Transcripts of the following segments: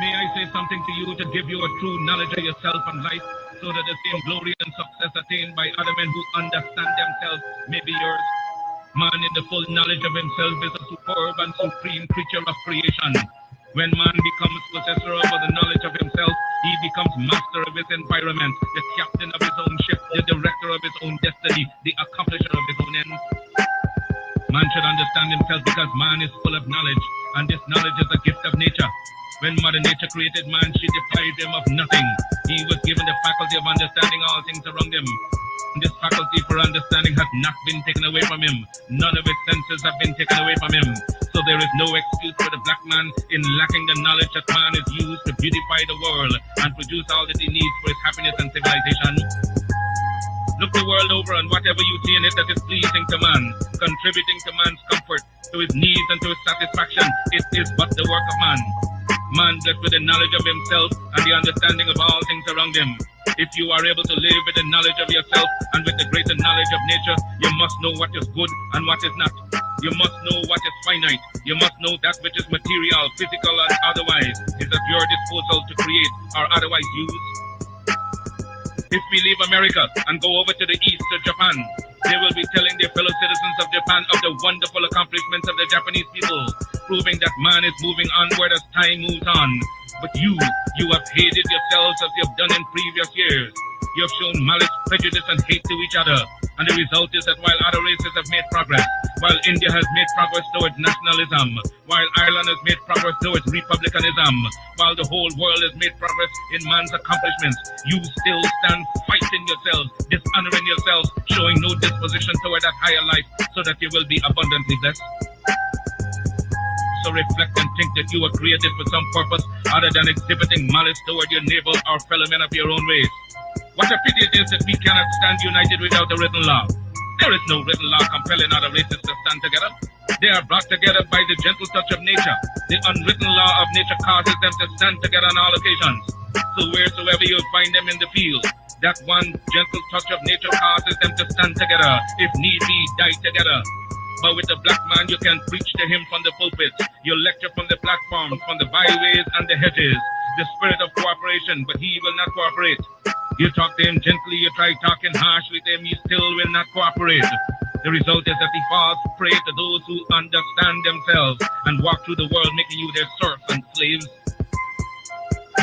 May I say something to you to give you a true knowledge of yourself and life, so that the same glory and success attained by other men who understand themselves may be yours. Man in the full knowledge of himself is a superb and supreme creature of creation. When man becomes possessor over the knowledge of himself, he becomes master of his environment, the captain of his own ship, the director of his own destiny, the accomplisher of his own ends. Man should understand himself because man is full of knowledge, and this knowledge is a gift of nature. When Mother Nature created man, she deprived him of nothing. He was given the faculty of understanding all things around him. This faculty for understanding has not been taken away from him. None of his senses have been taken away from him. So there is no excuse for the black man in lacking the knowledge that man is used to beautify the world and produce all that he needs for his happiness and civilization. Look the world over, and whatever you see in it that is pleasing to man, contributing to man's comfort, to his needs and to his satisfaction, it is but the work of man. Man blessed with the knowledge of himself and the understanding of all things around him. If you are able to live with the knowledge of yourself and with the greater knowledge of nature, you must know what is good and what is not. You must know what is finite. You must know that which is material, physical, and otherwise is at your disposal to create or otherwise use. If we leave America and go over to the east to Japan, they will be telling their fellow citizens of Japan of the wonderful accomplishments of the Japanese people, proving that man is moving onward as time moves on. But you have hated yourselves as you have done in previous years. You have shown malice, prejudice, and hate to each other. And the result is that while other races have made progress, while India has made progress towards nationalism, while Ireland has made progress towards republicanism, while the whole world has made progress in man's accomplishments, you still stand fighting yourselves, dishonoring yourselves, showing no disposition toward that higher life, so that you will be abundantly blessed. So reflect and think that you were created for some purpose other than exhibiting malice toward your neighbor or fellow men of your own race. What a pity it is that we cannot stand united without a written law. There is no written law compelling other races to stand together. They are brought together by the gentle touch of nature. The unwritten law of nature causes them to stand together on all occasions. So wheresoever you find them in the field, that one gentle touch of nature causes them to stand together, if need be, die together. But with the black man, you can preach to him from the pulpit. You lecture from the platform, from the byways and the hedges. The spirit of cooperation, but he will not cooperate. You talk to him gently, you try talking harshly to him, he still will not cooperate. The result is that he falls prey to those who understand themselves and walk through the world making you their serfs and slaves.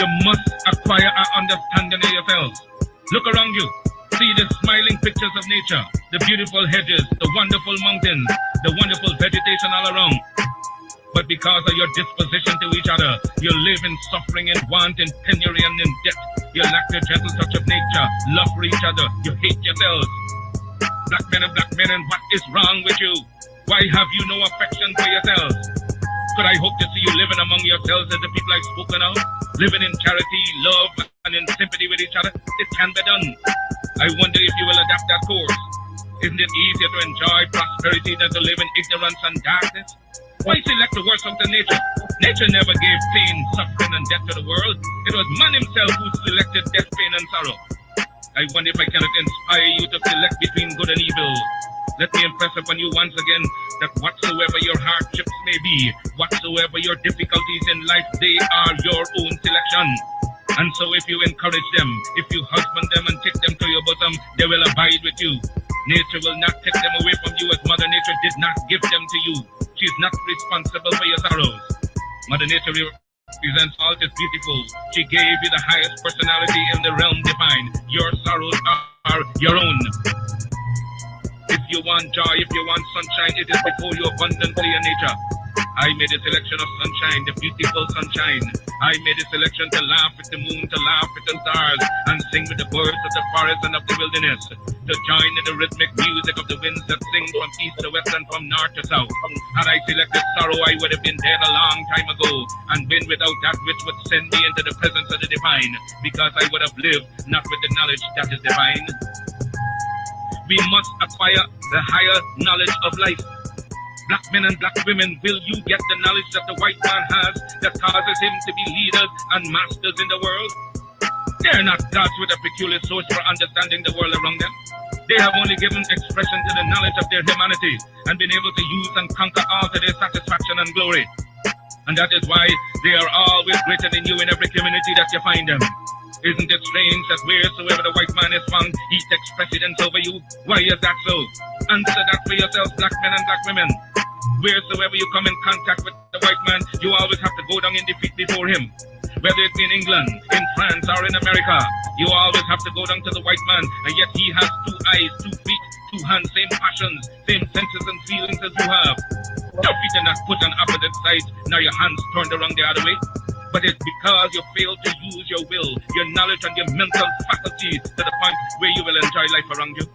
You must acquire an understanding of yourselves. Look around you. See the smiling pictures of nature, the beautiful hedges, the wonderful mountains, the wonderful vegetation all around. But because of your disposition to each other, you live in suffering and want, in penury and in debt. You lack the gentle touch of nature, love for each other, you hate yourselves. Black men, and what is wrong with you? Why have you no affection for yourselves? Could I hope to see you living among yourselves as the people I've spoken of? Living in charity, love, and in sympathy with each other? It can be done. I wonder if you will adapt that course. Isn't it easier to enjoy prosperity than to live in ignorance and darkness? Why select the worst of the nature? Nature never gave pain, suffering, and death to the world. It was man himself who selected death, pain, and sorrow. I wonder if I cannot inspire you to select between good and evil. Let me impress upon you once again that whatsoever your hardships may be, whatsoever your difficulties in life, they are your own selection. And so if you encourage them, if you husband them and take them to your bosom, they will abide with you. Nature will not take them away from you as Mother Nature did not give them to you. She is not responsible for your sorrows. Mother Nature represents all that is beautiful. She gave you the highest personality in the realm divine. Your sorrows are your own. If you want joy, if you want sunshine, it is before you abundantly in nature. I made a selection of sunshine, the beautiful sunshine. I made a selection to laugh with the moon, to laugh with the stars, and sing with the birds of the forest and of the wilderness, to join in the rhythmic music of the winds that sing from east to west and from north to south. Had I selected sorrow, I would have been dead a long time ago, and been without that which would send me into the presence of the divine, because I would have lived not with the knowledge that is divine. We must acquire the higher knowledge of life. Black men and black women, will you get the knowledge that the white man has that causes him to be leaders and masters in the world? They are not gods with a peculiar source for understanding the world around them. They have only given expression to the knowledge of their humanity and been able to use and conquer all to their satisfaction and glory. And that is why they are always greater than you in every community that you find them. Isn't it strange that wheresoever the white man is found, he takes precedence over you? Why is that so? Answer that for yourselves, black men and black women. Wheresoever you come in contact with the white man, you always have to go down in defeat before him. Whether it's in England, in France, or in America, you always have to go down to the white man, and yet he has 2 eyes, 2 feet, 2 hands, same passions, same senses and feelings as you have. Your feet are not put on opposite sides, nor your hands turned around the other way. But it's because you fail to use your will, your knowledge, and your mental faculties to the point where you will enjoy life around you.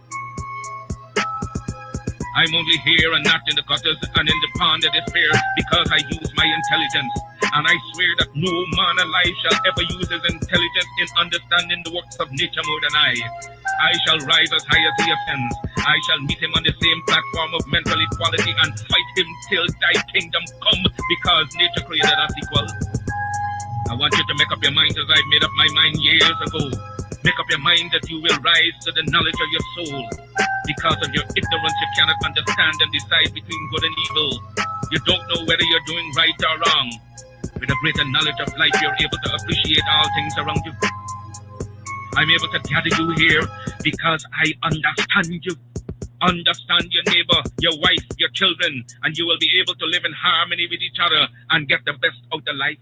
I'm only here and not in the gutters and in the pond of despair because I use my intelligence. And I swear that no man alive shall ever use his intelligence in understanding the works of nature more than I. I shall rise as high as he ascends. I shall meet him on the same platform of mental equality and fight him till thy kingdom come because nature created us equal. I want you to make up your mind as I made up my mind years ago. Make up your mind that you will rise to the knowledge of your soul. Because of your ignorance, you cannot understand and decide between good and evil. You don't know whether you're doing right or wrong. With a greater knowledge of life, you're able to appreciate all things around you. I'm able to gather you here because I understand you. Understand your neighbor, your wife, your children, and you will be able to live in harmony with each other and get the best out of life.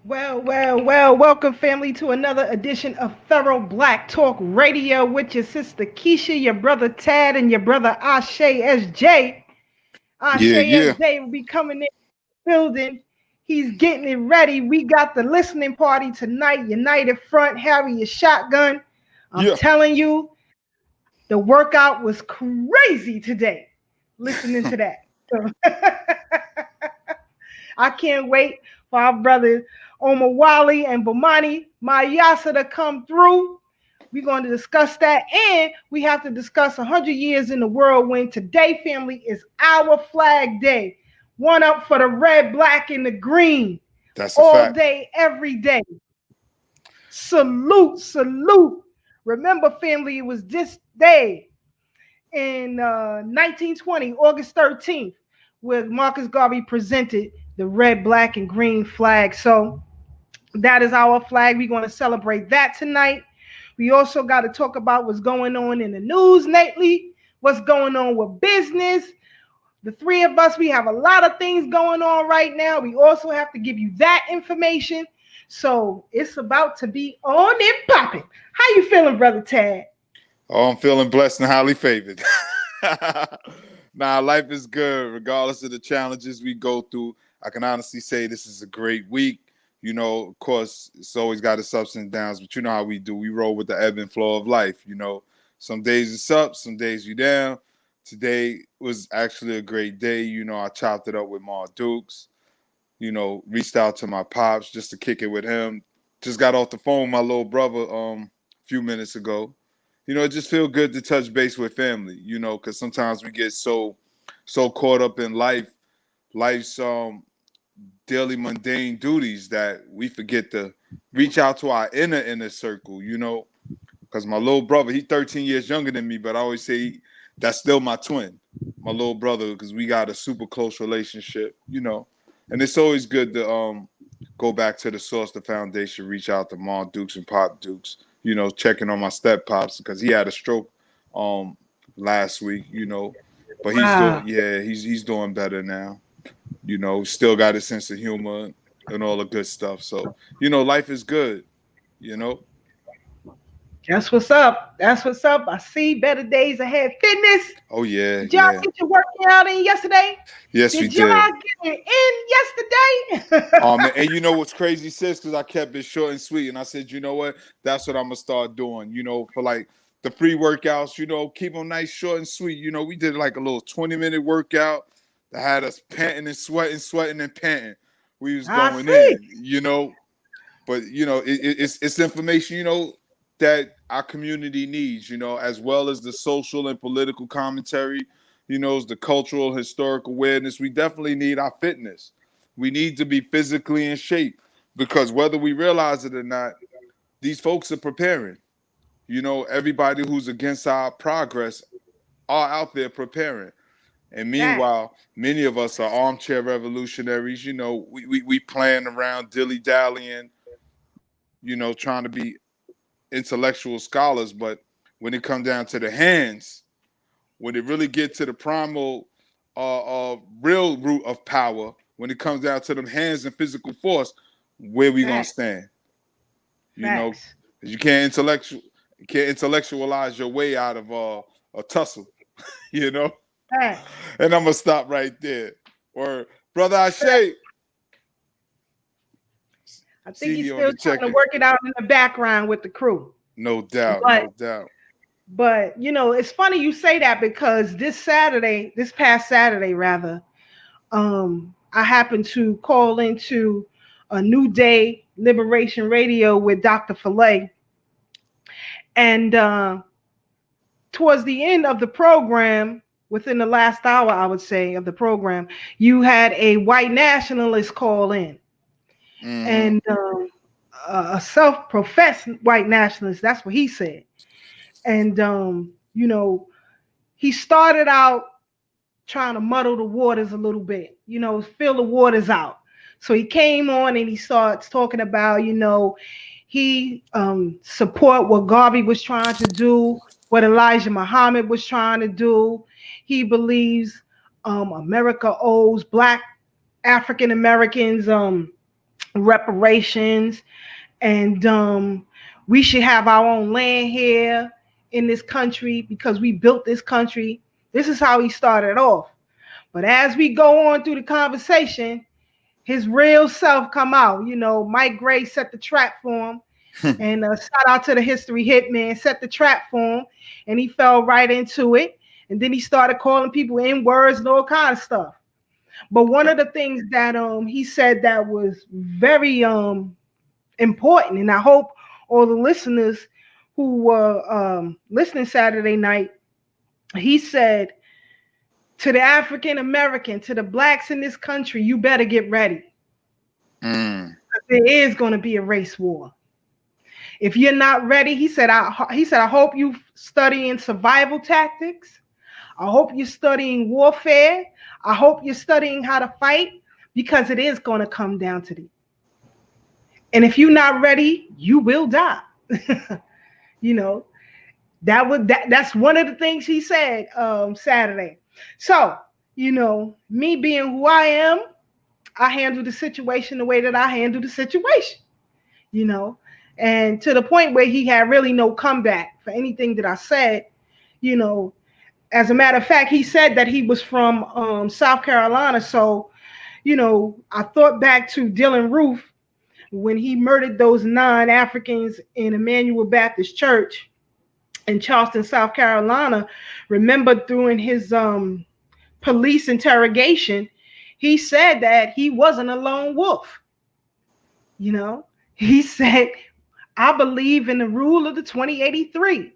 Well, welcome family to another edition of Thorough Black Talk Radio with your sister Keisha, your brother Tad, and your brother Ashe SJ. SJ will be coming in the building. He's getting it ready. We got the listening party tonight, United Front, Harriet shotgun. I'm telling you, the workout was crazy today. Listening to that. I can't wait for our brothers Omawali and Bomani Mayasa to come through. We're going to discuss that, and we have to discuss 100 years in the whirlwind. Today, family, is our flag day. One up for the red, black, and the green. That's all fact. Day, every day. Salute. Remember, family, it was this day in 1920, August 13th, where Marcus Garvey presented the red, black, and green flag. So that is our flag. We're going to celebrate that tonight. We also got to talk about what's going on in the news lately, what's going on with business. The three of us, we have a lot of things going on right now. We also have to give you that information. So it's about to be on and popping. How you feeling, Brother Tad? Oh, I'm feeling blessed and highly favored. Nah, life is good, regardless of the challenges we go through. I can honestly say this is a great week. You know, of course, it's always got its ups and downs, but you know how we do. We roll with the ebb and flow of life. You know, some days it's up, some days you down. Today was actually a great day. You know, I chopped it up with Ma Dukes. You know, reached out to my pops just to kick it with him. Just got off the phone with my little brother a few minutes ago. You know, it just feels good to touch base with family, you know, because sometimes we get so caught up in life's daily mundane duties that we forget to reach out to our inner circle, you know, because my little brother, he's 13 years younger than me, but I always say that's still my twin, my little brother, because we got a super close relationship, you know, and it's always good to go back to the source, the foundation, reach out to Mom Dukes and Pop Dukes, you know, checking on my step pops because he had a stroke last week, you know, but he's doing better now. You know, still got a sense of humor and all the good stuff. So, you know, life is good, you know. That's what's up. I see better days ahead. Fitness. Oh, yeah. Did y'all get your working out in yesterday? Yes, we did. Did y'all get it in yesterday? And you know what's crazy, sis? Because I kept it short and sweet. And I said, you know what? That's what I'm going to start doing, you know, for like the free workouts, you know, keep them nice, short and sweet. You know, we did like a little 20-minute workout that had us panting and sweating and panting. We was going in, you know. But, you know, it's information, you know, that our community needs, you know, as well as the social and political commentary, you know, the cultural, historic awareness. We definitely need our fitness. We need to be physically in shape because whether we realize it or not, these folks are preparing. You know, everybody who's against our progress are out there preparing. And Fact. meanwhile, many of us are armchair revolutionaries. You know, we playing around, dilly dallying, you know, trying to be intellectual scholars. But when it comes down to the hands, when it really get to the primal, real root of power, when it comes down to them hands and physical force, where we gonna Fact. stand? You know, Facts. 'cause you can't intellectualize your way out of a tussle. You know, Fact. and I'm gonna stop right there. Or brother Ashe, I think see he's me on still the trying to check-in. work it out in the background with the crew. No doubt, But no doubt. but you know, it's funny you say that because this past Saturday rather, I happened to call into a New Day Liberation Radio with Dr. Filet. And towards the end of the program, within the last hour, I would say, of the program, you had a white nationalist call in. Mm-hmm. And a self-professed white nationalist, that's what he said. And, you know, he started out trying to muddle the waters a little bit, you know, fill the waters out. So he came on and he starts talking about, you know, he support what Garvey was trying to do, what Elijah Muhammad was trying to do. He believes America owes Black African Americans reparations, and we should have our own land here in this country because we built this country. This is how he started off. But as we go on through the conversation, his real self come out. You know, Mike Gray set the trap for him. And shout out to the History Hitman, set the trap for him. And he fell right into it. And then he started calling people in words and all kind of stuff. But one of the things that he said that was very important, and I hope all the listeners who were listening Saturday night, he said to the African American, to the Blacks in this country, you better get ready. There is going to be a race war. If you're not ready, he said, I hope you studying survival tactics. I hope you're studying warfare. I hope you're studying how to fight, because it is going to come down to it. And if you're not ready, you will die. You know, that's one of the things he said Saturday. So, you know, me being who I am, I handle the situation the way that I handle the situation, you know, and to the point where he had really no comeback for anything that I said. You know, as a matter of fact, he said that he was from South Carolina. So, you know, I thought back to Dylan Roof when he murdered those 9 Africans in Emmanuel Baptist Church in Charleston, South Carolina. Remember, during his police interrogation, he said that he wasn't a lone wolf. You know, he said, I believe in the rule of the 2083.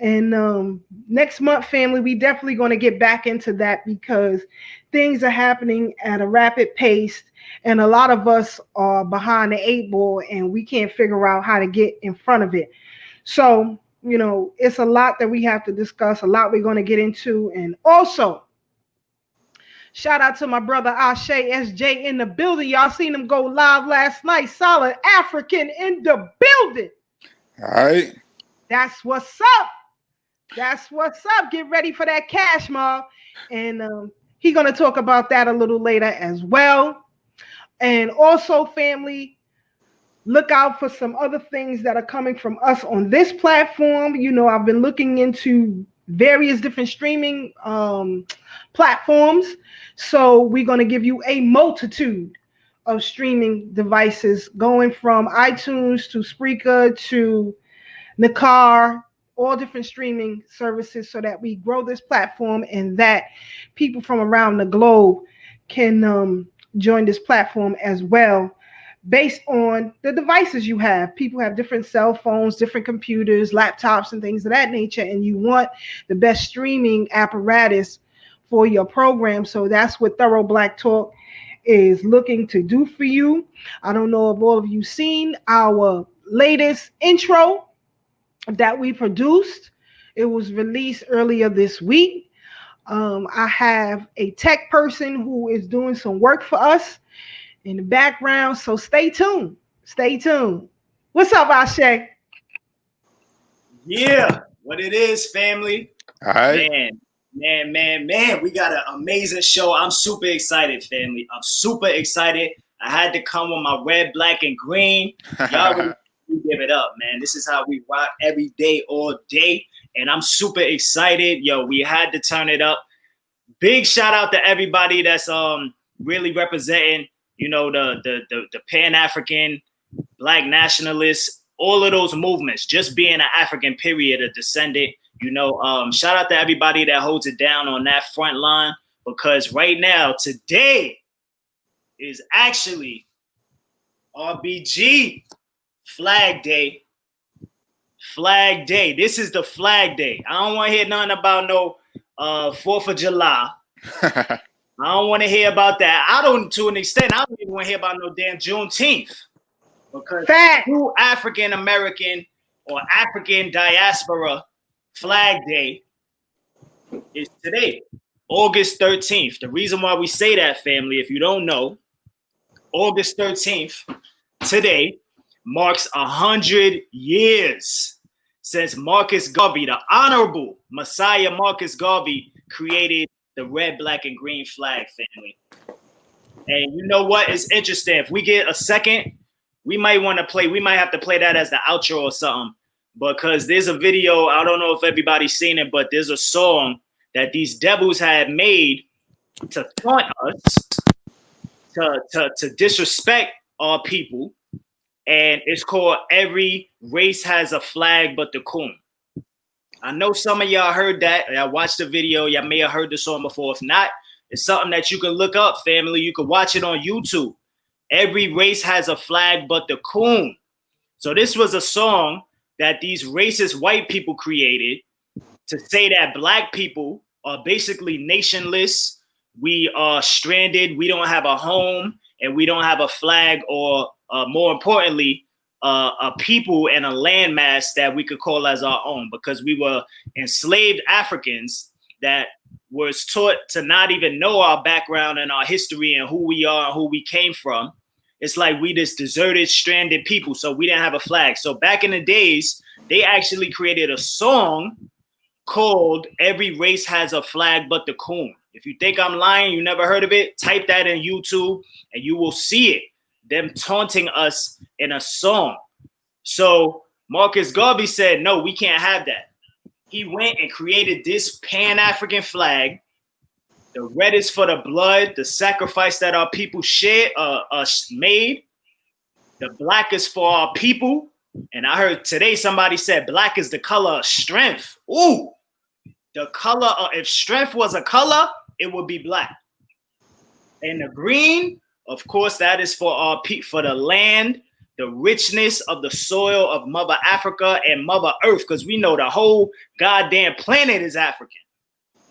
And next month, family, we definitely going to get back into that because things are happening at a rapid pace, and a lot of us are behind the 8 ball, and we can't figure out how to get in front of it. So, you know, it's a lot that we have to discuss, a lot we're going to get into. And also, shout out to my brother Ashe SJ in the building. Y'all seen him go live last night. Solid African in the building. All right. That's what's up. That's what's up. Get ready for that cash mob. And he's going to talk about that a little later as well. And also, family, look out for some other things that are coming from us on this platform. You know, I've been looking into various different streaming platforms. So we're going to give you a multitude of streaming devices, going from iTunes to Spreaker to Nakar, all different streaming services, so that we grow this platform and that people from around the globe can join this platform as well, based on the devices you have. People have different cell phones, different computers, laptops, and things of that nature, and you want the best streaming apparatus for your program. So that's what Thorough Black Talk is looking to do for you. I don't know if all of you seen our latest intro that we produced. It was released earlier this week. I have a tech person who is doing some work for us in the background, so stay tuned. Stay tuned. What's up, Ashe? Yeah, what it is, family. All right. Man. We got an amazing show. I'm super excited, family. I'm super excited. I had to come with my red, black, and green. Y'all really give it up, man. This is how we rock every day, all day. And I'm super excited. Yo, we had to turn it up. Big shout out to everybody that's really representing, you know, the Pan-African, Black nationalists, all of those movements, just being an African, period, a descendant. You know, shout out to everybody that holds it down on that front line, because right now, today is actually RBG Flag Day. Flag Day. This is the Flag Day. I don't want to hear nothing about no 4th of July. I don't want to hear about that. I don't, to an extent, I don't even want to hear about no damn Juneteenth. Because true African American or African diaspora Flag Day is today, August 13th. The reason why we say that, family, if you don't know, August 13th, today, marks 100 years since Marcus Garvey, the Honorable Messiah Marcus Garvey, created the red, black, and green flag, family. And you know what? It's interesting. If we get a second, we might have to play that as the outro or something, because there's a video. I don't know if everybody's seen it, but there's a song that these devils had made to taunt us, to disrespect our people. And it's called Every Race Has a Flag But the Coon. I know some of y'all heard that. I watched the video. Y'all may have heard the song before. If not, it's something that you can look up, family. You can watch it on YouTube. Every race has a flag but the coon. So this was a song that these racist white people created to say that black people are basically nationless. We are stranded. We don't have a home, and we don't have a flag, or more importantly, a people and a landmass that we could call as our own, because we were enslaved Africans that was taught to not even know our background and our history and who we are and who we came from. It's like we this deserted, stranded people, so we didn't have a flag. So back in the days, they actually created a song called Every Race Has a Flag But the Coon. If you think I'm lying, you never heard of it, type that in YouTube and you will see it. Them taunting us in a song. So Marcus Garvey said, no, we can't have that. He went and created this Pan-African flag. The red is for the blood, the sacrifice that our people made. The black is for our people. And I heard today somebody said black is the color of strength. Ooh, the color of, if strength was a color, it would be black. And the green, of course, that is for our for the land, the richness of the soil of Mother Africa and Mother Earth, because we know the whole goddamn planet is African.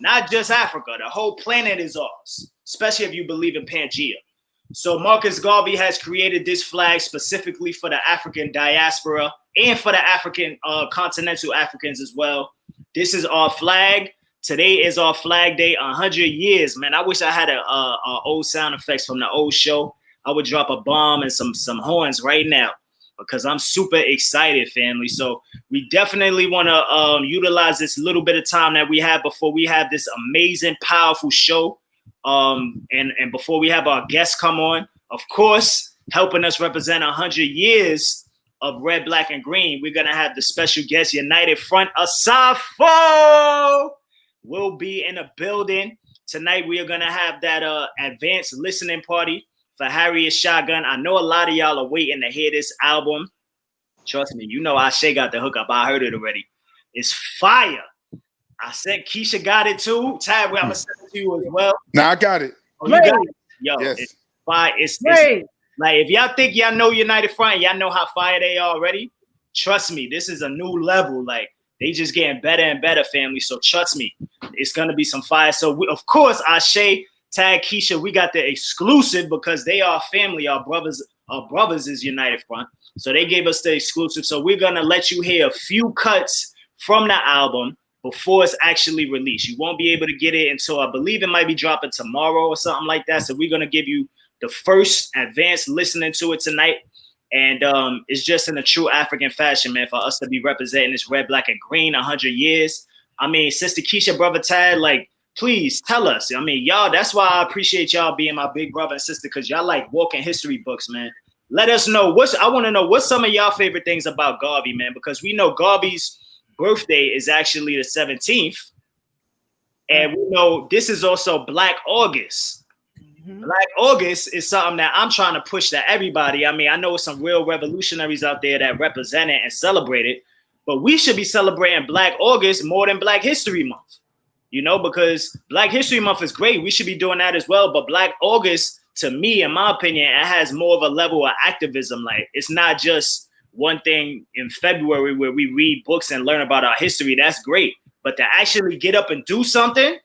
Not just Africa, the whole planet is ours, especially if you believe in Pangea. So Marcus Garvey has created this flag specifically for the African diaspora and for the African continental Africans as well. This is our flag. Today is our Flag Day, 100 years, man. I wish I had a old sound effects from the old show. I would drop a bomb and some horns right now, because I'm super excited, family. So we definitely want to utilize this little bit of time that we have before we have this amazing, powerful show. And before we have our guests come on, of course, helping us represent 100 years of red, black, and green, we're going to have the special guest, United Front Asafo, will be in the building. Tonight, we are going to have that advanced listening party for Harriet Shotgun. I know a lot of y'all are waiting to hear this album. Trust me, you know Ashe got the hookup. I heard it already. It's fire. I said Keisha got it too. Tad, I'm going to send it to you as well. Nah, I got it. Oh, you got it? Yo, yes. It's fire. It's like, if y'all think y'all know United Front, y'all know how fire they are already. Trust me, this is a new level. Like, they just getting better and better, family. So trust me, it's going to be some fire. So, of course, Ashe Tag Keisha, we got the exclusive because they are family. Our brothers is United Front. So they gave us the exclusive. So we're gonna let you hear a few cuts from the album before it's actually released. You won't be able to get it until I believe it might be dropping tomorrow or something like that. So we're gonna give you the first advanced listening to it tonight. And it's just in a true African fashion, man, for us to be representing this red, black, and green 100 years. I mean, Sister Keisha, Brother Tad, like, please tell us. I mean, y'all, that's why I appreciate y'all being my big brother and sister, because y'all like walking history books, man. Let us know. I want to know what's some of y'all favorite things about Garvey, man, because we know Garvey's birthday is actually the 17th. And we know this is also Black August. Black August is something that I'm trying to push to everybody. I mean, I know some real revolutionaries out there that represent it and celebrate it, but we should be celebrating Black August more than Black History Month, you know, because Black History Month is great. We should be doing that as well. But Black August, to me, in my opinion, it has more of a level of activism. Like, it's not just one thing in February where we read books and learn about our history. That's great. But to actually get up and do something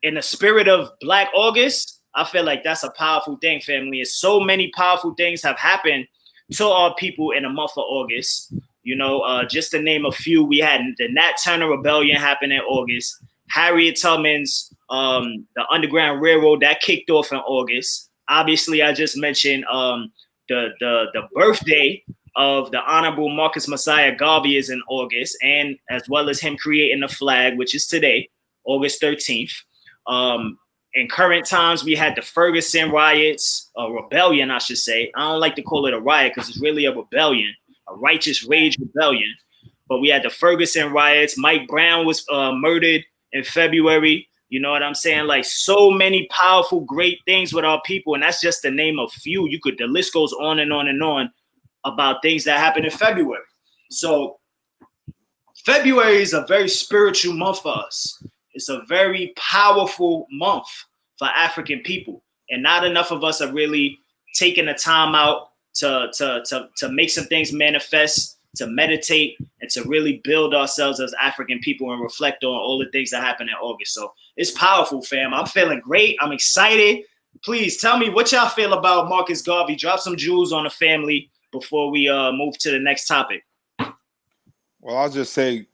in the spirit of Black August, I feel like that's a powerful thing, family. And so many powerful things have happened to our people in the month of August. You know, just to name a few, we had the Nat Turner Rebellion happen in August. Harriet Tubman's the Underground Railroad, that kicked off in August. Obviously, I just mentioned the birthday of the Honorable Marcus Messiah Garvey is in August, and as well as him creating the flag, which is today, August 13th. In current times, we had the Ferguson riots, a rebellion, I should say. I don't like to call it a riot because it's really a rebellion, a righteous rage rebellion. But we had the Ferguson riots. Mike Brown was murdered in February. You know what I'm saying? Like, so many powerful, great things with our people. And that's just the name of few. The list goes on and on and on about things that happened in February. So February is a very spiritual month for us. It's a very powerful month for African people. And not enough of us are really taking the time out to make some things manifest, to meditate, and to really build ourselves as African people and reflect on all the things that happened in August. So it's powerful, fam. I'm feeling great. I'm excited. Please tell me what y'all feel about Marcus Garvey. Drop some jewels on the family before we move to the next topic. Well, I'll just say,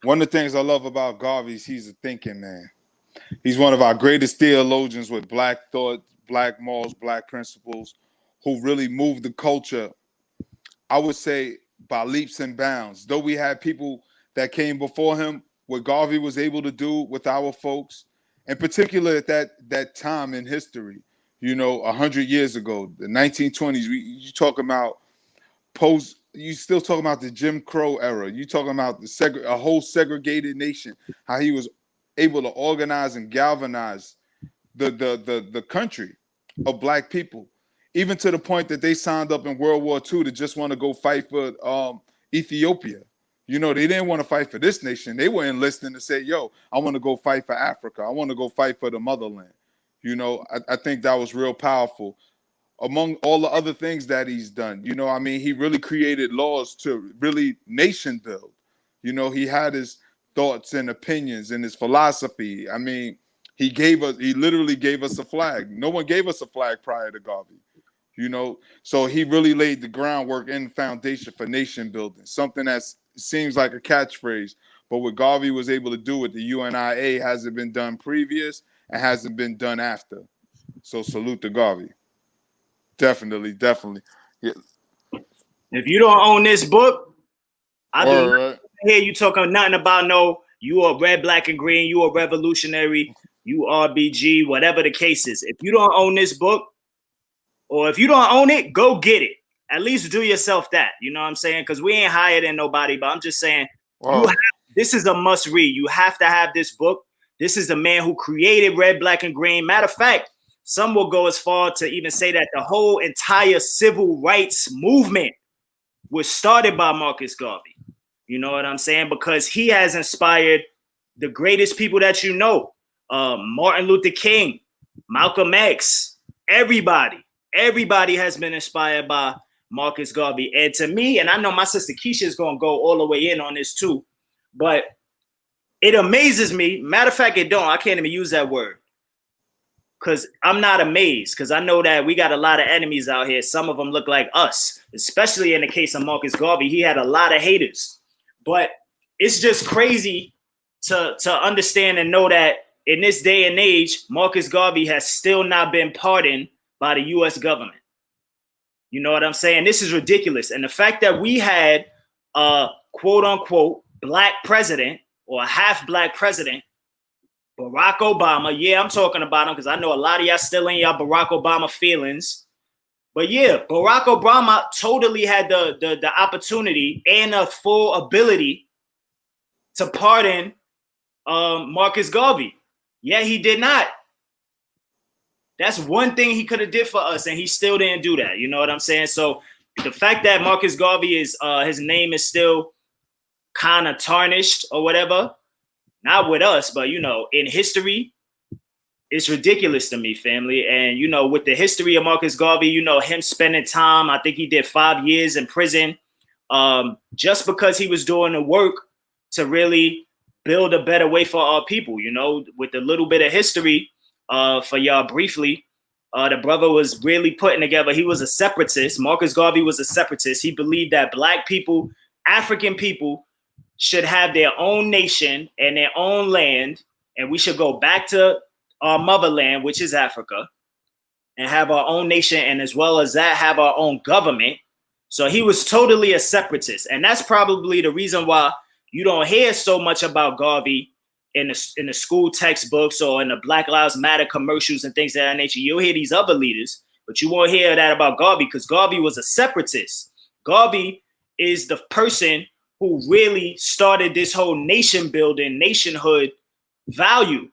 one of the things I love about Garvey is he's a thinking man. He's one of our greatest theologians with Black thought, Black morals, Black principles, who really moved the culture, I would say, by leaps and bounds. Though we had people that came before him, what Garvey was able to do with our folks, in particular at that time in history, you know, 100 years ago, the 1920s, you talking about you still talking about the Jim Crow era. You talking about a whole segregated nation, how he was able to organize and galvanize the country of Black people, even to the point that they signed up in World War II to just want to go fight for Ethiopia. You know, they didn't want to fight for this nation. They were enlisting to say, yo, I want to go fight for Africa. I want to go fight for the motherland. You know, I think that was real powerful. Among all the other things that he's done, you know, I mean, he really created laws to really nation build. You know, he had his thoughts and opinions and his philosophy. I mean, he literally gave us a flag. No one gave us a flag prior to Garvey, you know? So he really laid the groundwork and foundation for nation building, something that seems like a catchphrase, but what Garvey was able to do with the UNIA hasn't been done previous and hasn't been done after. So salute to Garvey. Definitely. Yeah. If you don't own this book, I do Right. hear you talking nothing about you are red, black, and green, you are revolutionary, you RBG, whatever the case is. If you don't own this book, or if you don't own it, go get it. At least do yourself that. You know what I'm saying? Because we ain't higher than nobody, but I'm just saying, this is a must read. You have to have this book. This is the man who created red, black, and green. Matter of fact, some will go as far to even say that the whole entire civil rights movement was started by Marcus Garvey. You know what I'm saying? Because he has inspired the greatest people that you know. Martin Luther King, Malcolm X, everybody has been inspired by Marcus Garvey. And to me, and I know my sister Keisha is going to go all the way in on this too, but it amazes me. Matter of fact, it don't. I can't even use that word. because I'm not amazed, because I know that we got a lot of enemies out here. Some of them look like us, especially in the case of Marcus Garvey. He had a lot of haters. But it's just crazy to understand and know that in this day and age, Marcus Garvey has still not been pardoned by the U.S. government. You know what I'm saying? This is ridiculous. And the fact that we had a quote-unquote black president or a half-black president, Barack Obama. Yeah, I'm talking about him because I know a lot of y'all still in y'all Barack Obama feelings. But yeah, Barack Obama totally had the opportunity and a full ability to pardon Marcus Garvey. Yeah, he did not. That's one thing he could have did for us, and he still didn't do that. You know what I'm saying? So the fact that Marcus Garvey is his name is still kind of tarnished or whatever, not with us, but you know, in history, it's ridiculous to me, family. And you know, with the history of Marcus Garvey, you know, him spending time, I think he did 5 years in prison, just because he was doing the work to really build a better way for our people. You know, with a little bit of history for y'all briefly, the brother was really putting together. He was a separatist. Marcus Garvey was a separatist. He believed that black people, African people, should have their own nation and their own land, and we should go back to our motherland, which is Africa, and have our own nation, and as well as that, have our own government. So he was totally a separatist, and that's probably the reason why you don't hear so much about Garvey in the school textbooks or in the Black Lives Matter commercials and things of that nature. You'll hear these other leaders, but you won't hear that about Garvey, because Garvey was a separatist. Garvey is the person who really started this whole nation building, nationhood value.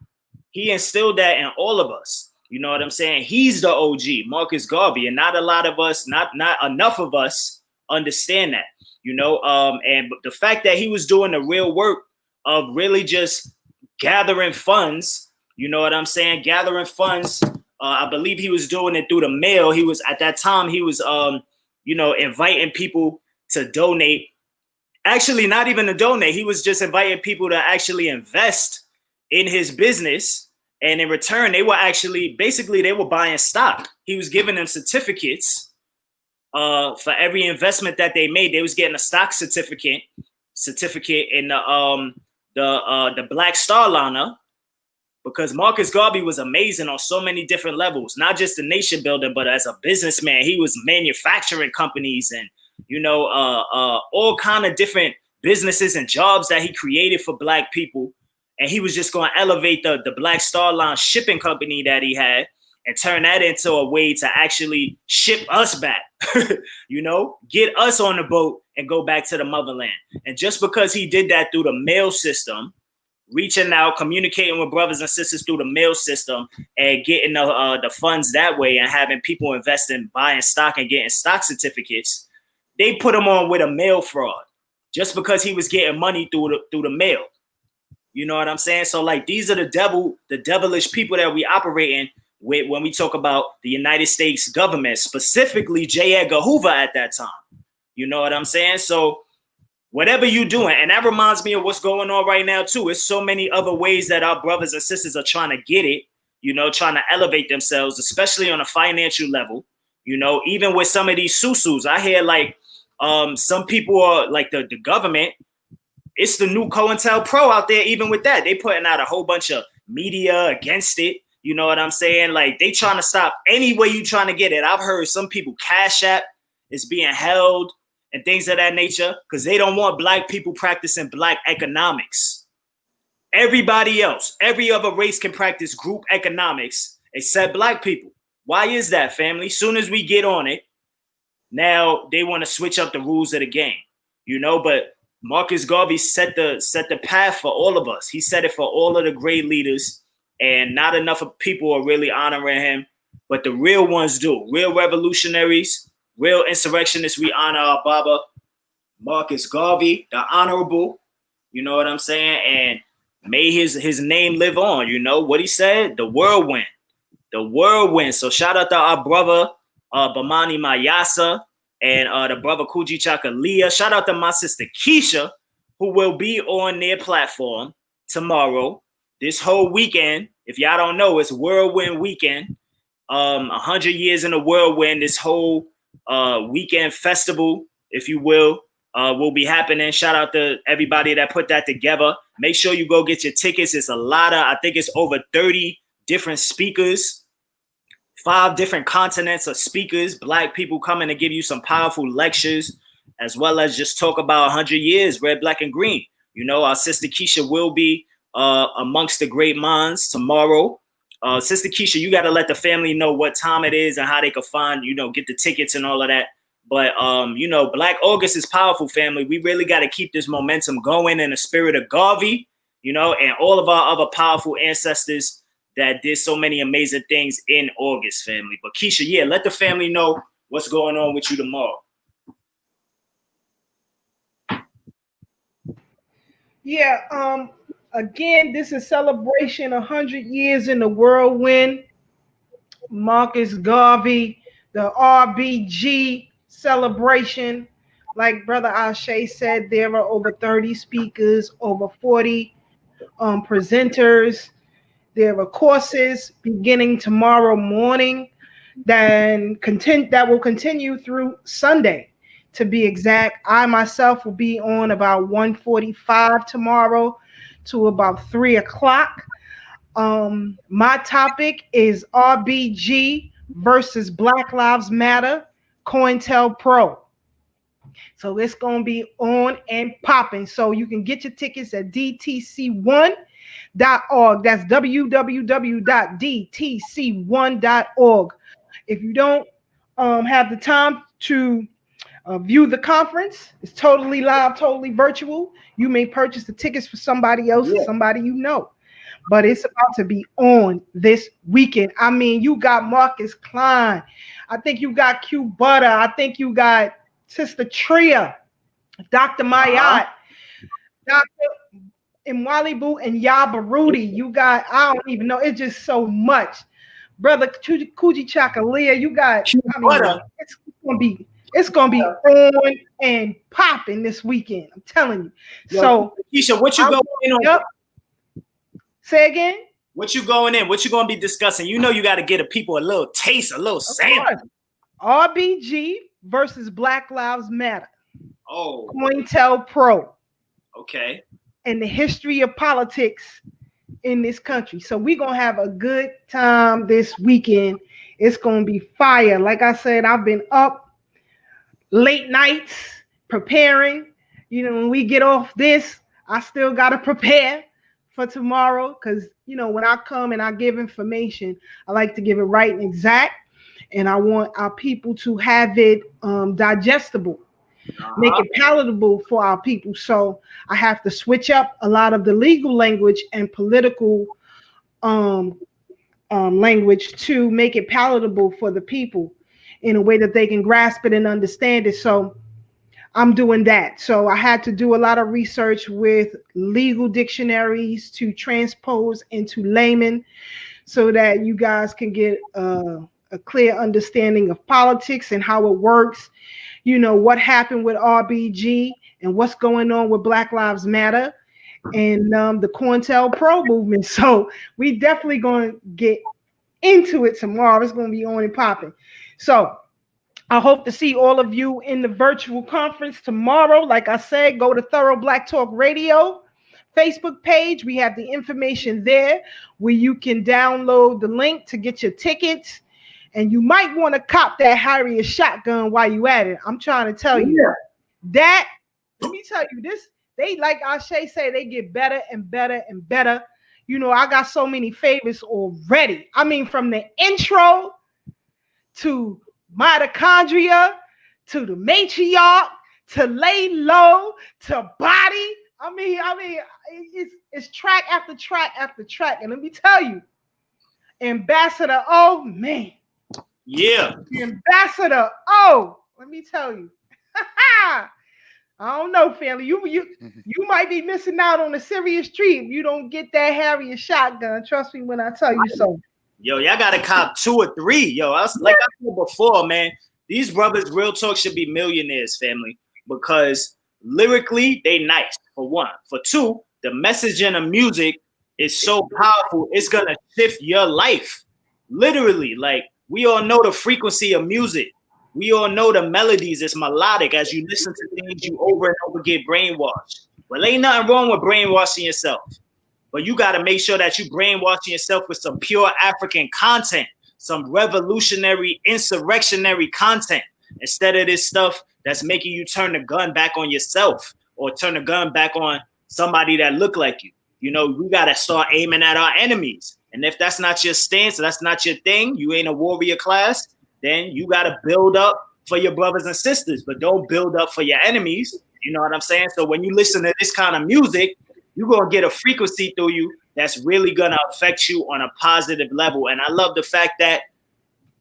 He instilled that in all of us. You know what I'm saying? He's the OG, Marcus Garvey, and not a lot of us, not enough of us understand that, you know? And the fact that he was doing the real work of really just gathering funds, you know what I'm saying? Gathering funds. I believe he was doing it through the mail. He was, at that time, he was, you know, inviting people to donate. Actually, not even to donate. He was just inviting people to actually invest in his business, and in return, they were actually, basically, they were buying stock. He was giving them certificates for every investment that they made. They was getting a stock certificate in the Black Star Liner, because Marcus Garvey was amazing on so many different levels, not just the nation building, but as a businessman. He was manufacturing companies and, you know, all kind of different businesses and jobs that he created for black people. And he was just going to elevate the Black Star Line shipping company that he had and turn that into a way to actually ship us back, you know, get us on the boat and go back to the motherland. And just because he did that through the mail system, reaching out, communicating with brothers and sisters through the mail system and getting the funds that way and having people invest in buying stock and getting stock certificates, they put him on with a mail fraud just because he was getting money through the mail. You know what I'm saying? So like, these are the devilish people that we operating with when we talk about the United States government, specifically J. Edgar Hoover at that time. You know what I'm saying? So whatever you're doing, and that reminds me of what's going on right now too. It's so many other ways that our brothers and sisters are trying to get it, you know, trying to elevate themselves, especially on a financial level. You know, even with some of these susus, I hear like some people are like the government. It's the new COINTELPRO out there. Even with that, they putting out a whole bunch of media against it. You know what I'm saying? Like, they trying to stop any way you trying to get it. I've heard some people Cash App is being held and things of that nature because they don't want black people practicing black economics. Everybody else, every other race can practice group economics except black people. Why is that, family? Soon as we get on it, now they want to switch up the rules of the game, you know, but Marcus Garvey set the path for all of us. He set it for all of the great leaders, and not enough of people are really honoring him, but the real ones do. Real revolutionaries, real insurrectionists, we honor our Baba, Marcus Garvey, the honorable, you know what I'm saying? And may his name live on, you know what he said? The whirlwind. The whirlwind. So shout out to our brother, Bamani Mayasa, and the brother Kuji Chakalia. Shout out to my sister Keisha, who will be on their platform tomorrow, this whole weekend, If y'all don't know, it's Whirlwind Weekend. 100 years in the Whirlwind. This whole weekend festival, if you will be happening. Shout out to everybody that put that together. Make sure you go get your tickets. It's a lot of, I think it's over 30 different speakers, 5 different continents of speakers, Black people coming to give you some powerful lectures, as well as just talk about 100 years, red, black, and green. You know, our sister Keisha will be amongst the great minds tomorrow. Sister Keisha, you got to let the family know what time it is and how they can find, you know, get the tickets and all of that. But, you know, Black August is powerful, family. We really got to keep this momentum going in the spirit of Garvey, you know, and all of our other powerful ancestors that did so many amazing things in August, family. But Keisha, yeah, let the family know what's going on with you tomorrow. Yeah, again, this is celebration 100 years in the Whirlwind. Marcus Garvey, the RBG celebration. Like Brother Ashe said, there are over 30 speakers, over 40 presenters. There are courses beginning tomorrow morning that will continue through Sunday. To be exact, I myself will be on about 1:45 tomorrow to about 3 o'clock. My topic is RBG versus Black Lives Matter, COINTELPRO. So it's going to be on and popping. So you can get your tickets at dtc1.org. That's www.dtc1.org. If you don't have the time to view the conference, it's totally live, totally virtual. You may purchase the tickets for somebody else, somebody you know. But it's about to be on this weekend. I mean, you got Marcus Klein. I think you got Q Butter. I think you got Sister Tria, Dr. Mayat, Dr. Imwalibu, and Yabarudi. You got, I don't even know. It's just so much. Brother Kuji Chakalia, you got, I mean, it's gonna be on and popping this weekend. I'm telling you. So Keisha, what you going in on? Yep. Say again. What you going in? What you gonna be discussing? You know you got to get people a little taste, a little sample. RBG versus Black Lives Matter. Oh. COINTELPRO. Okay. And the history of politics in this country. So we're gonna have a good time this weekend. It's gonna be fire. Like I said, I've been up late nights preparing. You know, when we get off this, I still gotta prepare for tomorrow, because you know, when I come and I give information, I like to give it right and exact, and I want our people to have it digestible, make it palatable for our people. So I have to switch up a lot of the legal language and political language to make it palatable for the people in a way that they can grasp it and understand it. So I'm doing that. So I had to do a lot of research with legal dictionaries to transpose into layman so that you guys can get a clear understanding of politics and how it works. You know, what happened with RBG and what's going on with Black Lives Matter and the COINTELPRO movement. So we definitely going to get into it tomorrow. It's going to be on and popping. So I hope to see all of you in the virtual conference tomorrow. Like I said, go to Thorough Black Talk Radio Facebook page. We have the information there where you can download the link to get your tickets. And you might want to cop that Harriet shotgun while you at it. I'm trying to tell you that. Let me tell you this. They, like Ashe say, they get better and better and better. You know, I got so many favorites already. I mean, from the intro to mitochondria, to the matriarch, to lay low, to body. I mean, it's track after track after track. And let me tell you, Ambassador, oh man. Yeah. The Ambassador, oh, let me tell you. I don't know, family. You might be missing out on a serious treat if you don't get that Harriet shotgun. Trust me when I tell you so. Yo, y'all got to cop 2 or 3. Yo, like I said before, man, these brothers, real talk, should be millionaires, family, because lyrically, they nice, for one. For two, the message and the music is so powerful. It's gonna shift your life, literally. Like, we all know the frequency of music. We all know the melodies. It's melodic. As you listen to things, you over and over get brainwashed. Well, ain't nothing wrong with brainwashing yourself, but you got to make sure that you brainwashing yourself with some pure African content, some revolutionary, insurrectionary content, instead of this stuff that's making you turn the gun back on yourself or turn the gun back on somebody that look like you. You know, we got to start aiming at our enemies. And if that's not your stance, that's not your thing, you ain't a warrior class, then you got to build up for your brothers and sisters, but don't build up for your enemies. You know what I'm saying? So when you listen to this kind of music, you're going to get a frequency through you that's really going to affect you on a positive level. And I love the fact that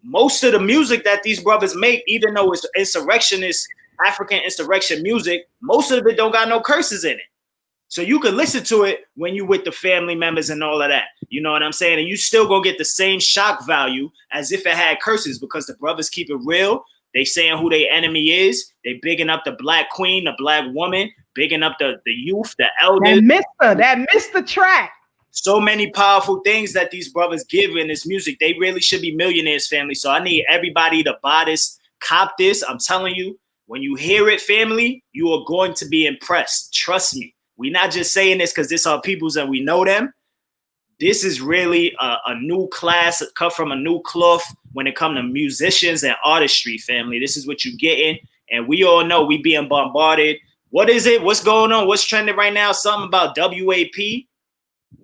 most of the music that these brothers make, even though it's insurrectionist, African insurrection music, most of it don't got no curses in it. So you can listen to it when you with the family members and all of that. You know what I'm saying? And you still gonna get the same shock value as if it had curses, because the brothers keep it real. They saying who their enemy is. They bigging up the black queen, the black woman, bigging up the youth, the elders. That missed the track. So many powerful things that these brothers give in this music. They really should be millionaires, family. So I need everybody to buy this, cop this. I'm telling you, when you hear it, family, you are going to be impressed. Trust me. We're not just saying this because this are peoples and we know them. This is really a new class, cut from a new cloth when it comes to musicians and artistry, family. This is what you're getting. And we all know we being bombarded. What is it? What's going on? What's trending right now? Something about WAP,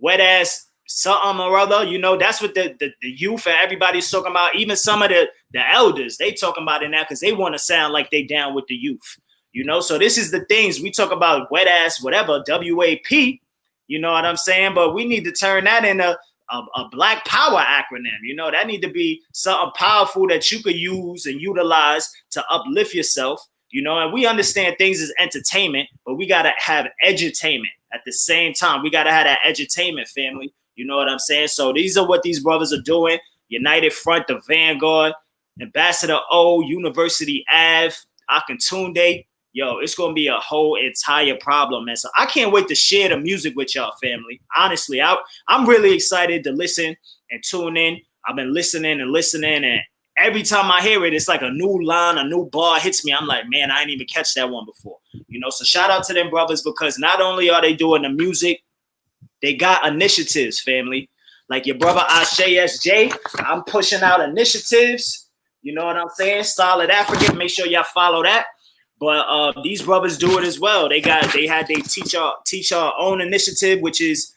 wet ass something or other. You know, that's what the youth and everybody's talking about. Even some of the elders, they talking about it now because they want to sound like they down with the youth. You know, so this is the things we talk about, wet ass, whatever, WAP, you know what I'm saying? But we need to turn that into a black power acronym. You know, that need to be something powerful that you could use and utilize to uplift yourself, you know, and we understand things as entertainment, but we got to have edutainment at the same time. We got to have that edutainment, family. You know what I'm saying? So these are what these brothers are doing. United Front, the Vanguard, Ambassador O, University Ave, Akintunde. Yo, it's going to be a whole entire problem, man. So I can't wait to share the music with y'all, family. Honestly, I'm really excited to listen and tune in. I've been listening, and every time I hear it, it's like a new line, a new bar hits me. I'm like, man, I didn't even catch that one before. You know, so shout out to them brothers, because not only are they doing the music, they got initiatives, family. Like your brother Ashe SJ, I'm pushing out initiatives. You know what I'm saying? Solid African. Make sure y'all follow that. But these brothers do it as well. They teach our own initiative, which is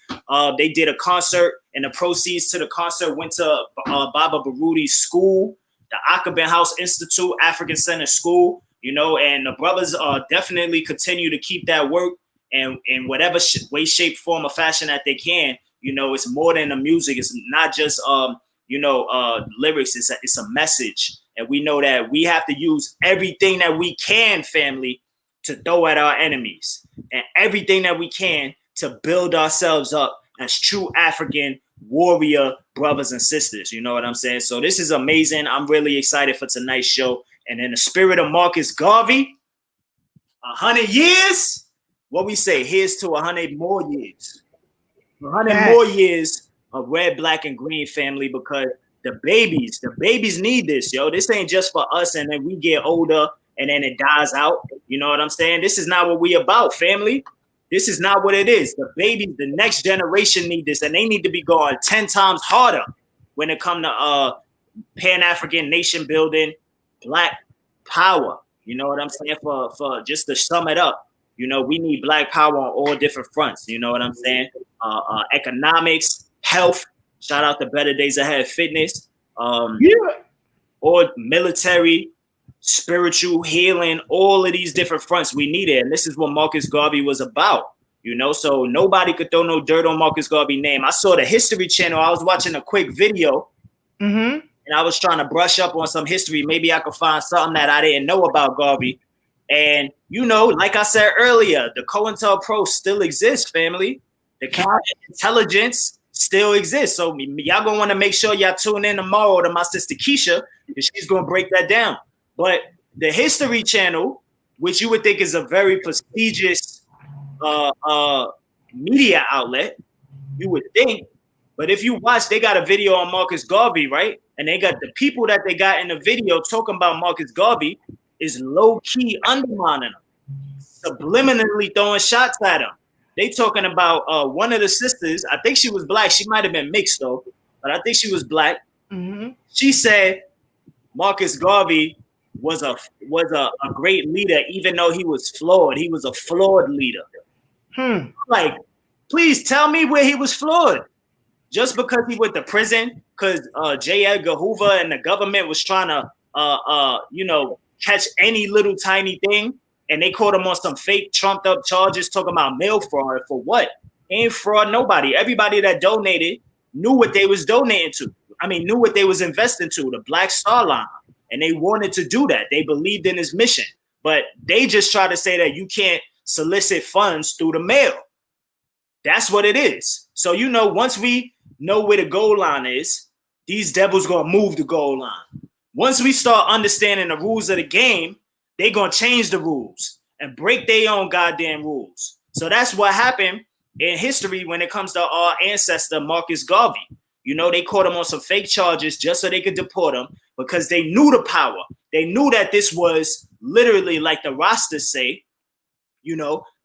they did a concert, and the proceeds to the concert went to Baba Baruti's school, the Akabin House Institute, African Center School. You know, and the brothers definitely continue to keep that work, and in whatever way, shape, form, or fashion that they can. You know, it's more than the music. It's not just lyrics. It's a message. And we know that we have to use everything that we can, family, to throw at our enemies, and everything that we can to build ourselves up as true African warrior brothers and sisters. You know what I'm saying? So this is amazing. I'm really excited for tonight's show. And in the spirit of Marcus Garvey, 100 years, what we say, here's to 100 more years. 100 more years of red, black, and green, family, because the babies need this, yo. This ain't just for us, and then we get older and then it dies out. You know what I'm saying? This is not what we about, family. This is not what it is. The babies, the next generation need this, and they need to be going 10 times harder when it comes to Pan-African nation building, black power. You know what I'm saying? For just to sum it up, you know, we need black power on all different fronts. You know what I'm saying? Economics, health. Shout out to Better Days Ahead Fitness, or military, spiritual healing, all of these different fronts we need it. And this is what Marcus Garvey was about, you know, so nobody could throw no dirt on Marcus Garvey's name. I saw the History Channel. I was watching a quick video, and I was trying to brush up on some history. Maybe I could find something that I didn't know about Garvey. And, you know, like I said earlier, the COINTELPRO still exists, family. The counterintelligence still exists. So y'all gonna want to make sure y'all tune in tomorrow to my sister Keisha, because she's gonna break that down. But the History Channel, which you would think is a very prestigious media outlet, you would think. But if you watch, they got a video on Marcus Garvey, right? And they got the people that they got in the video talking about Marcus Garvey is low-key undermining him, subliminally throwing shots at him. They talking about one of the sisters. I think she was black. She might have been mixed though, but I think she was black. Mm-hmm. She said Marcus Garvey was a great leader, even though he was flawed. He was a flawed leader. Like, please tell me where he was flawed. Just because he went to prison, because J. Edgar Hoover and the government was trying to, catch any little tiny thing, and they caught him on some fake trumped up charges talking about mail fraud. For what? He ain't fraud nobody. Everybody that donated knew what they was donating to. I mean, knew what they was investing to, the Black Star Line. And they wanted to do that. They believed in his mission. But they just try to say that you can't solicit funds through the mail. That's what it is. So, once we know where the goal line is, these devils going to move the goal line. Once we start understanding the rules of the game, they going to change the rules and break their own goddamn rules. So that's what happened in history when it comes to our ancestor, Marcus Garvey. They caught him on some fake charges just so they could deport him because they knew the power. They knew that this was literally, like the Rastas say,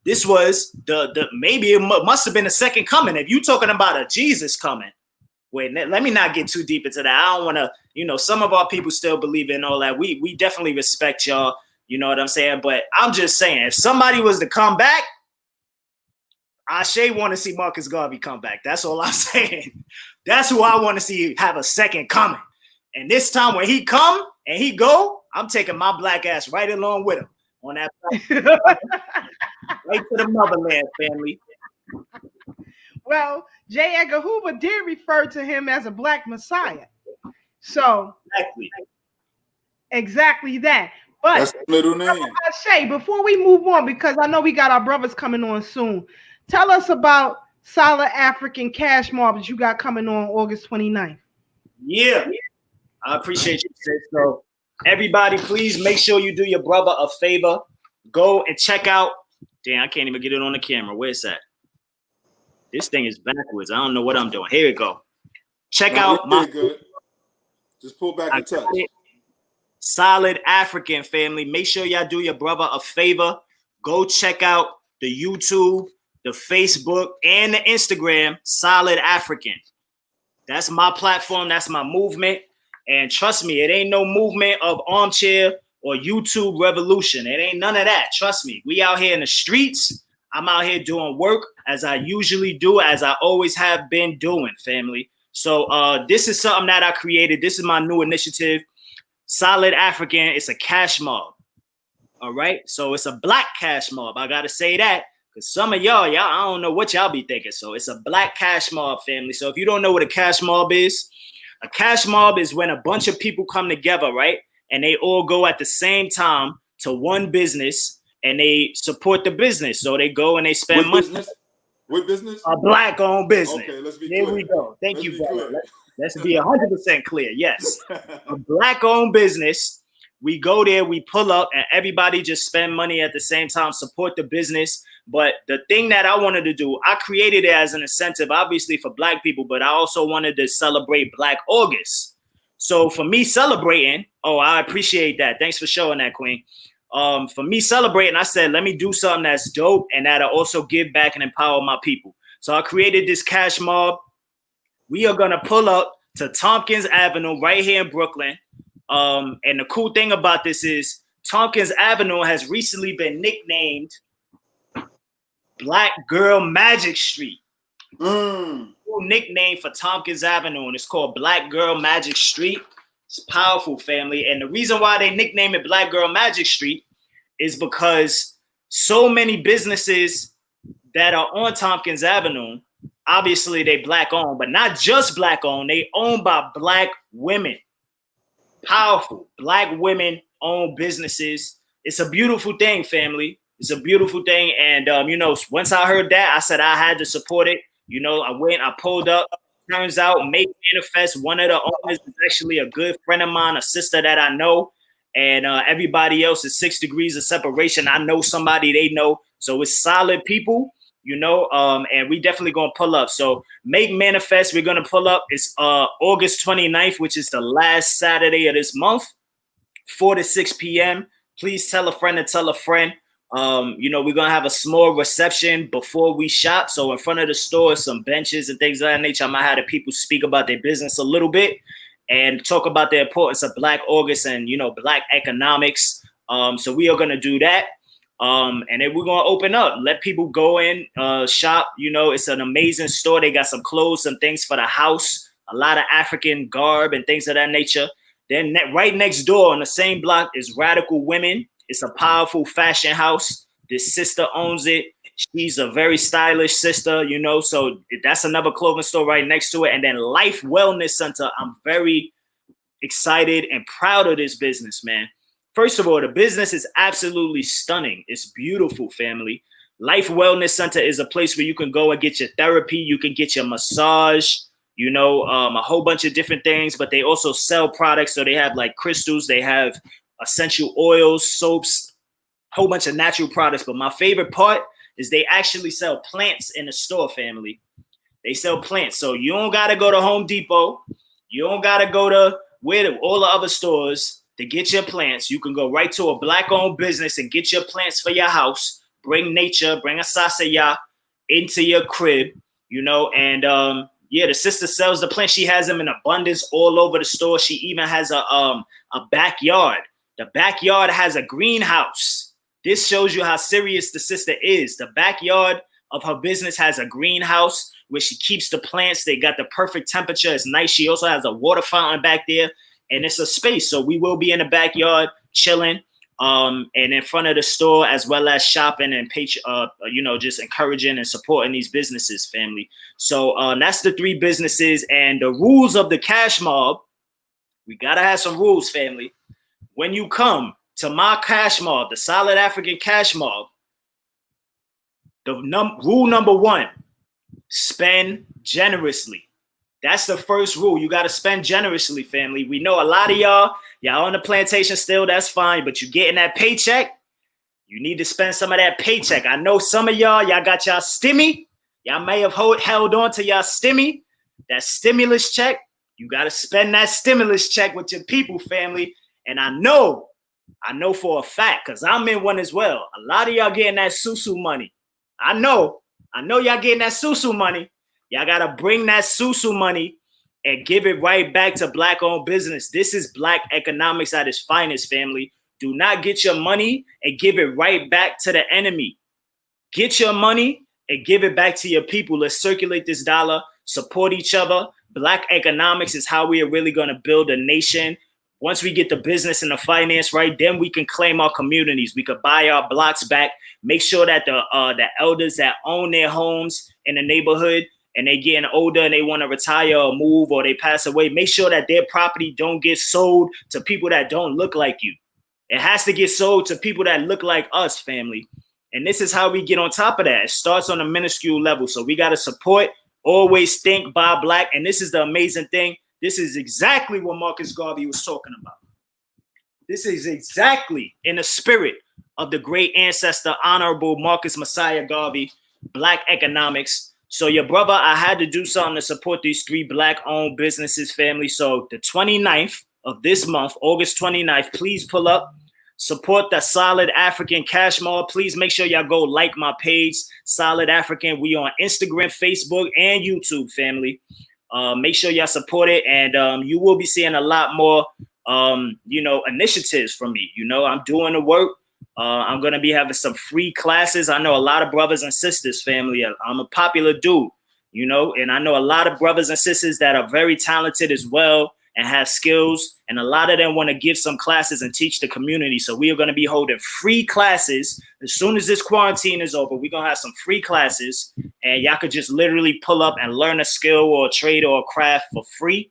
this was maybe it must have been the second coming. If you're talking about a Jesus coming, wait, let me not get too deep into that. I don't want to, some of our people still believe in all that. We definitely respect y'all, you know what I'm saying? But I'm just saying, if somebody was to come back, I want to see Marcus Garvey come back. That's all I'm saying. That's who I want to see have a second coming. And this time when he come and he go, I'm taking my black ass right along with him on that right to the motherland, family. Well, J. Edgar Hoover did refer to him as a black messiah. So exactly that. But that's the middle name. Shay, before we move on, because I know we got our brothers coming on soon, tell us about Solid African Cash Mob that you got coming on August 29th. Yeah, I appreciate you, sis. So everybody, please make sure you do your brother a favor. Go and check out. Damn, I can't even get it on the camera. Where's that? This thing is backwards. I don't know what I'm doing. Here we go. Check out my. Good. Just pull back a touch. Solid African, family. Make sure y'all do your brother a favor. Go check out the YouTube, the Facebook, and the Instagram, Solid African. That's my platform. That's my movement. And trust me, it ain't no movement of armchair or YouTube revolution. It ain't none of that. Trust me. We out here in the streets. I'm out here doing work as I usually do, as I always have been doing, family. So this is something that I created. This is my new initiative, Solid African. It's a cash mob. All right. So it's a black cash mob. I got to say that. Because some of y'all, I don't know what y'all be thinking. So it's a black cash mob, family. So if you don't know what a cash mob is when a bunch of people come together, right? And they all go at the same time to one business and they support the business. So they go and they spend money. Business? What business? A black-owned business. Okay, let's be clear. There we go. Thank you, brother. Let's be 100% clear. Yes. A black-owned business. We go there, we pull up, and everybody just spend money at the same time, support the business. But the thing that I wanted to do, I created it as an incentive, obviously for black people, but I also wanted to celebrate Black August. So for me celebrating, I appreciate that. Thanks for showing that, Queen. For me celebrating, I said, let me do something that's dope and that'll also give back and empower my people. So I created this cash mob. We are going to pull up to Tompkins Avenue right here in Brooklyn. And the cool thing about this is Tompkins Avenue has recently been nicknamed Black Girl Magic Street. Cool nickname for Tompkins Avenue, and it's called Black Girl Magic Street. It's powerful, family. And the reason why they nickname it Black Girl Magic Street is because so many businesses that are on Tompkins Avenue, obviously they black owned, but not just black owned, they owned by black women. Powerful black women owned businesses. It's a beautiful thing, family. It's a beautiful thing. And, once I heard that, I said I had to support it. I went, I pulled up. Turns out Make Manifest, one of the owners is actually a good friend of mine, a sister that I know. And everybody else is 6 degrees of separation. I know somebody they know. So it's solid people. and we definitely gonna pull up. So make manifest. We're gonna pull up. It's August 29th, which is the last Saturday of this month, 4 to 6 p.m. Please tell a friend and tell a friend. We're gonna have a small reception before we shop. So in front of the store, some benches and things of that nature. I might have the people speak about their business a little bit and talk about the importance of Black August and Black economics. So we are gonna do that. And then we're gonna open up, let people go in, shop. It's an amazing store. They got some clothes, some things for the house, a lot of African garb and things of that nature. Then right next door on the same block is Radical Women. It's a powerful fashion house. This sister owns it. She's a very stylish sister, so that's another clothing store right next to it. And then Life Wellness Center. I'm very excited and proud of this business, man. First of all, the business is absolutely stunning. It's beautiful, family. Life Wellness Center is a place where you can go and get your therapy. You can get your massage, a whole bunch of different things, but they also sell products. So they have like crystals, they have essential oils, soaps, a whole bunch of natural products. But my favorite part is they actually sell plants in the store, family. They sell plants. So you don't got to go to Home Depot. You don't got to go to all the other stores to get your plants. You can go right to a Black-owned business and get your plants for your house. Bring nature, bring a sasaya into your crib, and the sister sells the plants. She has them in abundance all over the store. She even has a backyard. The backyard has a greenhouse. This shows you how serious the sister is. The backyard of her business has a greenhouse where she keeps the plants. They got the perfect temperature. It's nice. She also has a water fountain back there, and it's a space. So we will be in the backyard chilling, and in front of the store, as well as shopping and just encouraging and supporting these businesses, family. So that's the 3 businesses and the rules of the cash mob. We gotta have some rules, family. When you come to my cash mob, the Solid African Cash Mob, rule number 1, spend generously. That's the first rule. You got to spend generously, family. We know a lot of y'all on the plantation still, that's fine, but you getting that paycheck, you need to spend some of that paycheck. I know some of y'all got y'all stimmy. Y'all may have held on to y'all stimmy, that stimulus check. You got to spend that stimulus check with your people, family. And I know for a fact, because I'm in one as well. A lot of y'all getting that susu money. I know y'all getting that susu money. Y'all got to bring that susu money and give it right back to Black-owned business. This is Black economics at its finest, family. Do not get your money and give it right back to the enemy. Get your money and give it back to your people. Let's circulate this dollar, support each other. Black economics is how we are really going to build a nation. Once we get the business and the finance right, then we can claim our communities. We could buy our blocks back, make sure that the elders that own their homes in the neighborhood and they getting older and they want to retire or move or they pass away, make sure that their property don't get sold to people that don't look like you. It has to get sold to people that look like us, family. And this is how we get on top of that. It starts on a minuscule level. So we got to support, always think, buy Black. And this is the amazing thing. This is exactly what Marcus Garvey was talking about. This is exactly in the spirit of the great ancestor, Honorable Marcus Messiah Garvey, Black economics. So your brother, I had to do something to support these 3 Black-owned businesses, family. So the 29th of this month, August 29th, please pull up, support the Solid African Cash Mob. Please make sure y'all go like my page, Solid African. We on Instagram, Facebook, and YouTube, family. Make sure y'all support it, and you will be seeing a lot more, initiatives from me. I'm doing the work. I'm going to be having some free classes. I know a lot of brothers and sisters, family. I'm a popular dude, and I know a lot of brothers and sisters that are very talented as well and have skills. And a lot of them want to give some classes and teach the community. So we are going to be holding free classes. As soon as this quarantine is over, we're going to have some free classes and y'all could just literally pull up and learn a skill or a trade or a craft for free.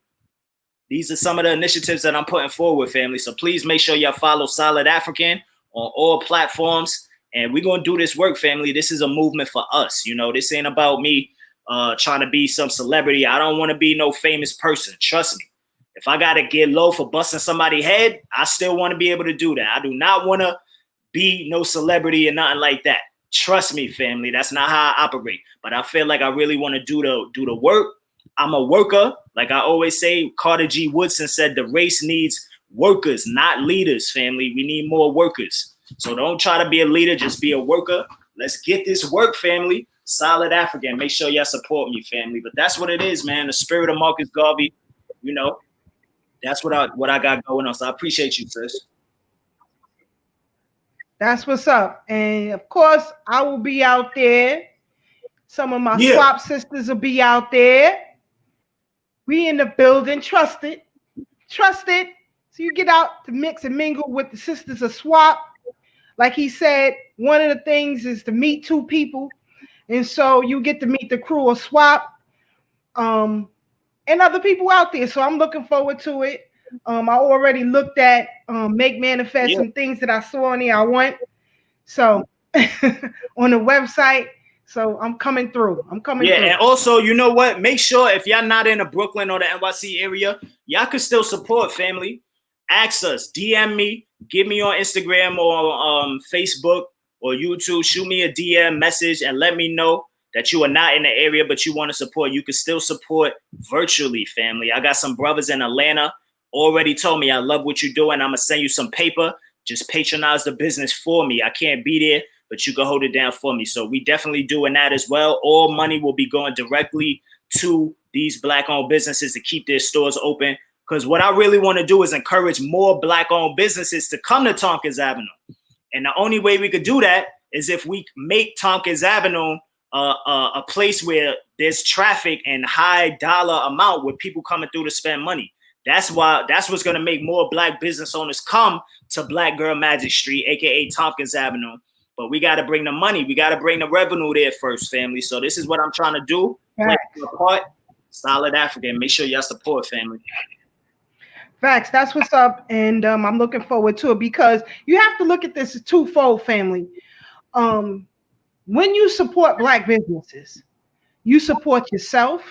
These are some of the initiatives that I'm putting forward, family. So please make sure y'all follow Solid African on all platforms. And we're going to do this work, family. This is a movement for us. This ain't about me trying to be some celebrity. I don't want to be no famous person. Trust me. If I got to get low for busting somebody's head, I still want to be able to do that. I do not want to be no celebrity or nothing like that. Trust me, family, that's not how I operate. But I feel like I really want to do the work. I'm a worker. Like I always say, Carter G. Woodson said the race needs workers, not leaders, family. We need more workers. So don't try to be a leader, just be a worker. Let's get this work, family. Solid African. Make sure y'all support me, family. But that's what it is, man. The spirit of Marcus Garvey, you know, that's what I got going on. So I appreciate you, sis. That's what's up. And of course, I will be out there. Some of my swap sisters will be out there. We in the building. Trust it. Trust it. So you get out to mix and mingle with the sisters of swap. Like he said, one of the things is to meet two people. And so you get to meet the crew of swap and other people out there. So I'm looking forward to it. I already looked at Make Manifest and things that I saw on there I want. So on the website. So I'm coming through. I'm coming through. And also, you know what? Make sure if y'all not in the Brooklyn or the NYC area, y'all can still support, family. Ask us, DM me, get me on Instagram or Facebook or YouTube. Shoot me a DM message and let me know that you are not in the area, but you want to support. You can still support virtually, family. I got some brothers in Atlanta already told me, I love what you're doing. I'm going to send you some paper. Just patronize the business for me. I can't be there, but you can hold it down for me. So we definitely doing that as well. All money will be going directly to these Black-owned businesses to keep their stores open. Because what I really want to do is encourage more Black-owned businesses to come to Tompkins Avenue. And the only way we could do that is if we make Tompkins Avenue a place where there's traffic and high dollar amount where people coming through to spend money. That's what's going to make more Black business owners come to Black Girl Magic Street, aka Tompkins Avenue. But we got to bring the money. We got to bring the revenue there first, family. So this is what I'm trying to do. Play your part. Solid African. Make sure y'all support, family. Facts. That's what's up. And I'm looking forward to it because you have to look at this as twofold, family. When you support Black businesses, you support yourself.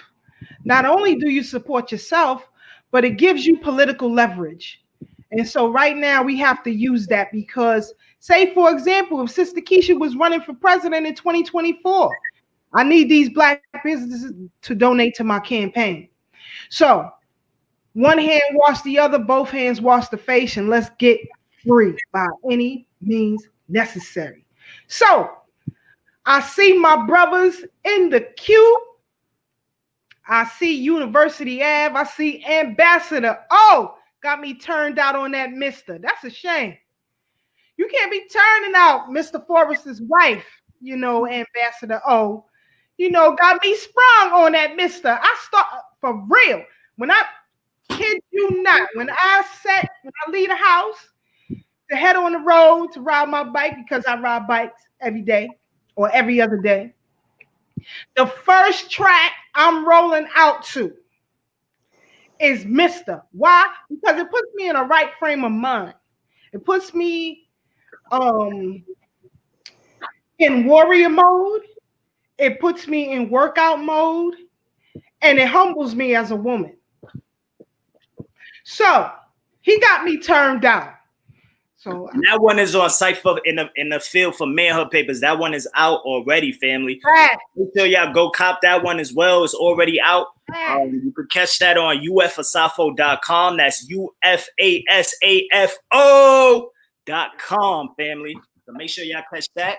Not only do you support yourself, but it gives you political leverage. And so right now we have to use that because, say, for example, if Sister Keisha was running for president in 2024, I need these Black businesses to donate to my campaign. So one hand wash the other, both hands wash the face, and let's get free by any means necessary. So I see my brothers in the queue. I see University Ave. I see Ambassador. Oh, got me turned out on that mister. That's a shame. You can't be turning out Mr. Forrester's wife, you know, Ambassador O. You know, got me sprung on that mister. I start for real. When I kid you not, when I leave the house to head on the road to ride my bike, because I ride bikes every day or every other day, the first track I'm rolling out to is Mister. Why? Because it puts me in a right frame of mind. It puts me in warrior mode. It puts me in workout mode, and it humbles me as a woman. So he got me turned out. So and that one is on site for in the field for manhood papers. That one is out already, family. Right. Make sure y'all go cop that one as well. It's already out. You can catch that on ufasafo.com. That's UFASAFO.com, family. So make sure y'all catch that.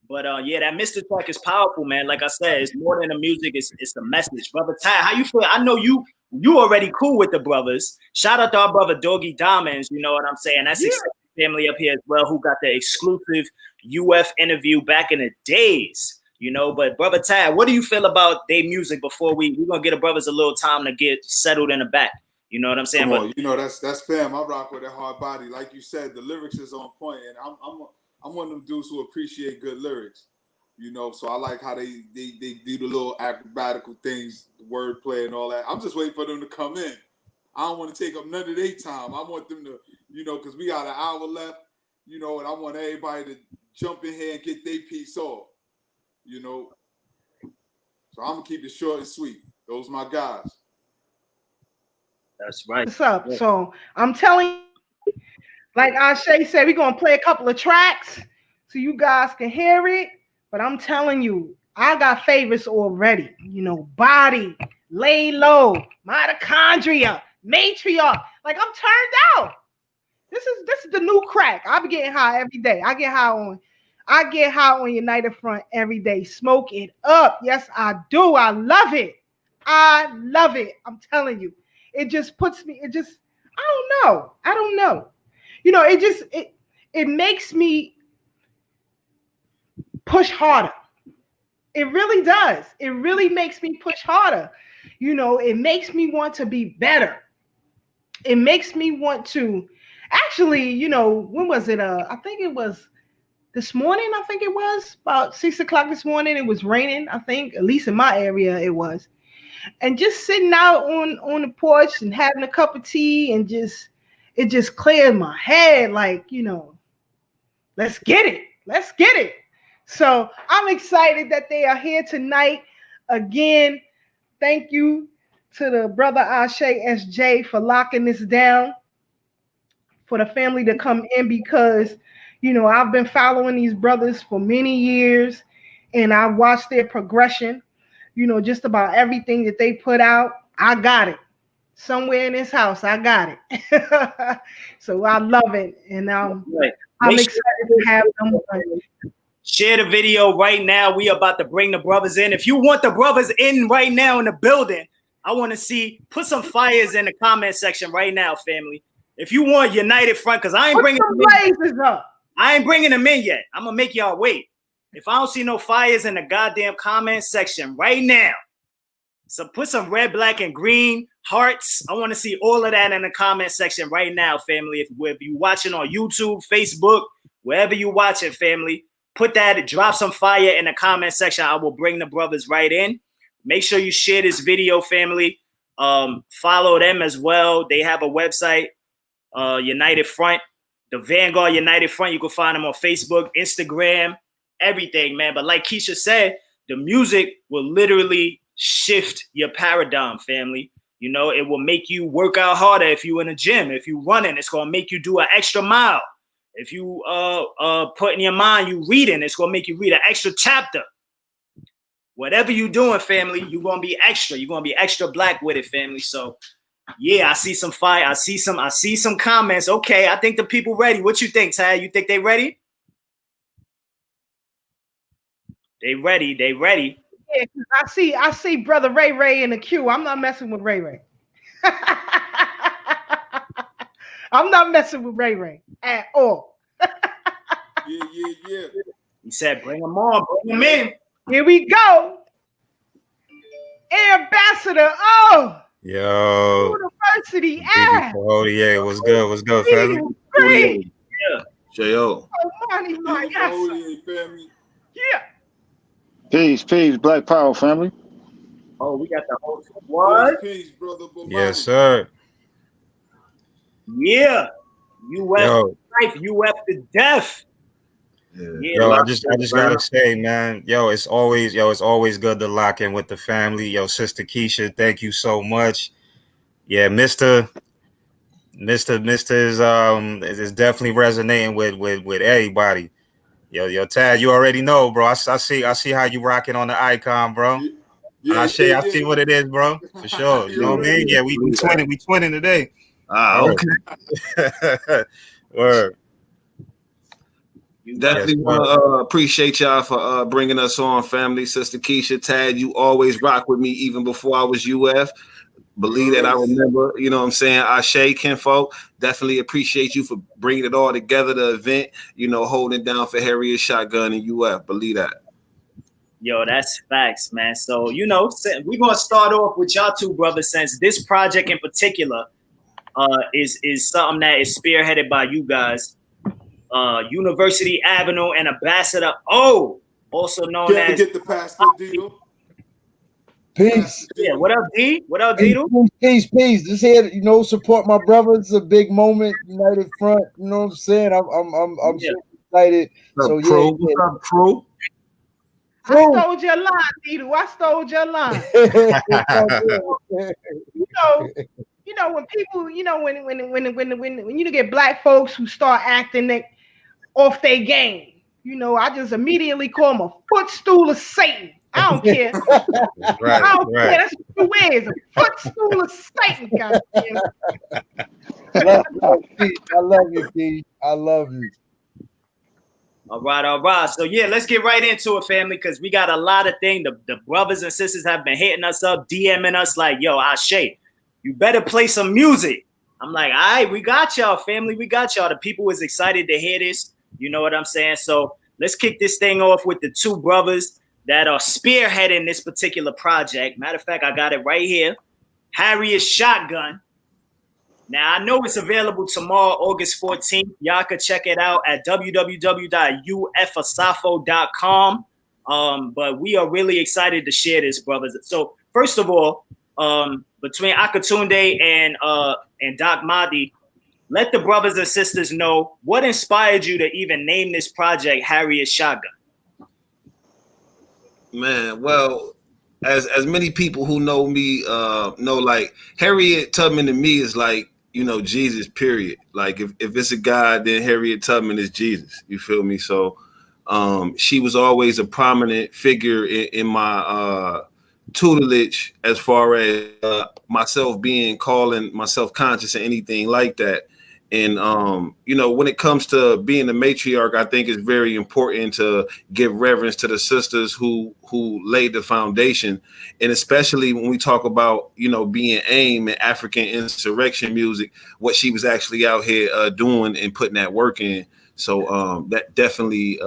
But yeah, that Mr. track is powerful, man. Like I said, it's more than the music, it's the message. Brother Ty, how you feel? I know you already cool with the brothers. Shout out to our brother Doggy Diamonds, you know what I'm saying? That's family up here as well who got the exclusive UF interview back in the days, you know. But brother Ty, what do you feel about their music before we're gonna get the brothers a little time to get settled in the back? You know what I'm saying? But you know, that's fam. I rock with that hard body. Like you said, the lyrics is on point, and I'm one of them dudes who appreciate good lyrics. You know, so I like how they do the little acrobatical things, the wordplay and all that. I'm just waiting for them to come in. I don't want to take up none of their time. I want them to, you know, because we got an hour left, you know, and I want everybody to jump in here and get their piece off, you know. So I'm going to keep it short and sweet. Those are my guys. That's right. What's up? Yeah. So I'm telling you, like Ashay said, we're going to play a couple of tracks so you guys can hear it. But I'm telling you, I got favorites already. You know, body, lay low, mitochondria, matriarch. Like I'm turned out. This is the new crack. I be getting high every day. I get high on United Front every day. Smoke it up. Yes, I do. I love it. I love it. I'm telling you. It just puts me, I don't know. You know, it makes me push harder. It really does. It really makes me push harder. You know, it makes me want to be better. It makes me want to actually, you know, when was it? I think it was this morning. I think it was about 6 o'clock this morning. It was raining. I think, at least in my area, it was. And just sitting out on the porch and having a cup of tea and it just cleared my head. Like, you know, let's get it. Let's get it. So I'm excited that they are here tonight. Again, thank you to the brother Ashe SJ for locking this down for the family to come in, because, you know, I've been following these brothers for many years and I watched their progression. You know, just about everything that they put out, I got it. Somewhere in this house, I got it. So I love it. And I'm excited to have them. Share the video right now. We are about to bring the brothers in. If you want the brothers in right now in the building, I want to see, put some fires in the comment section right now, family. If you want United Front, because I ain't bringing them in yet. I'm going to make y'all wait. If I don't see no fires in the goddamn comment section right now, so put some red, black, and green hearts. I want to see all of that in the comment section right now, family. If you're watching on YouTube, Facebook, wherever you watching, family, put that, drop some fire in the comment section. I will bring the brothers right in. Make sure you share this video, family. Follow them as well. They have a website, United Front, the Vanguard United Front. You can find them on Facebook, Instagram, everything, man. But like Keisha said, the music will literally shift your paradigm, family. You know, it will make you work out harder if you're in a gym. If you're running, it's going to make you do an extra mile. If you put in your mind you reading, it's going to make you read an extra chapter. Whatever you're doing, family, you're going to be extra. You're going to be extra black with it, family. So, yeah, I see some fire. I see some comments. Okay, I think the people ready. What you think, Ty? You think they ready? They ready. They ready. Yeah, I see brother Ray in the queue. I'm not messing with Ray. I'm not messing with Ray at all. Yeah. He said, bring them on, bring them in. Here we go. Ambassador, University F. Oh, yeah, what's good, family? Great. Yeah. J.O. Oh, money, my family. Yeah. Peace, Black Power, family. Oh, we got the whole what? Peace, brother. Yes, sir. Yeah. UF life, UF to death. Yeah. Yo, I just gotta say, man, it's always good to lock in with the family. Yo, Sister Keisha, thank you so much. Yeah, Mr. is definitely resonating with everybody. Yo, Tad, you already know, bro. I see how you rocking on the icon, bro. I see what it is, bro. For sure. You know what I mean? Yeah, we twinning today. Okay. Word. Definitely want to appreciate y'all for bringing us on, family. Sister Keisha, Tad, you always rock with me even before I was UF. Believe that I remember, you know what I'm saying? Ashe, kinfolk, definitely appreciate you for bringing it all together, the event, holding down for Harriet, Shotgun, and UF. Believe that. Yo, that's facts, man. So, we're going to start off with y'all two brothers, since this project in particular is something that is spearheaded by you guys. University Avenue and Ambassador O, also known as get the pastor Dito. Peace. Yeah, what up, D? What up, Dito? Peace. Just here, support my brothers. It's a big moment, United Front. You know what I'm saying? I'm so excited. What's up, crew? I stole your line, Dito. I stole your line. When people, when you get black folks who start acting off their game, you know, I just immediately call him a footstool of Satan. I don't care. Right, I don't right. care. That's what you is, a footstool of Satan, goddamn. I love you, P. I love you. All right, all right. So yeah, let's get right into it, family, because we got a lot of things. The brothers and sisters have been hitting us up, DMing us like, yo, Ashe, you better play some music. I'm like, all right, we got y'all, family. We got y'all. The people was excited to hear this. You know what I'm saying? So let's kick this thing off with the two brothers that are spearheading this particular project. Matter of fact, I got it right here. Harriet Shotgun. Now, I know it's available tomorrow, August 14th. Y'all could check it out at www.ufasafo.com. But we are really excited to share this, brothers. So, first of all, between Akatunde and Doc Mahdi, let the brothers and sisters know what inspired you to even name this project Harriet Shotgun. Man, well, as many people who know me know, like Harriet Tubman to me is like, you know, Jesus, period. Like if it's a God, then Harriet Tubman is Jesus. You feel me? So she was always a prominent figure in my tutelage as far as myself calling myself conscious or anything like that. And you know, when it comes to being a matriarch, I think it's very important to give reverence to the sisters who laid the foundation, and especially when we talk about, you know, being AIM and African insurrection music, what she was actually out here doing and putting that work in. So that definitely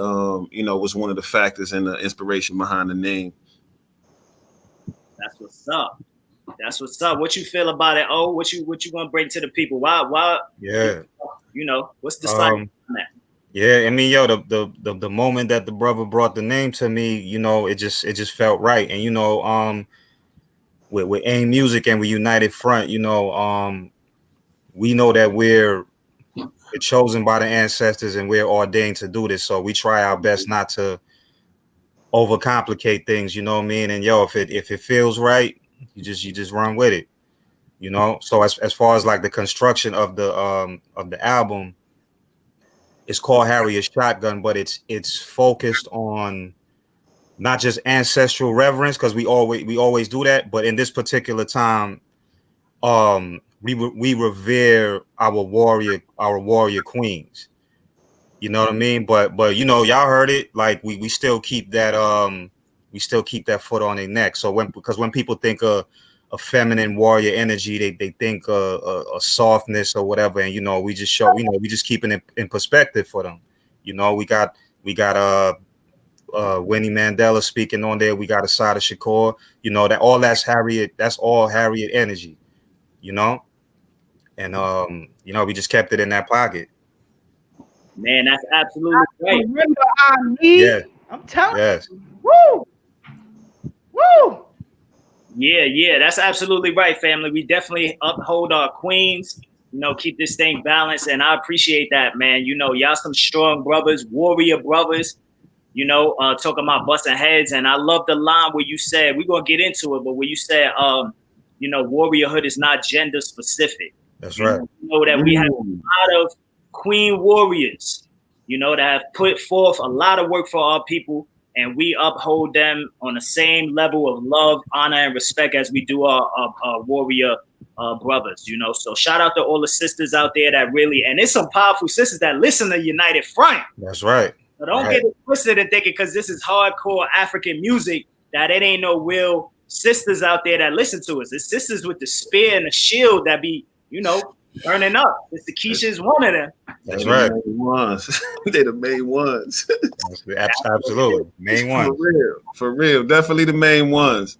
you know, was one of the factors and the inspiration behind the name. That's what's up. That's what's up. What you feel about it? Oh, what you gonna bring to the people? Why? Yeah. You know, what's the side on that? Yeah, I mean, yo, the moment that the brother brought the name to me, you know, it just felt right. And you know, with AIM Music and with United Front, you know, we know that we're chosen by the ancestors and we're ordained to do this. So we try our best not to overcomplicate things, you know what I mean? And yo, if it feels right, you just run with it, you know. So as far as like the construction of the album, it's called Harriet Shotgun, but it's focused on not just ancestral reverence, because we always do that, but in this particular time, we revere our warrior queens. You know what I mean? But you know, y'all heard it. Like we still keep that foot on their neck. So when people think of a feminine warrior energy, they think a softness or whatever, and you know, we just show, you know, we just keeping it in perspective for them. You know, we got Winnie Mandela speaking on there. We got Asada Shakur. You know, that's Harriet. That's all Harriet energy. You know, and you know, we just kept it in that pocket. Man, that's absolutely right. Remember I need. Yeah. I'm telling Yes. you. Woo! Woo! Yeah, that's absolutely right, family. We definitely uphold our queens, you know, keep this thing balanced, and I appreciate that, man. You know, y'all some strong brothers, warrior brothers, you know, talking about busting heads. And I love the line where you said, we're going to get into it, but where you said, you know, warriorhood is not gender specific. That's right. You know that we have a lot of queen warriors, you know, that have put forth a lot of work for our people, and we uphold them on the same level of love, honor, and respect as we do our warrior brothers, you know. So shout out to all the sisters out there that really, and there's some powerful sisters that listen to United Front. That's right. So don't get it twisted and thinking because this is hardcore African music that it ain't no real sisters out there that listen to us. It's sisters with the spear and the shield that be, you know, burning up. Mr. Keisha is one of them. That's right. The main ones. They're the main ones. Absolutely. Main ones. For real. Definitely the main ones.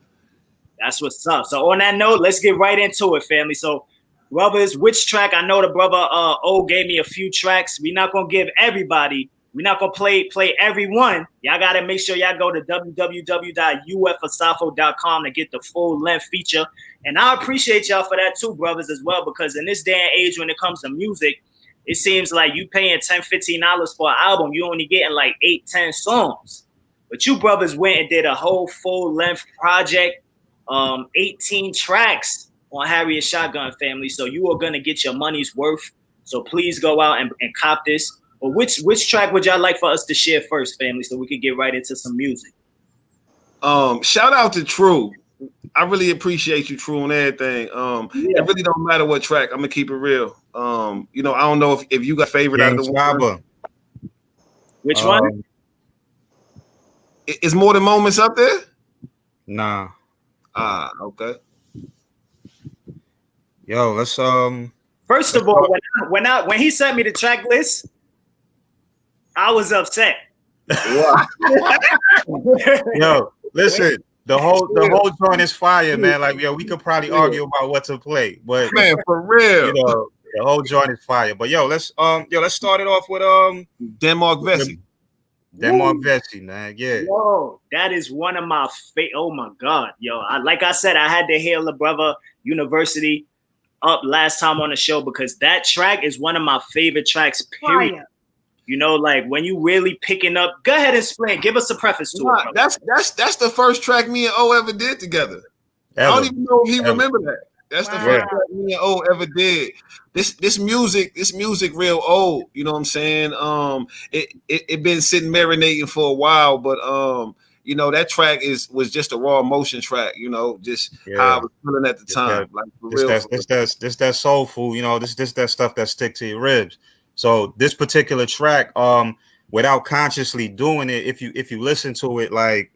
That's what's up. So on that note, let's get right into it, family. So brothers, which track? I know the brother O gave me a few tracks. We're not gonna give everybody. We're not gonna play everyone. Y'all gotta make sure y'all go to www.ufasafo.com to get the full length feature. And I appreciate y'all for that too, brothers, as well, because in this day and age, when it comes to music, it seems like you paying $10-15 for an album, you only getting like 8-10 songs. But you brothers went and did a whole full length project, 18 tracks on Harriet Shotgun, family. So you are gonna get your money's worth. So please go out and cop this. But which track would y'all like for us to share first, family, so we can get right into some music? Shout out to True. I really appreciate you, True, on everything. It really don't matter what track. I'm gonna keep it real. I don't know if you got favorite out of the one. Which one? Is More Than Moments up there? Nah. Okay. Yo, let's First of all, when he sent me the track list, I was upset. Yo, listen, the whole joint is fire, man. Like, yo, we could probably argue about what to play, but man, for real, the whole joint is fire. But let's start it off with Denmark Vesey. Denmark Vesey, man. Yeah. Yo, that is one of my favorite. Oh my God, yo. Like I said, I had to hail the brother University up last time on the show because that track is one of my favorite tracks, period. Fire. Like when you really picking up. Go ahead and explain. Give us a preface to it. That's the first track me and O ever did together. I don't even know if he remember that. That's the first track me and O ever did. This music real old. You know what I'm saying? It been sitting marinating for a while, but that track was just a raw emotion track. Just how I was feeling at the time. This that soul food. This that stuff that stick to your ribs. So this particular track, without consciously doing it, if you listen to it, like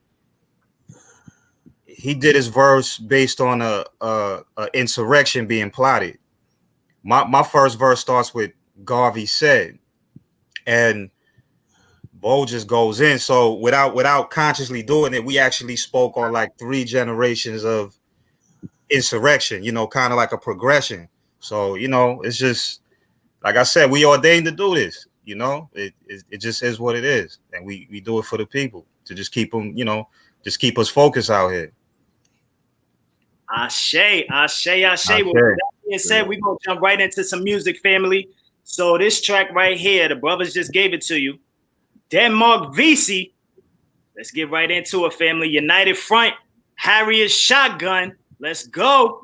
he did his verse based on a insurrection being plotted. My first verse starts with Garvey said, and Bo just goes in. So without consciously doing it, we actually spoke on like 3 generations of insurrection. Kind of like a progression. So it's just. Like I said, we ordained to do this. It just is what it is, and we do it for the people to just keep them, just keep us focused out here. Ashe. With that being said, we're gonna jump right into some music, family. So this track right here, the brothers just gave it to you. Denmark Vesey. Let's get right into it, family. United Front, Harriet Shotgun. Let's go.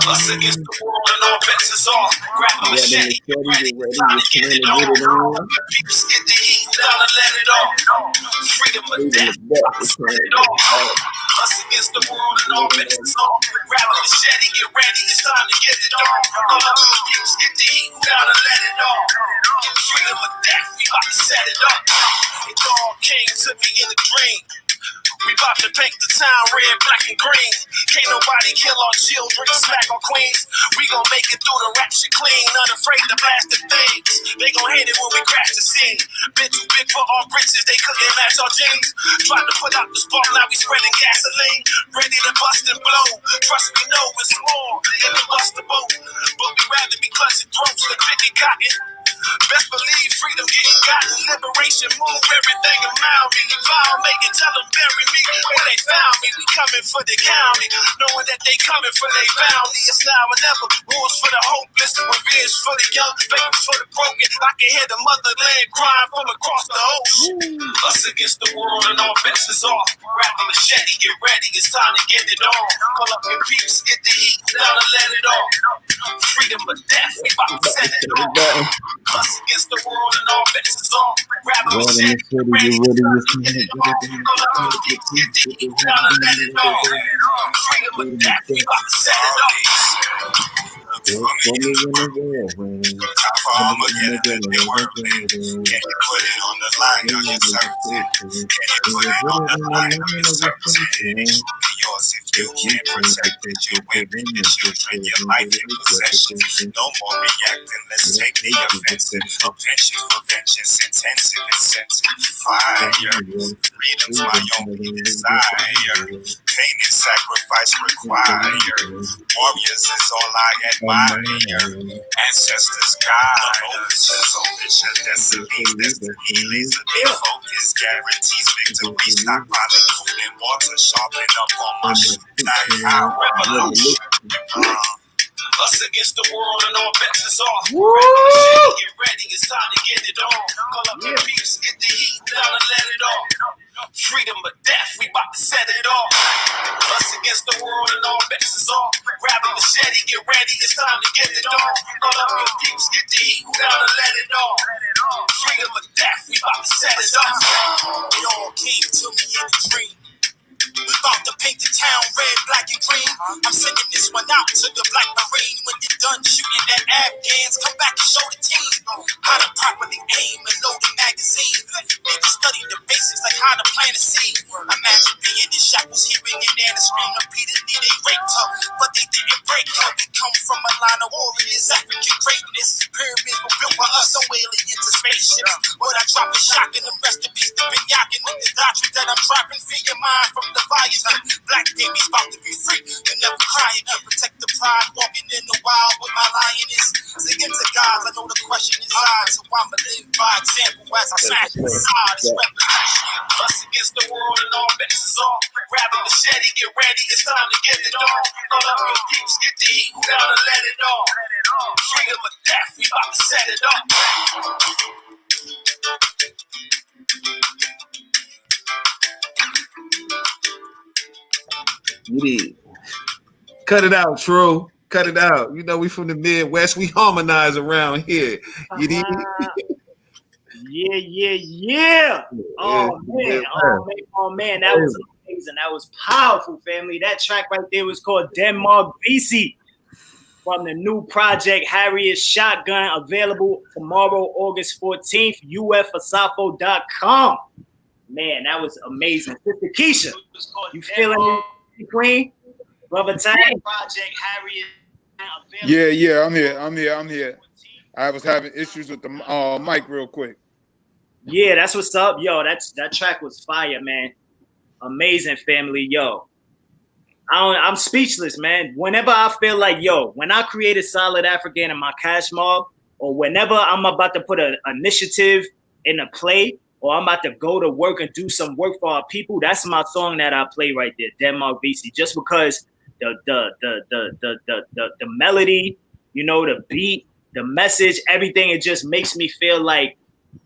Us against the world and all bets is off. Grab a machete, get ready, time to get it on. Peeps get the heat, down and let it off. Freedom or death, set it off. Us against the world and all bets is off. Grab a machete, get ready, it's time to get it on. Peeps get the heat, down and let it off. Freedom or death, we about to set it up. It all came to me in a dream. We about to paint the town red, black, and green. Can't nobody kill our children, smack our queens. We gon' make it through the rap shit clean, unafraid to blast the things. They gon' hate it when we crash the scene. Been too big for our britches, they couldn't match our jeans. Tried to put out the spark, now we spreading gasoline. Ready to bust and blow. Trust me, know it's more than the bust the boat. But we rather be clutching throats than picking cotton. Best believe freedom getting gotten. Liberation move everything around me. If I don't make it, tell them bury me where they found me. We coming for the county, knowing that they coming for their bounty. It's now or never. Wars for the hopeless, revenge for the young, favors for the broken. I can hear the motherland crying from across the ocean. Us against the world and all bets is off. Grab a machete, get ready, it's time to get it on. Call up your peeps, get the heat down and let it off. Freedom or death, we about to set it off. Us against the world and all bets is off. Grab a machete, get ready, it's time to get it on. Call up your peeps, get the heat down and let it off. Freedom or death, we about to set it off. Can you put it on the line on your service? Can you put it on the line on your service? Yours if you can't protect it. Your women, your children, your life and possessions. No more reacting, let's take the offensive. Offensive for vengeance, intensive incentive. Fire, freedom's my only desire. Pain and sacrifice required. Warriors is all I admire. Ancestors guide. Official destinies, destinies. A big focus guarantees victory. Stockpiling food and water, sharpen up on my shit. Like our revolution. Us against the world and all bets is off. Grab a machete, get ready, it's time to get it on. Call up your peeps, get the heat down and let it off. Freedom or death, we about to set it off. Us against the world and all bets is off. Grab a machete, get ready, it's time to get it on. Call up your peeps, get the heat down and let it off. Freedom or death, we about to set it off. It all came to me in a dream. We about to paint the town red, black, and green. I'm sending this one out to the Black Marine. When you're done shooting at Afghans, come back and show the team how to properly aim and load the magazine. Niggas study the basics like how to plant a seed. Imagine being in shackles, hearing your nana scream repeatedly. They raped her, but they didn't break her. We come from a line of warriors, African greatness. Pyramids were built by us, no aliens or spaceships. But I drop a shock and the rest in peace. They've been yakking in the doctrine that I'm dropping. Free your mind from the fires. Black babies about to be free. You never cry again. Protect the pride. Walking in the wild with my lioness. Singing to God. I know the question is hard, so I'ma live by example as I smash inside. It's revolution. Us against the world and all bets is off. Grab a machete, get ready. It's time to get it on. Call up your peeps, get the heat down and let it off. Freedom or death, we about to set it off. Yeah. Cut it out, True. Cut it out. You know, we from the Midwest. We harmonize around here. You dig? Yeah. Oh man, that was amazing. That was powerful, family. That track right there was called Denmark BC from the new project Harriet Shotgun, available tomorrow, August 14th, ufasafo.com. Man, that was amazing. Sister Keisha, you feeling it, Queen? Brother Ty, project Harriet. Yeah, I'm here. I was having issues with the mic real quick. Yeah, that's what's up. Yo, that track was fire, man. Amazing, family. Yo, I'm speechless, man. Whenever I feel like, when I create a Solid African in my cash mob, or whenever I'm about to put an initiative in a play, or I'm about to go to work and do some work for our people, that's my song that I play right there, Denmark BC, just because the melody, the beat, the message, everything, it just makes me feel like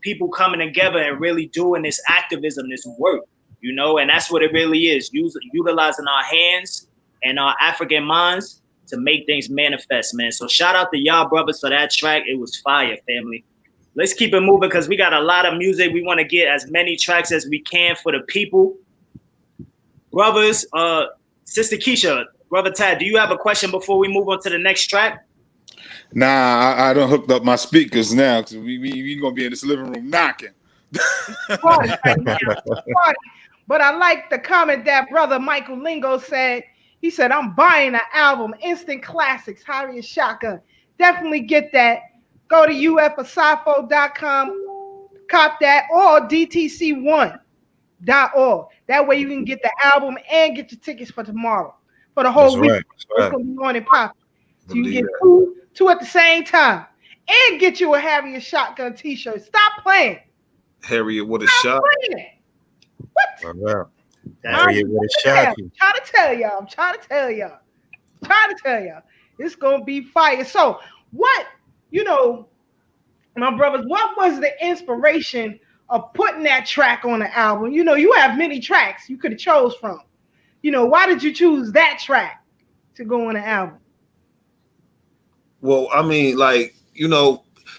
people coming together and really doing this activism, this work, and that's what it really is, utilizing our hands and our African minds to make things manifest, man. So shout out to y'all brothers for that track. It was fire, family. Let's keep it moving because we got a lot of music. We want to get as many tracks as we can for the people. Brothers, Sister Keisha, Brother Tad, do you have a question before we move on to the next track? Nah, I done hooked up my speakers now because we gonna be in this living room knocking. Party right now. Party. But I like the comment that Brother Michael Lingo said. He said, I'm buying an album, Instant Classics, Harriet Shotgun. Definitely get that. Go to ufasafo.com, cop that, or dtc1.org. That way you can get the album and get your tickets for tomorrow. For the whole week. Right. It's going to be on and popping. So you get two at the same time. And get you a Harriet Shotgun t-shirt. Stop playing. Harriet with a shot. What? Harriet with a shot. I'm trying to tell y'all. It's going to be fire. So what, my brothers, what was the inspiration of putting that track on the album? You have many tracks you could have chose from. Why did you choose that track to go on the album? Well, I mean,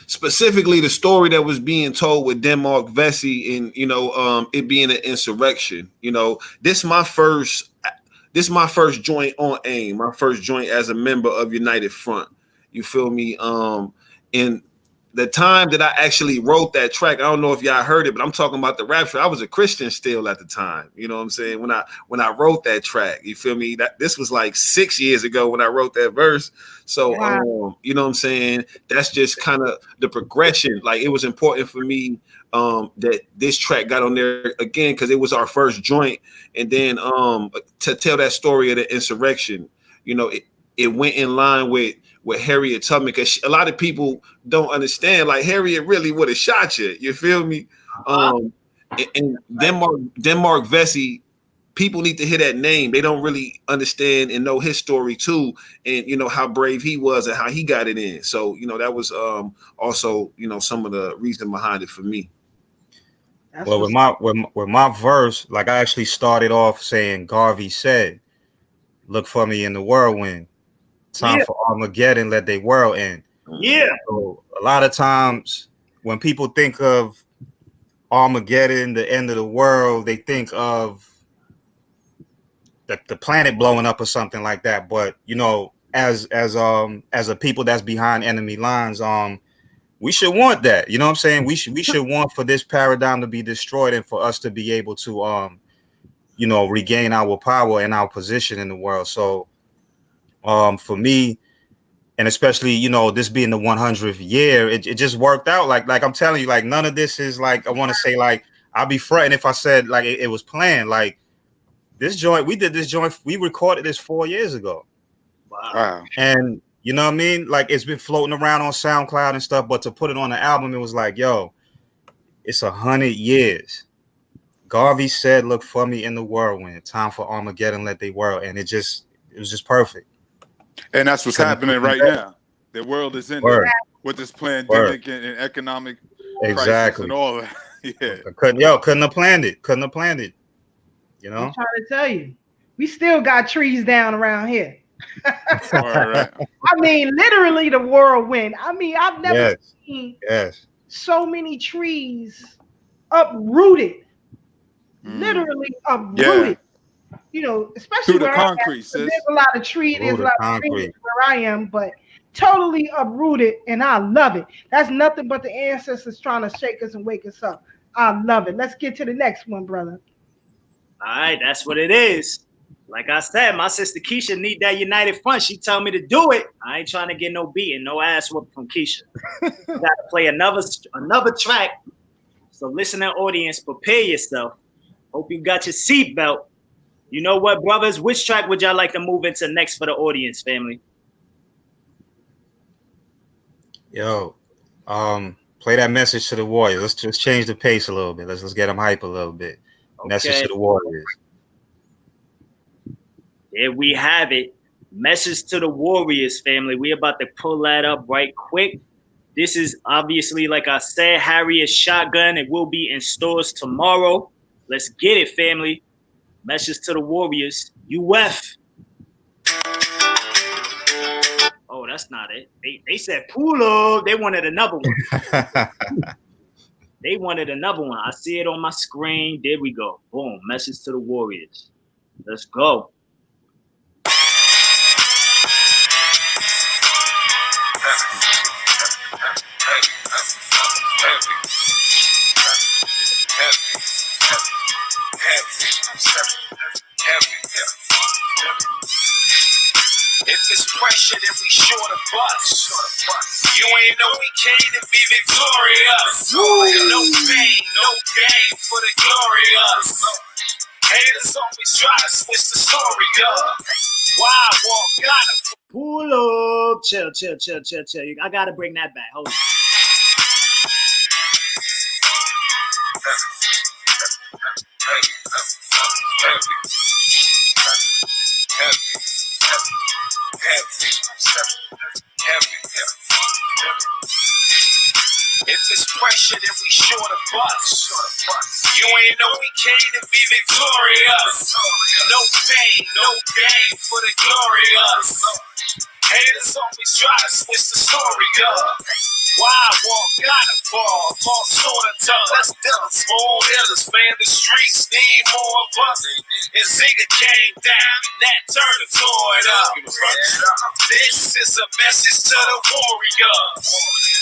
specifically the story that was being told with Denmark Vesey and, it being an insurrection. This my first joint on AIM, my first joint as a member of United Front. You feel me? And the time that I actually wrote that track, I don't know if y'all heard it, but I'm talking about the rapture. I was a Christian still at the time. You know what I'm saying? When I wrote that track, you feel me? This was like 6 years ago when I wrote that verse. So, you know what I'm saying? That's just kind of the progression. Like, it was important for me that this track got on there again because it was our first joint. And then to tell that story of the insurrection, it went in line with Harriet told me, because a lot of people don't understand, like, Harriet really would have shot you. You feel me? And Denmark Vesey people need to hear that name. They don't really understand and know his story too, and you know how brave he was and how he got it in. So you know that was also you know some of the reason behind it for me. Well, with my verse, like I actually started off saying Garvey said, "Look for me in the whirlwind. Time for Armageddon, let they world end." Yeah. So a lot of times when people think of Armageddon, the end of the world, they think of the planet blowing up or something like that. But you know, as a people that's behind enemy lines, we should want that. You know what I'm saying? We should want for this paradigm to be destroyed and for us to be able to you know, regain our power and our position in the world. So for me, and especially, you know, this being the 100th year, it just worked out. Like I'm telling you, like none of this is like, I want to say like, I'll be fretting if I said like it was planned. Like this joint, we did this joint, we recorded this 4 years ago. Wow. And you know what I mean? Like it's been floating around on SoundCloud and stuff, but to put it on the album, it was like, yo, it's 100 years. Garvey said, "Look for me in the whirlwind. Time for Armageddon, let they whirl." And it was just perfect. And that's what's happening right now. The world is in there with this pandemic and economic crisis and all that. Couldn't have planned it. You know? I'm trying to tell you, we still got trees down around here. Right. I mean, literally the whirlwind. I mean, I've never seen so many trees uprooted. Literally uprooted. You know, especially through the where concrete. There's a lot of trees. There's a lot of trees where I am, but totally uprooted, and I love it. That's nothing but the ancestors trying to shake us and wake us up. I love it. Let's get to the next one, brother. All right, that's what it is. Like I said, my sister Keisha need that united front. She tell me to do it. I ain't trying to get no beating, no ass whoop from Keisha. Got to play another track. So listening audience, prepare yourself. Hope you got your seatbelt. You know what, brothers? Which track would y'all like to move into next for the audience, family? Yo, play that Message to the Warriors. Let's just change the pace a little bit. Let's get them hype a little bit. Okay. Message to the Warriors. There we have it. Message to the Warriors, family. We about to pull that up right quick. This is obviously, like I said, Harriet Shotgun. It will be in stores tomorrow. Let's get it, family. Message to the Warriors. UF. Oh, that's not it. They said pull up. They wanted another one. They wanted another one. I see it on my screen. There we go. Boom. Message to the Warriors. Let's go. If it's pressure, then we sure to bust. You ain't know we came to be victorious. No pain, no gain for the glorious. Haters always try to switch the story up. Why walk? Gotta pull up. Chill. I gotta bring that back. Hold on. If it's pressure, then we sure to bust. You ain't know we came to be victorious. No pain, no gain for the glorious. Haters always try to switch the story up. Why walk? Gotta fall sort of tough. Let's do it. Small illers, man, the streets need more of us. And Zigga came down, that turned the toward up. This is a message to the warriors.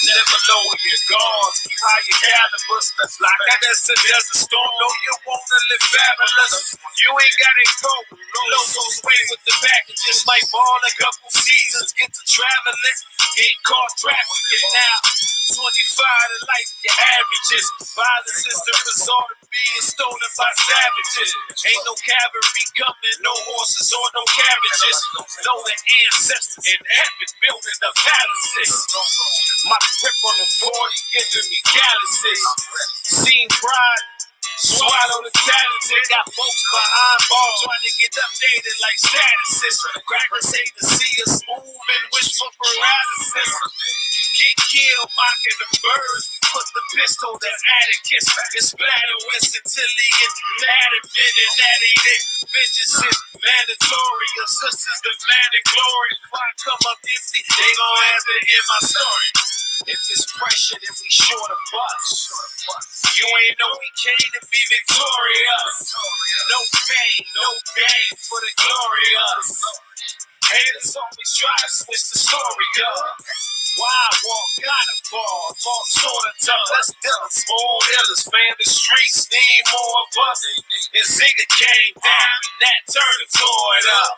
Never lower your guards, keep high your calibers. Like that as there's a storm, no, you wanna live fabulous. You ain't got it go. Logos sway with the back, it just might ball a couple seasons. Get to traveling, get caught trafficking now. 25 to life, your averages. Violence is the result of being stolen by savages. Ain't no cavalry coming, no horses or no carriages. Know the ancestors in heaven building the palaces. My grip on the 40 giving me galaxies. Seen pride, Swallow the talented, got folks behind bars trying to get updated like statuses. Crackers hate to see us move and wish for paralysis. Get killed mocking the birds. Put the pistol to Atticus and splatter West Antillian. Adamant and that ain't it. Vengeance is mandatory. Your sisters demanding glory. If I come up empty, they gon' have to hear my story. If it's pressure, then we short a bus. You ain't know we came to be victorious. No pain, no gain for the glorious. Haters always try to switch the story up. Why I walk, gotta fall sorta tough. Let's do it. Small hillers, fam, the streets need more of us. And Zigga came down, that turned the toy up.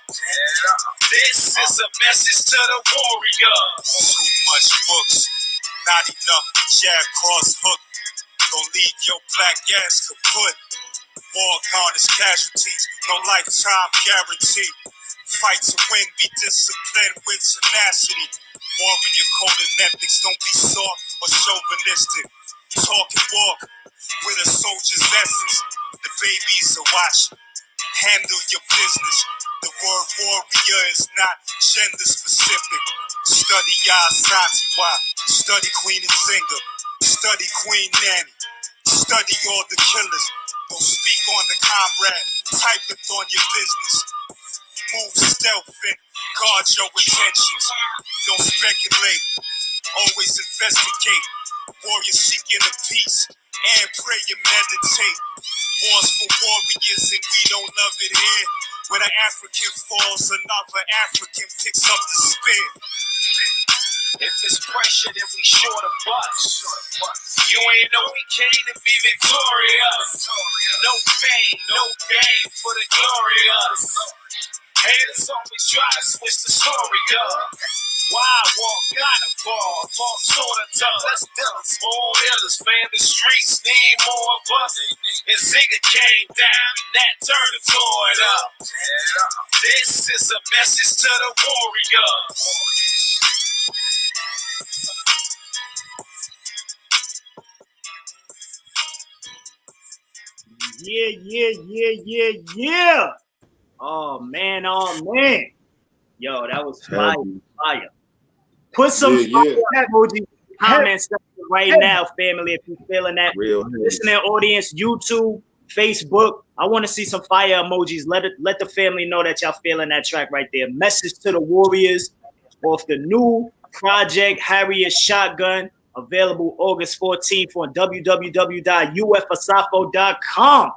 This is a message to the warriors. Too much books, not enough jab cross hook. Don't leave your black ass kaput. War garnish casualties, no lifetime guarantee. Fight to win, be disciplined with tenacity. Warrior code and ethics, don't be soft or chauvinistic. Talk and walk with a soldier's essence. The babies are watching. Handle your business. The word warrior is not gender specific. Study Asante, why? Study Queen Nzinga. Study Queen Nanny. Study all the killers. Don't speak on the comrade. Type it on your business. Move stealth and guard your intentions. Don't speculate. Always investigate. Warriors seeking a peace and pray and meditate. Wars for warriors and we don't love it here. When an African falls, another African picks up the spear. If it's pressure, then we short a bus. You ain't know we came to be victorious. No pain, no gain for the glorious. Haters always try to switch the story up. Why I walk, gotta fall sorta tough. Let's do it. Small hillers, fam, the streets need more of us. And Zigga came down, that turned the toy up. This is a message to the warriors. Yeah. Oh man. Yo, that was fire. Put some fire emoji comment section right now, family, if you're feeling that. Listening audience, YouTube, Facebook. I want to see some fire emojis. Let the family know that y'all feeling that track right there. Message to the Warriors off the new project Harriet Shotgun. Available August 14th on www.ufasafo.com.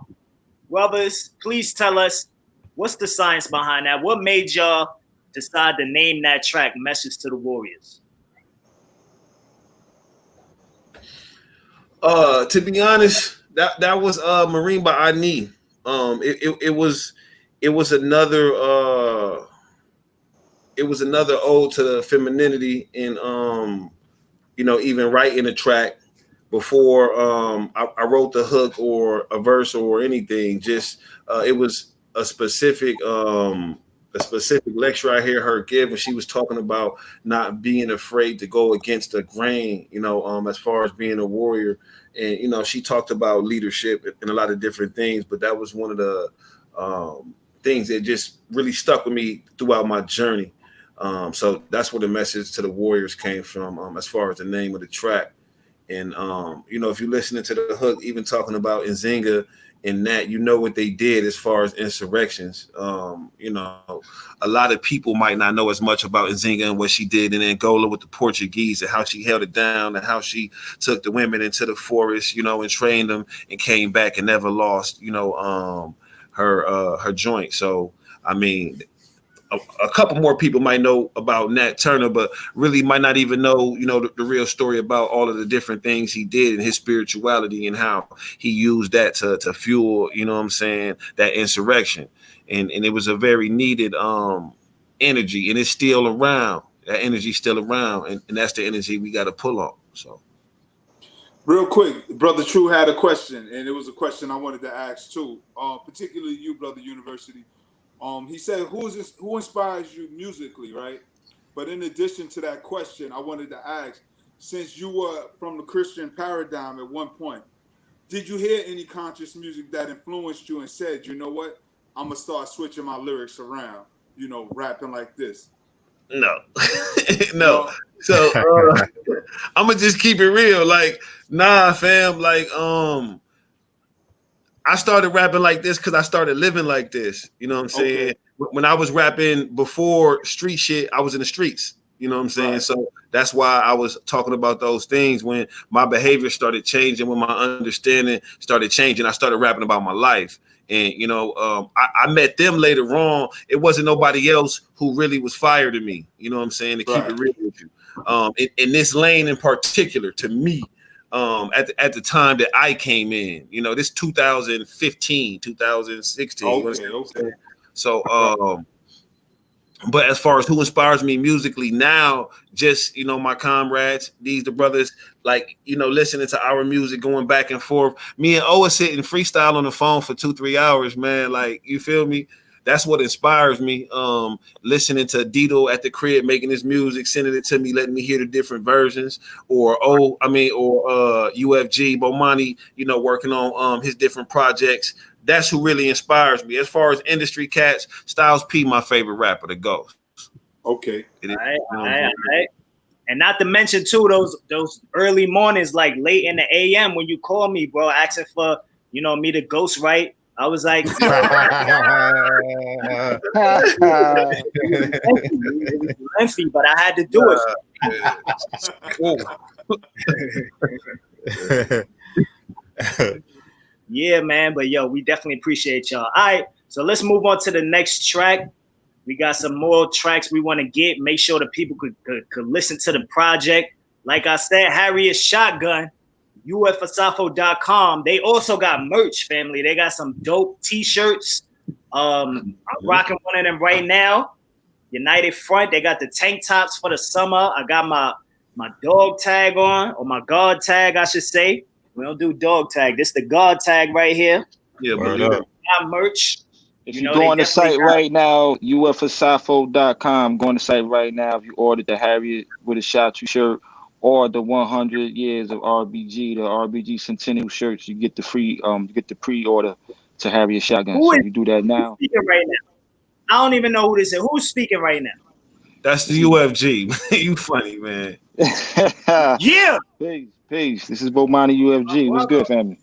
Brothers, please tell us what's the science behind that? What made y'all decide to name that track Message to the Warriors? To be honest, that was Marine by Ani. It was another ode to the femininity and even writing a track before I wrote the hook or a verse or anything. Just it was a specific lecture I hear her give when she was talking about not being afraid to go against the grain, as far as being a warrior. And, she talked about leadership and a lot of different things, but that was one of the things that just really stuck with me throughout my journey. So that's where the message to the Warriors came from, as far as the name of the track. And, if you're listening to the hook, even talking about Nzinga and that, what they did as far as insurrections. A lot of people might not know as much about Nzinga and what she did in Angola with the Portuguese and how she held it down and how she took the women into the forest, and trained them and came back and never lost, her joint. So, I mean, a couple more people might know about Nat Turner, but really might not even know, the real story about all of the different things he did and his spirituality and how he used that to fuel, that insurrection. And it was a very needed energy, and it's still around. That energy's still around, and that's the energy we got to pull on. So, real quick, Brother True had a question, and it was a question I wanted to ask too, particularly you, Brother University. He said, who inspires you musically, right? But in addition to that question, I wanted to ask, since you were from the Christian paradigm at one point, did you hear any conscious music that influenced you and said, you know what, I'm gonna start switching my lyrics around, you know, rapping like this? No. No. So I'm gonna just keep it real. Like, nah, fam. Like, I started rapping like this because I started living like this. You know what I'm saying? Okay. When I was rapping before street shit, I was in the streets. You know what I'm saying? Right. So that's why I was talking about those things. When my behavior started changing, when my understanding started changing, I started rapping about my life. And, you know, I met them later on. It wasn't nobody else who really was fire to me. You know what I'm saying? To keep it real with you. In this lane in particular, to me, at the time that I came in, you know, this 2015, 2016. Okay. So, but as far as who inspires me musically now, just, you know, my comrades, the brothers, like, you know, listening to our music, going back and forth. Me and O are sitting freestyle on the phone for 2-3 hours, man. Like, you feel me? That's what inspires me. Listening to Dito at the crib, making his music, sending it to me, letting me hear the different versions, or UFG, Bomani, you know, working on his different projects. That's who really inspires me. As far as industry cats, Styles P, my favorite rapper to go. Okay. All right. And not to mention too, those early mornings, like late in the AM when you call me, bro, asking for, you know, me to ghostwrite. I was like, it was lengthy, but I had to do it. Yeah, man. But yo, we definitely appreciate y'all. All right, so let's move on to the next track. We got some more tracks we want to get. Make sure the people could listen to the project. Like I said, Harriet Shotgun, ufasafo.com. They also got merch, family. They got some dope t-shirts. I'm rocking one of them right now. United Front. They got the tank tops for the summer. I got my dog tag on, or my guard tag, I should say. We don't do dog tag. This is the guard tag right here. Yeah, but got merch. If you go on the site right now, ufasafo.com, go on the site right now. If you ordered the Harriet with a Shot You shirt or the 100 years of RBG, the RBG Centennial shirts, you get the free, you get the pre-order to Harriet Shotgun. So you do that now. Speaking right now? I don't even know who this is. Who's speaking right now? That's the UFG. You funny, man. Yeah. Peace. This is Bomani UFG. What's good, family?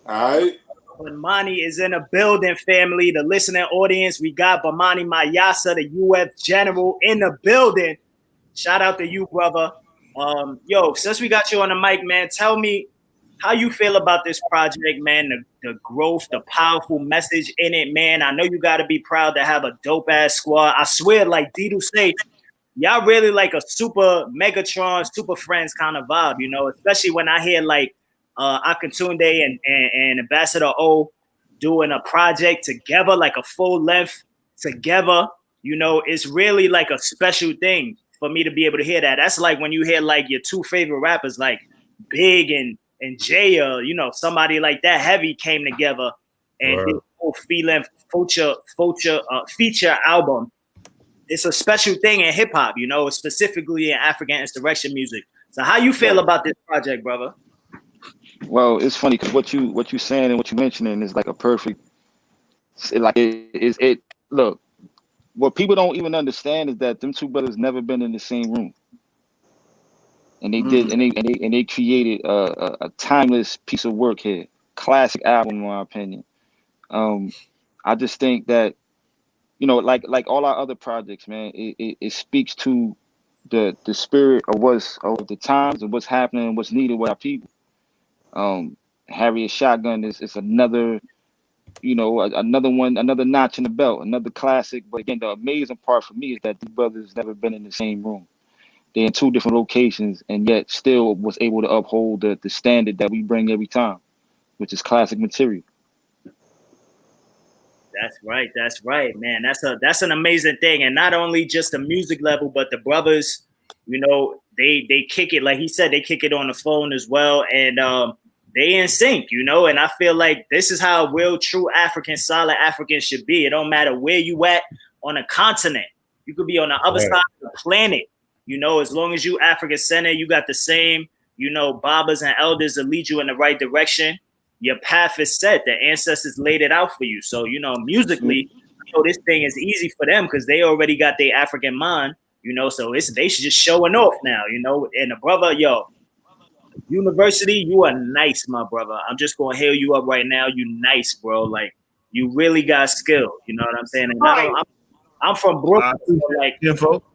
All right. Bomani is in the building, family. The listening audience, we got Bomani Mayasa, the UF general, in the building. Shout out to you, brother. Yo, since we got you on the mic, man, tell me how you feel about this project, man, the growth, the powerful message in it, man. I know you got to be proud to have a dope-ass squad. I swear, like Dido say, y'all really like a super Megatron, Super Friends kind of vibe, you know, especially when I hear like Akatunde and Ambassador O doing a project together, like a full length together, you know, it's really like a special thing for me to be able to hear that. That's like when you hear like your two favorite rappers, like Big and Jaya, you know, somebody like that heavy came together and did a whole length feature album. It's a special thing in hip hop, you know, specifically in African insurrection music. So how you feel about this project, brother? Well, it's funny because what you saying and what you mentioning is like a perfect. Look, what people don't even understand is that them two brothers never been in the same room, and they did, and they created a timeless piece of work here, classic album in my opinion. I just think that, you know, like all our other projects, man, it speaks to the spirit of the times and what's happening and what's needed with our people. Harriet Shotgun is another, you know, another notch in the belt, another classic. But again, the amazing part for me is that these brothers never been in the same room. They're in two different locations, and yet still was able to uphold the standard that we bring every time, which is classic material. That's right, man. That's an amazing thing. And not only just the music level, but the brothers, you know, they kick it, like he said, they kick it on the phone as well. And they in sync, you know, and I feel like this is how a real true African, solid African should be. It don't matter where you at on a continent. You could be on the other side of the planet, you know, as long as you African centered, you got the same you know, Babas and elders to lead you in the right direction. Your path is set. The ancestors laid it out for you. So, you know, musically, you know, this thing is easy for them because they already got their African mind, you know, so they should just showing off now, you know. And the brother, yo, University, you are nice, my brother. I'm just gonna hail you up right now. You nice, bro. Like, you really got skill. You know what I'm saying? And I'm from Brooklyn, so like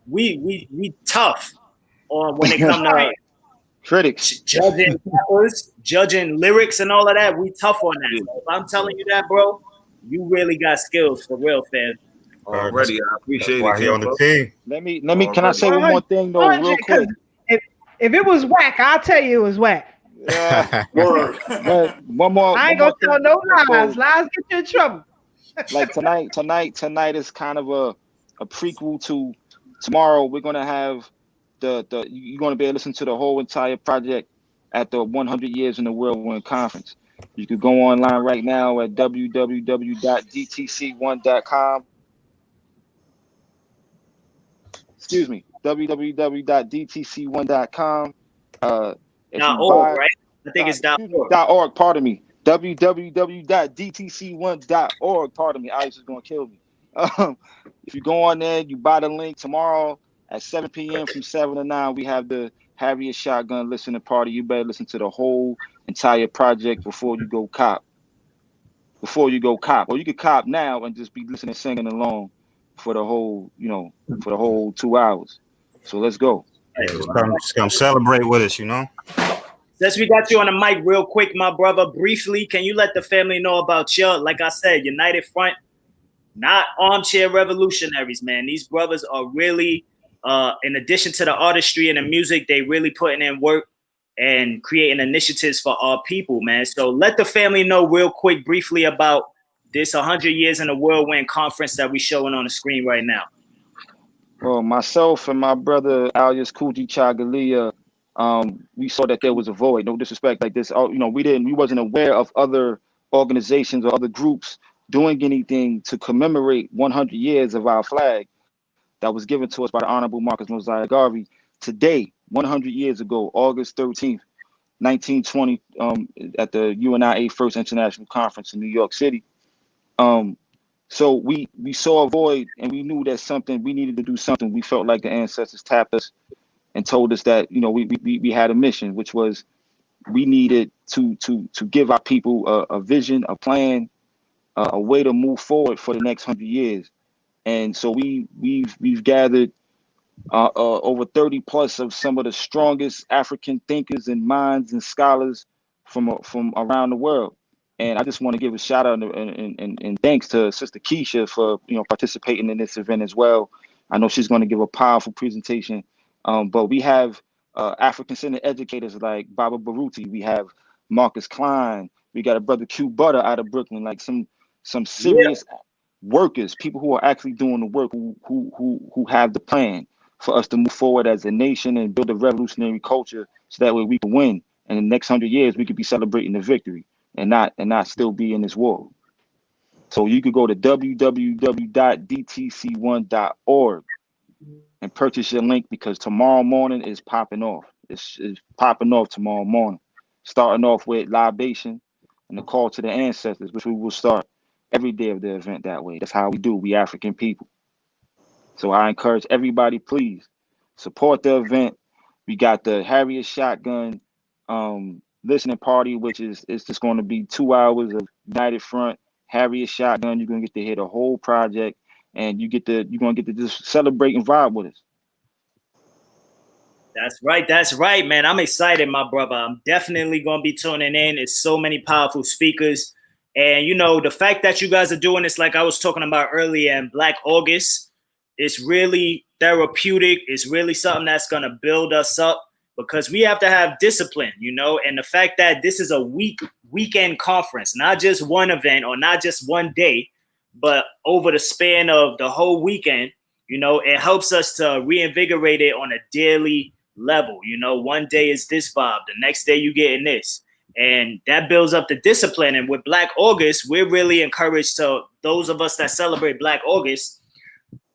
we tough on when it comes to critics, judging lyrics and all of that. We tough on that. So if I'm telling you that, bro, you really got skills for real, fam. Already, I appreciate it. On the team. Let me. Can I say one more thing though, real quick? If it was whack, I'll tell you it was whack. Word. One more. I ain't gonna tell no lies. Lies get you in trouble. Like tonight is kind of a prequel to tomorrow. We're gonna have you're gonna be able to listen to the whole entire project at the 100 Years in the Whirlwind Conference. You could go online right now at www.dtc1.com. Excuse me, www.dtc1.com. .org, right? I think it's .org. .org, pardon me. www.dtc1.org, pardon me. Ice is going to kill me. If you go on there, you buy the link tomorrow at 7 p.m. from 7 to 9, we have the Harriet Shotgun listening party. You better listen to the whole entire project before you go cop. Or you could cop now and just be listening, singing along for the whole, for the whole 2 hours. So let's go. Come celebrate with us, you know. Since we got you on the mic real quick, my brother, briefly, can you let the family know about your, like I said, United Front, not armchair revolutionaries, man. These brothers are really, in addition to the artistry and the music, they really putting in work and creating initiatives for our people, man. So let the family know real quick, briefly, about this 100 Years in the Whirlwind Conference that we're showing on the screen right now. Well, myself and my brother alias Kuji Chagalia, we saw that there was a void. No disrespect, like this. We wasn't aware of other organizations or other groups doing anything to commemorate 100 years of our flag that was given to us by the Honorable Marcus Garvey. Today, 100 years ago, August 13th, 1920, at the UNIA First International Conference in New York City. So we saw a void, and we knew that we needed to do something. We felt like the ancestors tapped us and told us that we had a mission, which was we needed to give our people a vision, a plan, a way to move forward for the next 100 years. And so we've gathered over 30 plus of some of the strongest African thinkers and minds and scholars from around the world. And I just want to give a shout out and thanks to Sister Keisha for participating in this event as well. I know she's going to give a powerful presentation. But we have African-centered educators like Baba Baruti. We have Marcus Klein. We got a brother Q Butter out of Brooklyn. Like some serious workers, people who are actually doing the work, who have the plan for us to move forward as a nation and build a revolutionary culture, so that way we can win. And in the next 100 years, we could be celebrating the victory and not still be in this war. So you could go to www.dtc1.org and purchase your link, because tomorrow morning is popping off. It's popping off tomorrow morning, starting off with libation and the call to the ancestors, which we will start every day of the event that way. That's how we do. We African people. So I encourage everybody, please support the event. We got the Harriet Shotgun listening party, which is just going to be 2 hours of United Front, Harriet Shotgun. You're going to get to hear the whole project, and you're going to get to just celebrate and vibe with us. That's right, man. I'm excited, my brother. I'm definitely going to be tuning in. It's so many powerful speakers. And, the fact that you guys are doing this, like I was talking about earlier, in Black August, it's really therapeutic. It's really something that's going to build us up, because we have to have discipline, and the fact that this is a weekend conference, not just one event or not just one day, but over the span of the whole weekend, it helps us to reinvigorate it on a daily level. One day is this vibe, the next day you getting this, and that builds up the discipline. And with Black August, we're really encouraged to those of us that celebrate Black August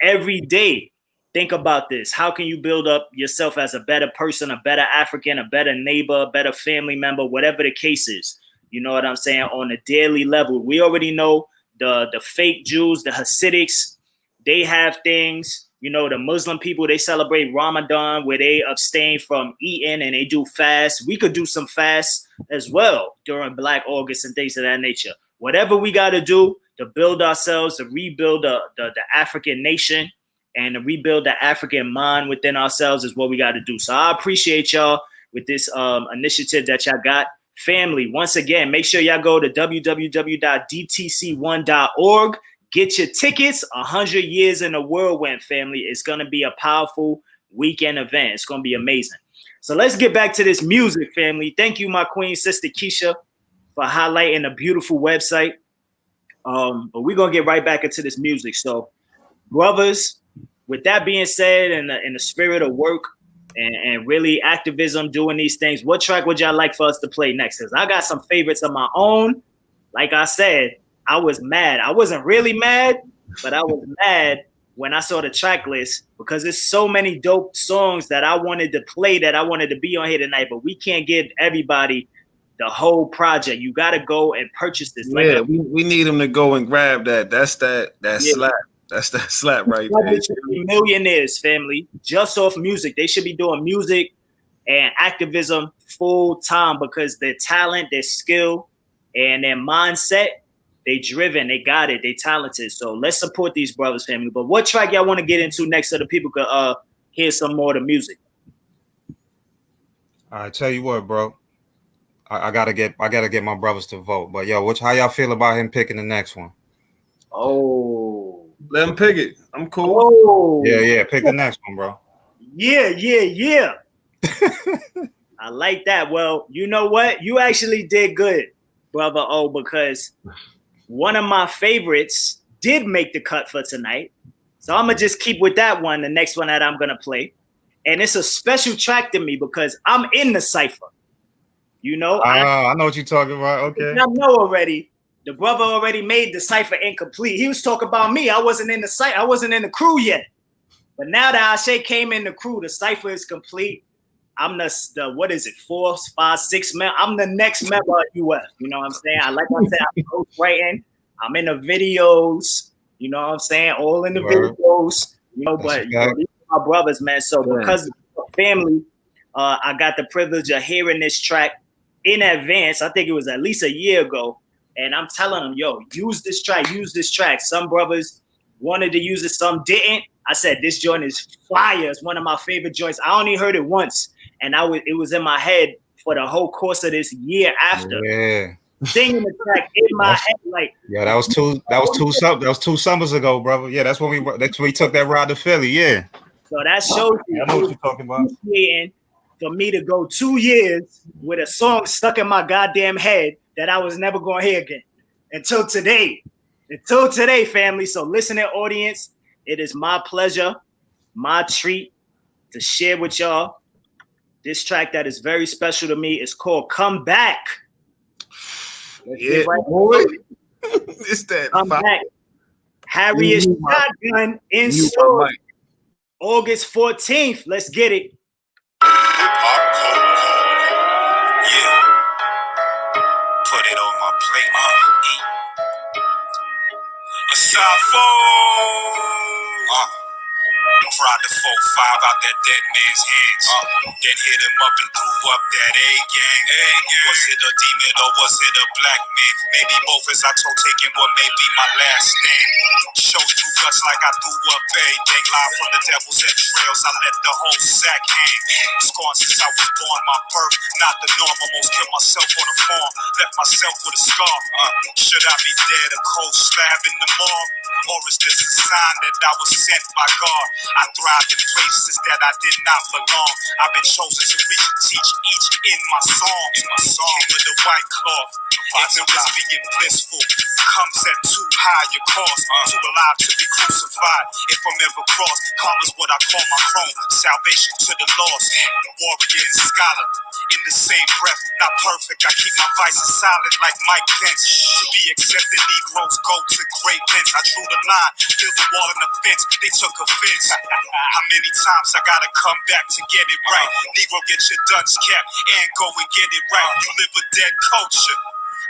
every day. think about this. How can you build up yourself as a better person, a better African, a better neighbor, a better family member, whatever the case is? You know what I'm saying? On a daily level. We already know the fake Jews, the Hasidics, they have things. You know, the Muslim people, they celebrate Ramadan where they abstain from eating and they do fast. We could do some fast as well during Black August and things of that nature. Whatever we got to do to build ourselves, to rebuild the African nation and to rebuild the African mind within ourselves is what we got to do. So I appreciate y'all with this initiative that y'all got. Family, once again, make sure y'all go to www.dtc1.org. Get your tickets. 100 years in a whirlwind, family. It's going to be a powerful weekend event. It's going to be amazing. So let's get back to this music, family. Thank you, my queen, Sister Keisha, for highlighting a beautiful website. But we're going to get right back into this music. So, brothers, with that being said, in the spirit of work and really activism, doing these things, what track would y'all like for us to play next? Because I got some favorites of my own. Like I said, I was mad. I wasn't really mad, but I was mad when I saw the track list because there's so many dope songs that I wanted to play, that I wanted to be on here tonight, but we can't give everybody the whole project. You got to go and purchase this. Yeah, we need them to go and grab that. That's that slap. That's that slap right there. Millionaires, family, just off music. They should be doing music and activism full time because their talent, their skill, and their mindset, they driven, they got it, they talented. So let's support these brothers, family. But what track y'all want to get into next so the people could hear some more of the music? I tell you what, bro. I gotta get my brothers to vote. But yo, how y'all feel about him picking the next one? Oh, let him pick it. I'm cool. Oh. Yeah, pick the next one, bro. Yeah. I like that. Well, you know what? You actually did good, brother O, because one of my favorites did make the cut for tonight. So I'm going to just keep with that one, the next one that I'm going to play. And it's a special track to me because I'm in the cypher. You know? I know what you're talking about. Okay. I know already. The brother already made the cypher incomplete. He was talking about me. I wasn't in the crew yet. But now that Ashe came in the crew, the cypher is complete. I'm the what is it, 4, 5, 6 men. I'm the next member of UF. You know what I'm saying? Like I said, I'm ghostwriting. I'm in the videos. You know what I'm saying? All in the videos. You know, but these are my brothers, man. So because of the family, I got the privilege of hearing this track in advance. I think it was at least a year ago. And I'm telling them, yo, use this track. Some brothers wanted to use it, some didn't. I said, this joint is fire. It's one of my favorite joints. I only heard it once. And it was in my head for the whole course of this year after. Yeah. Singing the track in my head, like that was two summers ago, brother. Yeah, that's when we took that ride to Philly. Yeah. So that shows you. I know what you're talking about. For me to go 2 years with a song stuck in my goddamn head that I was never going to hear again until today. Until today, family. So listening audience, it is my pleasure, my treat to share with y'all this track that is very special to me. It's called Come Back. Yeah, boy. It's that. Come Back. Harriet Shotgun in store. August 14th. Let's get it. Yeah. Put it on my plate. Aside Fried the 4-5 out that dead man's hands. Then hit him up and threw up that A-gang. Was it a demon or was it a black man? Maybe both, as I told taking what may be my last stand. Shows through guts like I threw up everything. Live from the devil's entrails, I let the whole sack hang. Scorn since I was born, my birth, not the norm. Almost killed myself on the farm, left myself with a scar. Should I be dead, a cold slab in the morgue? Or is this a sign that I was sent by God? I thrived in places that I did not belong. I've been chosen to reach and teach each in my song. King of the white cloth, ignorance being blissful. comes at too high a cost. Too alive to be crucified. If I'm ever crossed, karma's what I call my chrome. Salvation to the lost. Warrior and scholar in the same breath. Not perfect, I keep my vices silent like Mike Pence. To be accepted, Negroes go to great lengths. I drew the line, built the wall and the fence. They took offense. How many times I gotta come back to get it right? Negro, get your duns kept and go and get it right. You live a dead culture.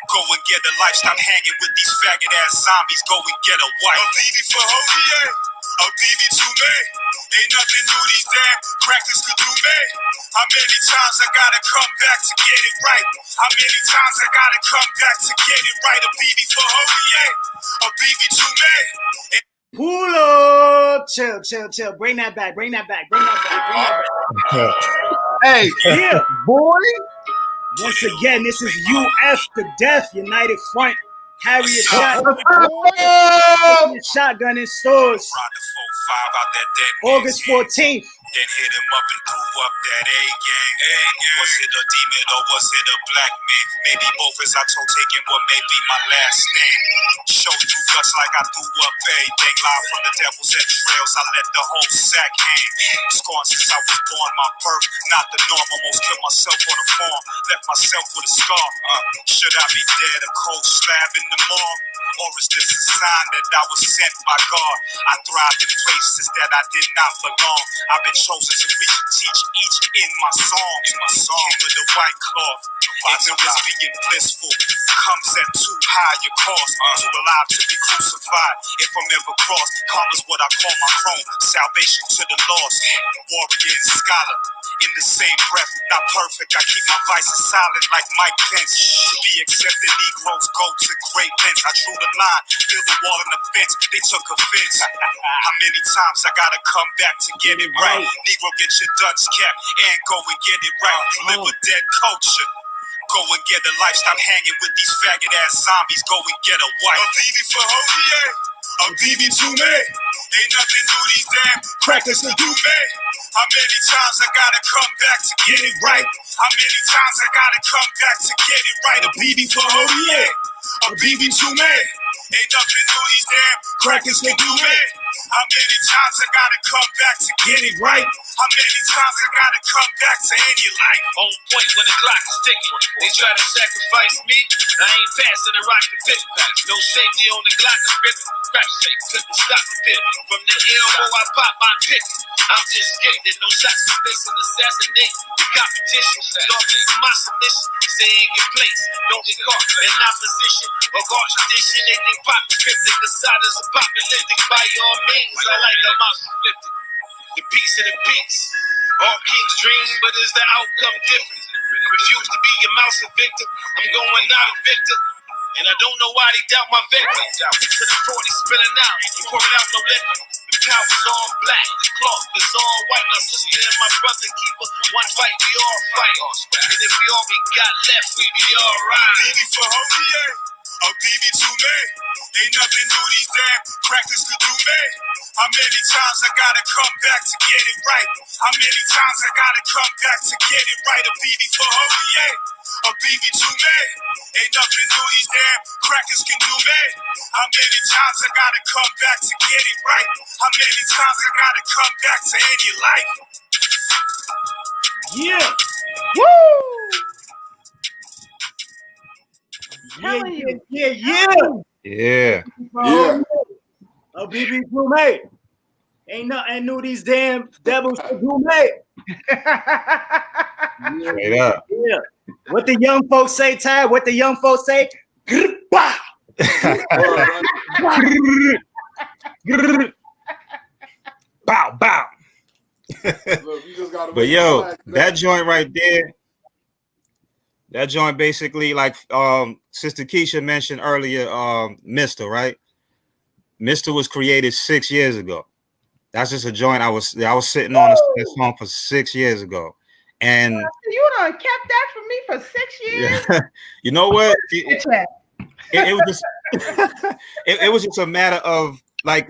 Go and get a life. Stop hanging with these faggot ass zombies. Go and get a wife. A BB for Harriet, a BB to me. Ain't nothing new these damn crackers could do me. How many times I gotta come back to get it right? How many times I gotta come back to get it right? A BB for Harriet, a BB to me. Pull up. Chill. Bring that back. Hey, Yeah. boy. Once again, this is UF to Death, United Front. Harriet shotgun in stores. August 14th. Then hit him up and threw up that A-gang. Was it a demon or was it a black man? Maybe both, as I told taking what may be my last stand. Show through guts like I threw up everything. Live from the devil's entrails, I let the whole sack hang. Scorn since I was born, my birth, not the norm. Almost killed myself on the farm, left myself with a scar. Should I be dead, a cold slab in the morgue? Or is this a sign that I was sent by God? I thrived in places that I did not belong. I've been chosen to reach and teach each in my song. King of the white cloth. Ignorance being blissful comes at too high a cost. Too alive to be crucified. If I'm ever crossed, karma's what I call my chrome. Salvation to the lost. Warrior and scholar in the same breath. Not perfect, I keep my vices silent like Mike Pence. To be accepted, Negroes go to great lengths. I drew the line, built the wall and the fence. They took offense. How many times I gotta come back to get it right? Negro, get your duns kept and go and get it right. You live a dead culture. Go and get a life. Stop hanging with these faggot ass zombies. Go and get a wife. A BB for Harriet, a BB to me. Ain't nothing new these damn crackers to do me. How many times I gotta come back to get it right? How many times I gotta come back to get it right? A BB for Harriet, a BB to me. Ain't nothing new these damn crackers to do me. How many times I gotta come back to get it right? How many times I gotta come back to end your life? On point when the clock is ticking. They try to sacrifice me. I ain't passing the rock to pit. No safety on the Glock to spit. Crash shake, couldn't stop the pit. From the elbow I pop my pit. I'm just gifted. No shots to miss and assassinate the competition. Don't listen my submission. Stay in your place. Don't get caught in opposition or contradiction. They think pop is cryptic. The side is apocalyptic. By all means, I like them out flipped. The peace of the peaks. All kings dream, but is the outcome different? Refuse to be your mouse a victim. I'm going out a victim. And I don't know why they doubt my victim. To the 40 spilling out, you pouring out no liquor. The pouch all black, the cloth is all white. My sister and my brother keep us one fight, we all fight. And if we all we got left, we be alright. BB for Harriet, a BB to me. Ain't nothing new these damn crackers could do me. How many times I gotta come back to get it right? How many times I gotta come back to get it right? A BB for Harriet, a BB to me. Ain't nothing new these damn crackers can do me. How many times I gotta come back to get it right? How many times I gotta come back to end your life? Yeah. Woo! Telling you. Yeah. Yeah. Yeah. A BB to me. Ain't nothing new these damn devils to do me. Straight up. Yeah. What the young folks say, Ty? What the young folks say? Bow, bow. But yo, that joint right there, that joint basically, like Sister Keisha mentioned earlier, Mr. Right? Mr. was created 6 years ago. That's just a joint I was sitting on this song for 6 years ago. And you done kept that from me for 6 years. yeah, you know what? It was just it was just a matter of like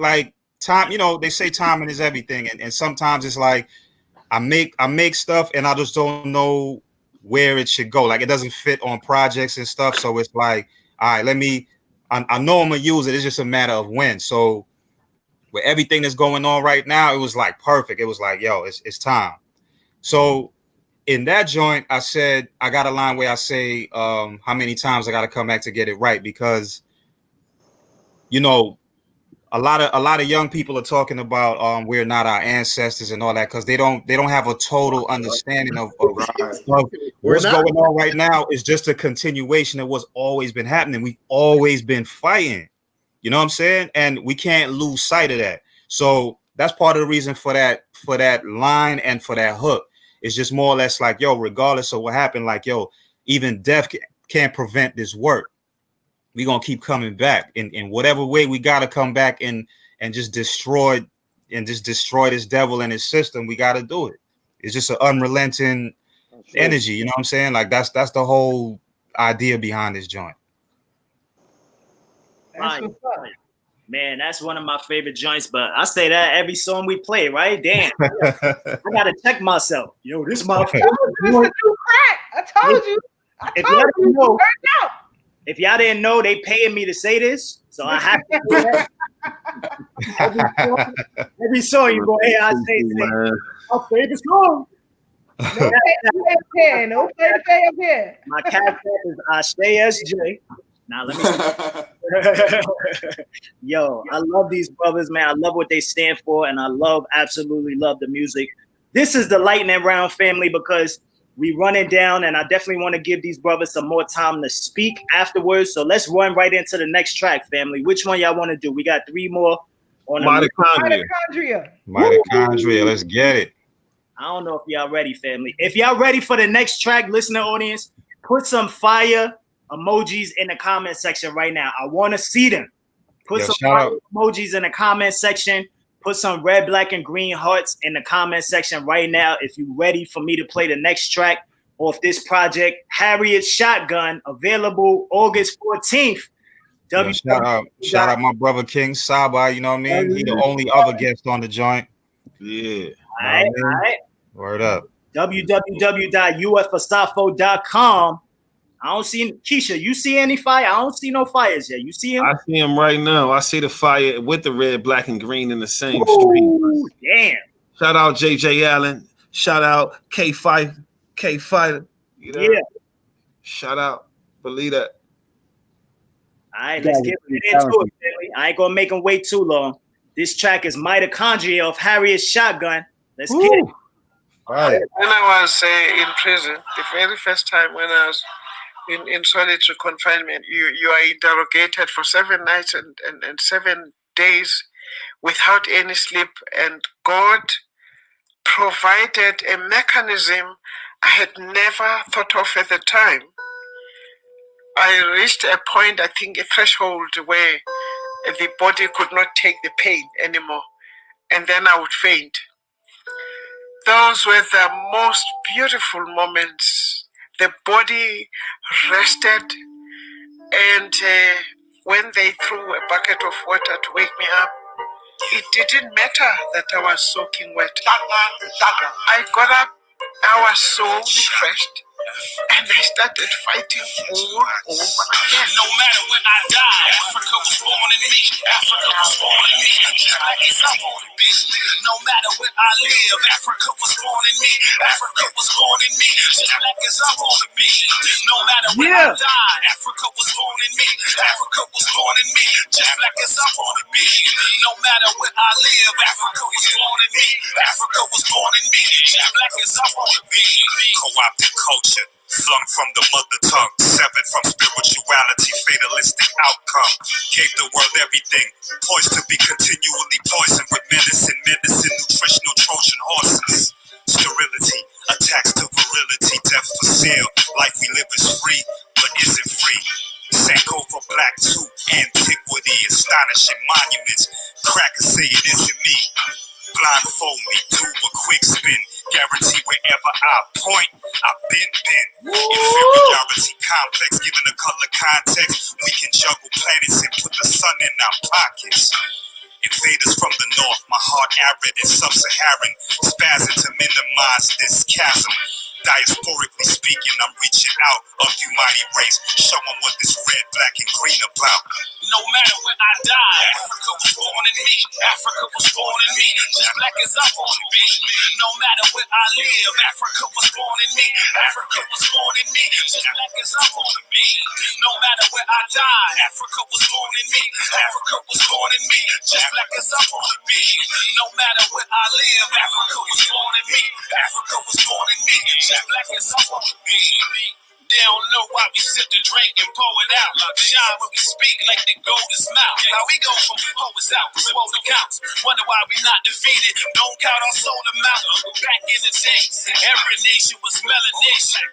time. You know, they say timing is everything, and sometimes it's like I make stuff and I just don't know where it should go. Like it doesn't fit on projects and stuff. So it's like, all right, let me I know I'm gonna use it. It's just a matter of when. So with everything that's going on right now, it was like perfect. It was like, yo, it's time. So in that joint, I said I got a line where I say how many times I got to come back to get it right, because you know a lot of young people are talking about we're not our ancestors and all that, because they don't have a total understanding of what's going on right now. Is just a continuation of what's always been happening. We've always been fighting. You know what I'm saying? And we can't lose sight of that. So that's part of the reason for that line and for that hook. It's just more or less like, yo, regardless of what happened, like, yo, even death can't prevent this work. We're going to keep coming back in whatever way we got to come back and just destroy this devil and his system. We got to do it. It's just an unrelenting energy. You know what I'm saying? Like that's the whole idea behind this joint. Man, that's one of my favorite joints, but I say that every song we play, right? Damn. I gotta check myself. Yo, this motherfucker. I told you. If y'all didn't know, they paying me to say this, so I have to do that. every song you go, hey, I say my favorite song. No pay up here. My cat is Ashay SJ. Now let me yo, I love these brothers, man. I love what they stand for, and I absolutely love the music. This is the lightning round, family, because we running down, and I definitely want to give these brothers some more time to speak afterwards. So let's run right into the next track, family. Which one y'all want to do? We got 3 more on Mitochondria. Mitochondria, let's get it. I don't know if y'all ready, family. If y'all ready for the next track, listener audience, put some fire emojis in the comment section right now. I want to see them. Put some emojis in the comment section. Put some red, black, and green hearts in the comment section right now if you're ready for me to play the next track off this project, Harriet Shotgun, available August 14th. Shout out my brother King Saba, you know what I mean? He the only other guest on the joint. Yeah. All right. Word up. www.ufasafo.com. I don't see Keisha. You see any fire? I don't see no fires yet. You see him? I see him right now. I see the fire with the red, black, and green in the same street. Damn. Shout out JJ Allen. Shout out K Fighter. You know? Yeah. Shout out. Believe that. All right, let's get into it, family. I ain't gonna make them wait too long. This track is Mitochondria of Harriet Shotgun. Let's get it. Right. When I was in prison, the very first time when I was in solitary confinement, you are interrogated for 7 nights and 7 days without any sleep, and God provided a mechanism I had never thought of at the time. I reached a point, I think a threshold, where the body could not take the pain anymore, and then I would faint. Those were the most beautiful moments. The body rested, and when they threw a bucket of water to wake me up, it didn't matter that I was soaking wet. I got up, I was so refreshed, and I started fighting all over again. No matter when I die, Africa was born in me. Africa was born in me. Just like it's up on the beach. No matter where I live, Africa was born in me. Africa was born in me. Just like it's up on the beach. No matter where I die, Africa was born in me. Africa was born in me. Just like it's up on the beach. No matter where I live, Africa was born in me. Africa was born in me. Just like it's up on the beach. Co-opted culture. Flung from the mother tongue, severed from spirituality, fatalistic outcome. Gave the world everything, poised to be continually poisoned with medicine, nutritional Trojan horses. Sterility, attacks to virility, death for sale. Life we live is free, but isn't free. Sankofa Black Tooth, antiquity, astonishing monuments. Crackers say it isn't me. Blindfold me, do a quick spin. Guarantee wherever I point, I've been. Inferiority complex, given a color context. We can juggle planets and put the sun in our pockets. Invaders from the north, my heart arid and sub-Saharan, spazzing to minimize this chasm. Diasporically speaking, I'm reaching out, a mighty race, showing what this red, black, and green about. no matter where I die. Africa was born in me. Africa was born in me. Just black as I want to be. No matter where I live, Africa was born in me. Africa was born in me. Just black as I want to be. No matter where I die, Africa was born in me. Africa was born in me. Just black as I want to be. No matter where I live, Africa was born in me. Africa was born in me. Just black as I want to be. They don't know why we sip the drink and pour it out. Shine when we speak like the golden mouth. How we go from poets out, swole accounts. Wonder why we not defeated. Don't count our soul amount. Back in the day, every nation was melanation.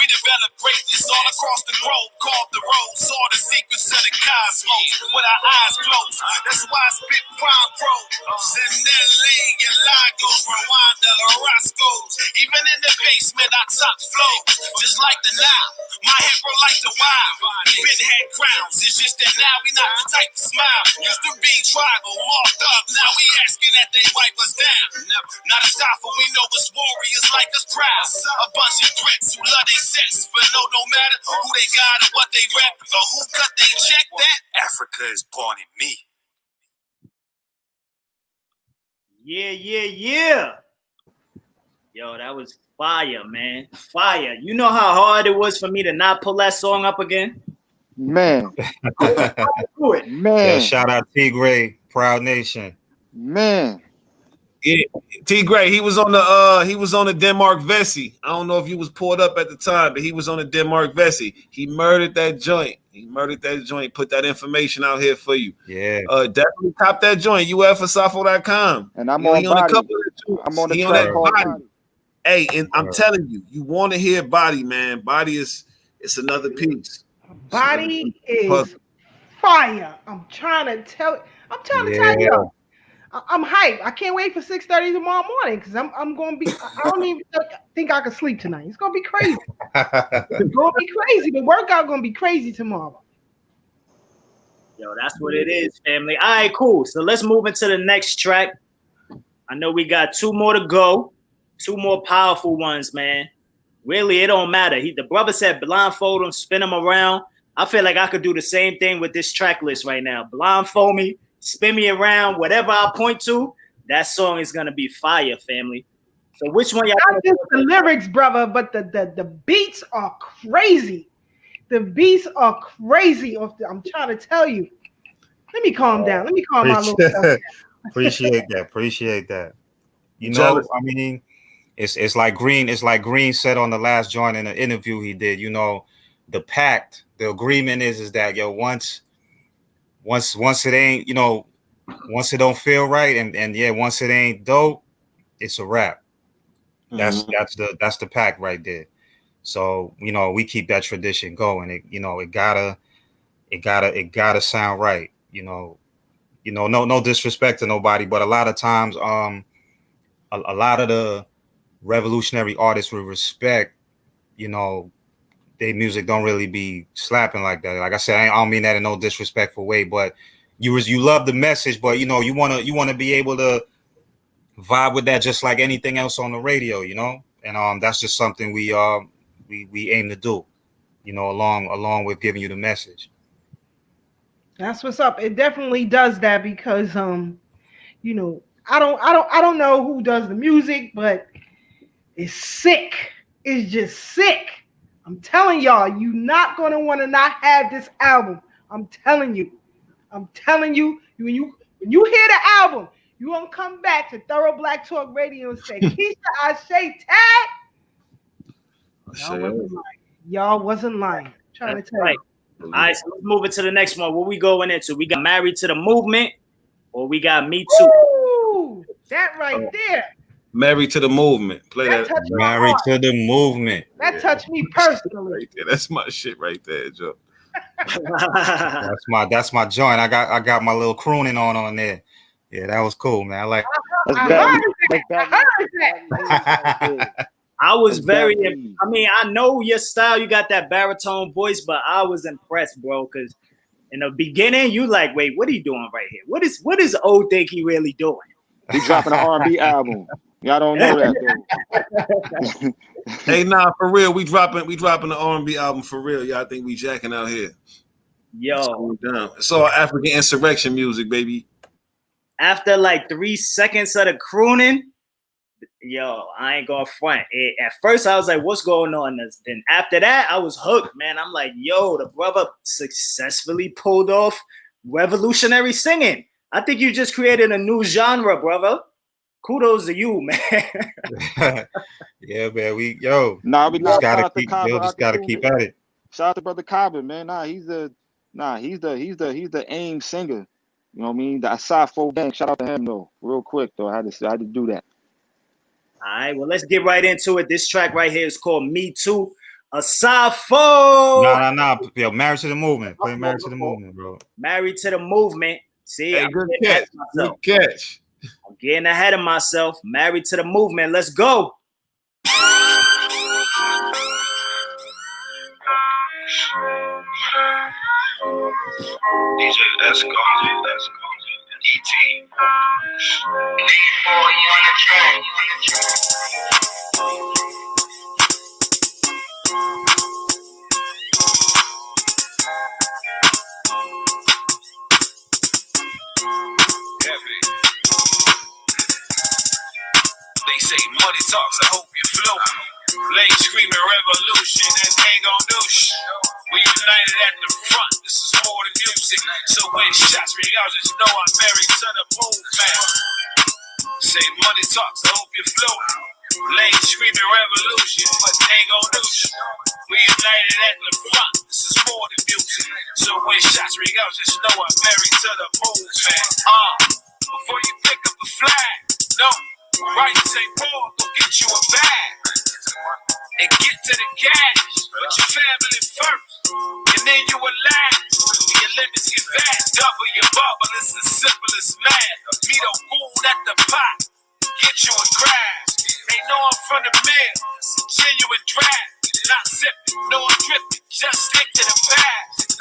We developed greatness all across the globe. Called the road, saw the secrets of the cosmos with our eyes closed. That's why I spit prime pro. Zanelli and Lagos, Rwanda, Orozco's. Even in the basement, I top flow. Just like the Nile. My hero like the wild. Been had crowns. It's just that now we not the type to smile. Used to be tribal, marked up. Now we asking that they wipe us down. Not a stopper, we know it's warriors like us proud. A bunch of threats who love they sex, but no matter who they got or what they rap or who cut they check that. Africa is born in me. Yeah. Yo, that was fire, man. Fire. You know how hard it was for me to not pull that song up again? Man. Man. Yo, shout out T-Gray, Proud Nation. Man. Yeah, T-Gray, he was on the Denmark Vesey. I don't know if you was pulled up at the time, but he was on the Denmark Vesey. He murdered that joint. Put that information out here for you. Yeah. Definitely cop that joint. UFasafo.com. And I'm on Body. I'm on the track called Body. Hey, and I'm telling you, you want to hear Body, man. Body it's another piece. Body is fire. I'm trying to tell you. I'm hyped. I can't wait for 6:30 tomorrow morning because I'm going to be. I don't even think I can sleep tonight. It's going to be crazy. It's going to be crazy. The workout going to be crazy tomorrow. Yo, that's what it is, family. All right, cool. So let's move into the next track. I know we got 2 more to go. 2 more powerful ones, man. Really, it don't matter. The brother said blindfold him, spin him around. I feel like I could do the same thing with this track list right now. Blindfold me, spin me around, whatever I point to, that song is gonna be fire, family. So which one y'all? Not just the lyrics, brother, but the beats are crazy. The beats are crazy. I'm trying to tell you. Let me calm down. Let me calm my little self down. Appreciate that. You know, I mean. It's like Green said on the last joint in the interview he did. You know, the pact, the agreement is that once it ain't, you know, once it don't feel right and once it ain't dope, it's a wrap. That's the pact right there. So, you know, we keep that tradition going. It gotta sound right. No disrespect to nobody, but a lot of times a lot of the revolutionary artists with respect, you know, their music don't really be slapping like that. Like I said, I don't mean that in no disrespectful way, but you love the message, but you know, you wanna be able to vibe with that just like anything else on the radio, you know, and that's just something we aim to do, you know, along with giving you the message. That's what's up. It definitely does that because you know, I don't know who does the music, but it's sick. It's just sick. I'm telling y'all, you're not gonna want to not have this album. I'm telling you. When you hear the album, you gonna come back to Thorough Black Talk Radio and say, Keisha, Ashe, Tag. Y'all wasn't lying. I'm trying to tell you. All right, so let's move it to the next one. What we going into? We got Married to the Movement, or we got Me Too. Ooh, that right there. Married to the Movement. Play that. Married to the Movement. That touched me personally. Right there. That's my shit right there, Joe. That's my joint. I got my little crooning on there. Yeah, that was cool, man. I like. I heard that. I was very. I mean, I know your style. You got that baritone voice, but I was impressed, bro. Because in the beginning, you like, wait, what are you doing right here? What is O think he really doing? He dropping an R&B album. Y'all don't know that though. Hey, nah, for real, we dropping the R&B album for real. Y'all think we jacking out here? Yo. It's all African insurrection music, baby. After like 3 seconds of the crooning, yo, I ain't gonna front. At first, I was like, what's going on? Then after that, I was hooked, man. I'm like, yo, the brother successfully pulled off revolutionary singing. I think you just created a new genre, brother. Kudos to you, man. Yeah, man. We just gotta keep at it. Shout out to Brother Cobbin, man. He's the AIM singer. You know what I mean? The Asafo Bank. Shout out to him though. Real quick though. I had to do that. All right, well, let's get right into it. This track right here is called Me Too. Asafo. No. Yo, Married to the Movement. Play Married to the Movement, bro. Married to the Movement. See, hey, good catch. Good catch. I'm getting ahead of myself. Married to the Movement. Let's go. DJ Let's Go. ET. D4, you on the track. Heavy. They say money talks, I hope you flow. Late screaming revolution and ain't gon' do shit. We united at the front, this is more than music. So when shots ring out, just know I'm married to the movement. Say money talks, I hope you flow. Late screaming revolution, but ain't gon' do shit. We united at the front, this is more than music. So when shots ring out, just know I'm married to the movement. Before you pick up a flag, no, right to St. Paul, go get you a bag. And get to the cash, put your family first, and then you will last. Your limits get vast, double your bubble, it's as simple as math. Meet a wound at the pot, get you a crash. They know I'm from the mill, genuine draft. Not sipping, no I'm dripping, just stick to the past.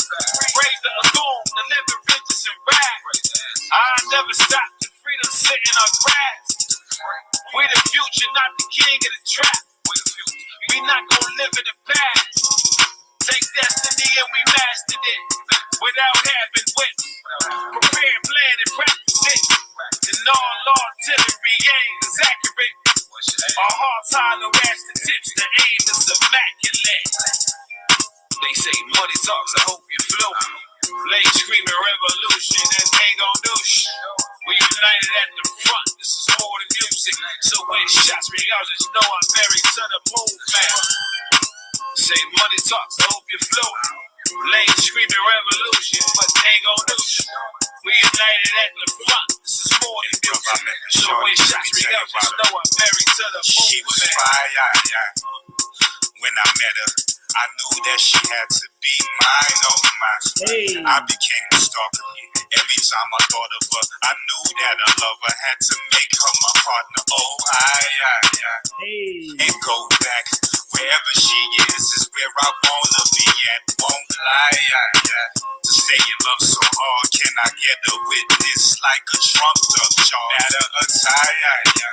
Raise the lagoon, deliver riches and rags. I never stop, the freedom sitting on grass. We the future, not the king of the trap. We not gonna live in the past. Take destiny and we mastered it without having wit. Prepare, plan, and practice it. And all artillery aim is accurate. Our hearts hollow as the tips, the aim is immaculate. They say money talks, I hope you flow. Late screaming revolution and ain't gon' do shit. We united at the front, this is more than music. So when shots ring out, just know I'm married to the movement. Say money talks, I hope you flow. Late screaming revolution, but ain't gon' do shit. We united at the front, this is more than music. So when shots ring out, just know I'm married to the movement. She was fire, when I met her. I knew that she had to be mine, oh my. I became a stalker. Every time I thought of her, I knew that a lover had to make her my partner. Oh, and go back wherever she is where I wanna be at. Won't lie, to stay in love so hard, can I get a witness like a trumped up charge? Matter of time,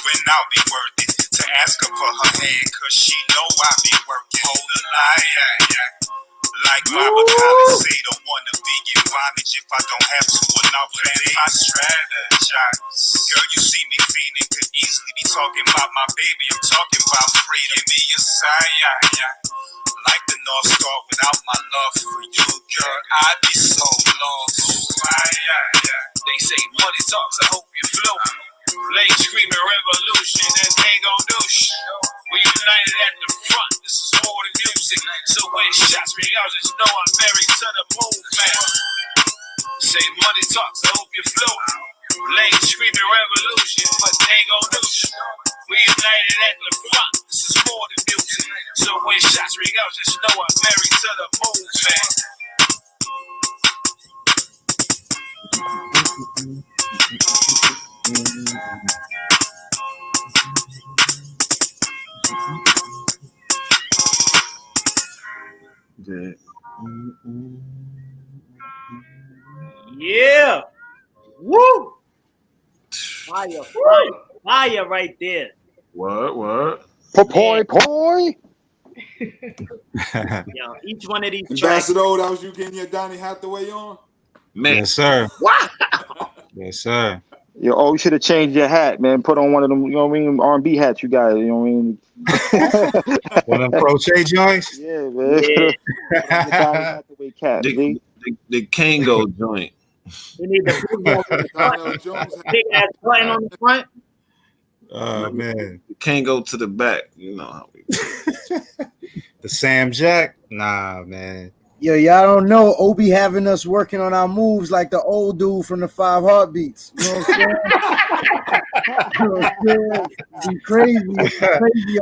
when I'll be worth it to ask her for her hand, cause she know I'll be working. Hold a lie, like Robert Collins say, don't wanna be in bondage if I don't have to. And I'll plan it, I strategize. Girl, you see me feeling, could easily be talking about my baby. I'm talking about freedom. Give me a sign, like the North Star without my love for you, girl, I'd be so lost. They say money talks, I hope you flow. Late screaming revolution and ain't gon' do shit. We united at the front, this is more than music. So when shots ring out, just know I'm married to the movement. Say money talks, I hope you flow. Late screaming revolution, but ain't gon' do shit. We united at the front, this is more than music. So when shots ring out, just know I'm married to the movement. Yeah. Woo. Fire right there. What? Poi. Yo, each one of these tracks. Ambassador, that was you getting your Donny Hathaway on? Man. Yes, sir. Wow. Yes, sir. Yo, oh, you should have changed your hat, man. Put on one of them, you know what I mean, R&B hats you got. You know what I mean? One of them crochet joints? Yeah, man. Yeah. Donny Hathaway cap, The Kango joint. We need the big one on the front. Big ass button on the front. Oh, man. Can't go to the back. You know how we The Sam Jack? Nah, man. Yo, y'all don't know Obi having us working on our moves like the old dude from the 5 Heartbeats. You know what I'm saying? You know what I'm saying? Be crazy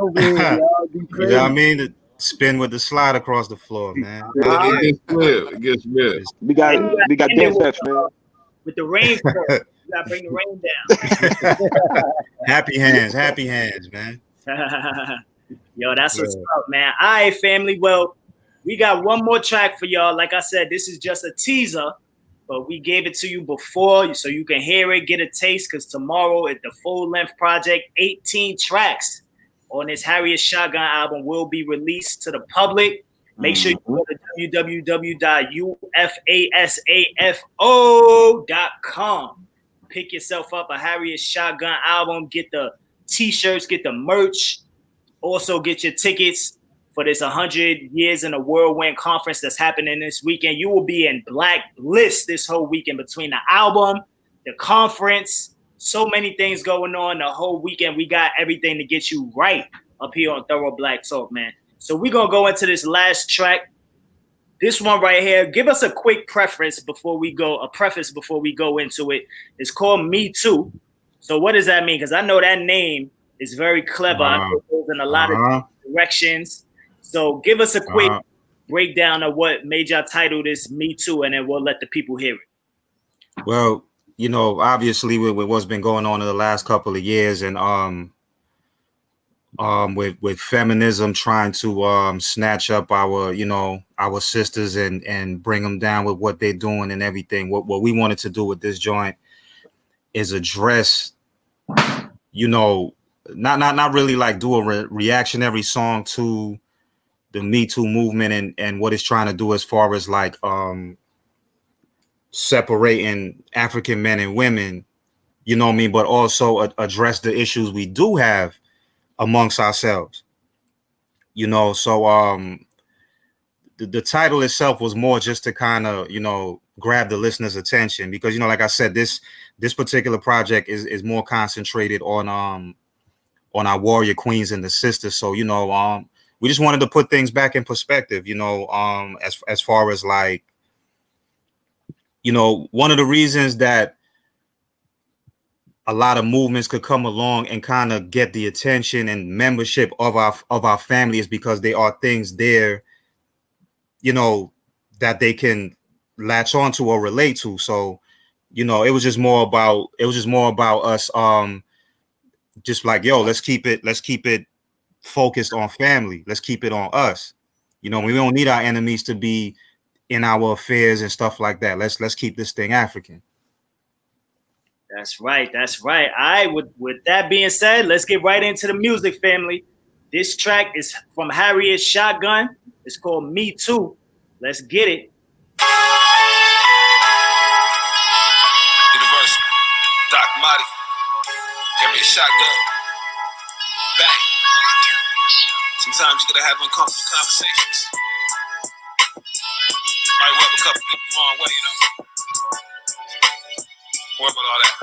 over here, y'all. Be crazy. You know what I mean? The spin with the slide across the floor, man. it gets real. It gets real. We got dance steps, man. With the rain, you gotta bring the rain down. Happy hands, man. Yo, that's what's up, man. All right, family. Well, we got one more track for y'all. Like I said, this is just a teaser, but we gave it to you before so you can hear it, get a taste, because tomorrow at the full-length project, 18 tracks on this Harriet Shotgun album will be released to the public. Make sure you go to www.ufasafo.com. Pick yourself up a Harriet Shotgun album. Get the t-shirts, get the merch. Also get your tickets for this 100 Years in a Whirlwind conference that's happening this weekend. You will be in Black Bliss this whole weekend between the album, the conference, so many things going on the whole weekend. We got everything to get you right up here on Thorough Black Talk, man. So we're going to go into this last track. This one right here, give us a quick preface before we go into it. It's called Me Too. So what does that mean? Because I know that name is very clever. I know it goes in a lot of directions. So give us a quick breakdown of what made y'all title this Me Too, and then we'll let the people hear it. Well, you know, obviously with what's been going on in the last couple of years, and with feminism trying to snatch up our sisters and bring them down with what they're doing and everything. What we wanted to do with this joint is address, not really like do a reactionary song to the Me Too movement and what it's trying to do as far as like separating African men and women, you know what I mean, but also address the issues we do have amongst ourselves, so the title itself was more just to kind of grab the listener's attention, because like I said, this particular project is more concentrated on our warrior queens and the sisters. So we just wanted to put things back in perspective, as far as like one of the reasons that a lot of movements could come along and kind of get the attention and membership of our family is because there are things there, that they can latch onto or relate to. So, it was just more about us, just like, yo, let's keep it focused on family. Let's keep it on us. We don't need our enemies to be in our affairs and stuff like that. Let's keep this thing African. That's right. All right, with that being said, let's get right into the music, family. This track is from Harriet Shotgun. It's called Me Too. Let's get it. Universal, Doc Marty, Harriet Shotgun. Bang. Sometimes you gotta have uncomfortable conversations. Might rub a couple people the wrong way, Work with all that.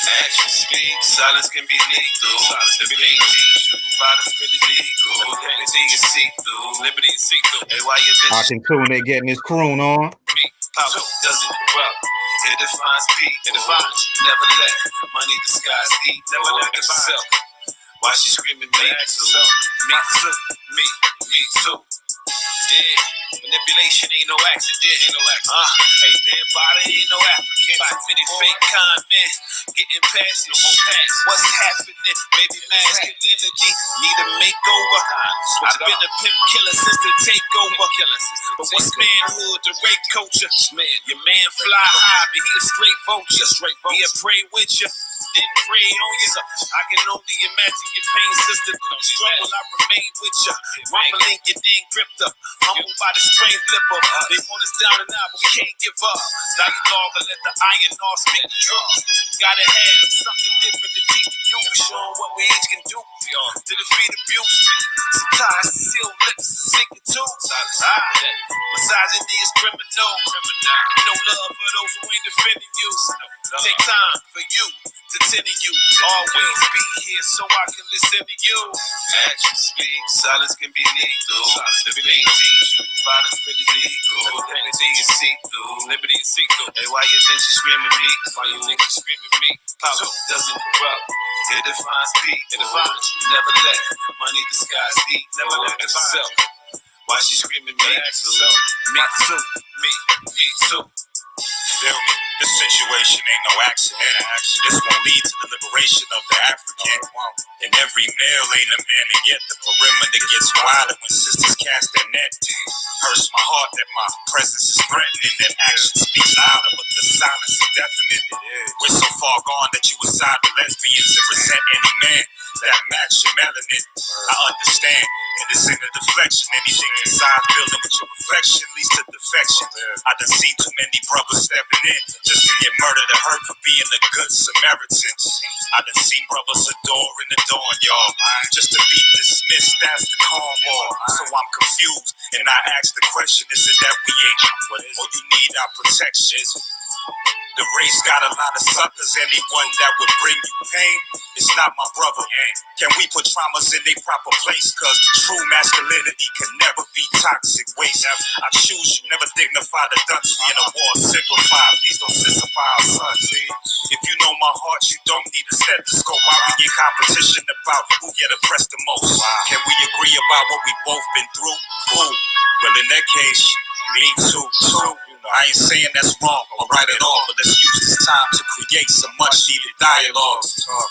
Action speak, silence can be lethal. Everything teach you, violence really legal. Anything is see-through, liberty is see-through. Hey, why you I can tune they getting his croon on. Me, power doesn't corrupt. It defines peace. It defines you. Never let money disguise heat. Never let yourself. Why she screaming me too? Me too. Me too. Yeah. Manipulation ain't no accident. Hey, damn body ain't no African. Too many fake con men getting past it. What's happening? Maybe masculinity need a makeover. I've been a pimp killer since the takeover. But what's manhood, the rape culture? Your man fly high, but he a straight vulture. He'll pray with you. didn't pray on you. I can only imagine your pain, sister. Through struggle, I remain with you. Rumbling, your name gripped up. Humbled by the strange lipper. They want us down and out, but we can't give up. Dialogue and let the iron all spit the truth. Gotta have something different to teach the youth. Showing what we each can do to defeat abuse. Sometimes seal lips sinking too. Misogyny is criminal. No love for those who ain't defending you. Take time for you to tend to you. Always be here so I can listen to you. Actions speak, silence can be lethal. Everything teach you, violence really legal. Everything is see-through. Liberty is see-through. Hey, why you think she's screaming me? Why you think she's screaming me? Power doesn't corrupt. It defines peace. It defines never let money disguise deep. Never let yourself. Why she screaming me? Me too. Me too. Feel me? This situation ain't no accident. This won't lead to the liberation of the African. And every male ain't a man, and yet the perimeter gets wilder when sisters cast their net. Hurts my heart that my presence is threatening, that action speaks louder, but the silence is deafening. We're so far gone that you would side with lesbians and resent any man that match your melanin. I understand, and this ain't a deflection. Anything inside building with your reflection leads to defection. I done seen too many brothers stepping in just to get murdered or hurt for being the good Samaritans. I done seen brothers adoring the dawn, y'all, just to be dismissed as the cornball. So I'm confused, and I ask the question, is it that we ain't, or you need our protection? The race got a lot of suckers. Anyone that would bring you pain is not my brother. Can we put traumas in their proper place? Cause true masculinity can never be toxic waste. I choose you, never dignify the country in a war. Simplify, please don't sissifiy our sons. If you know my heart, you don't need a stethoscope. Why we in competition about who get oppressed the most? Can we agree about what we both been through? Cool. Well, in that case, me too. I ain't saying that's wrong or right at all, but let's use this time to create some much needed dialogue.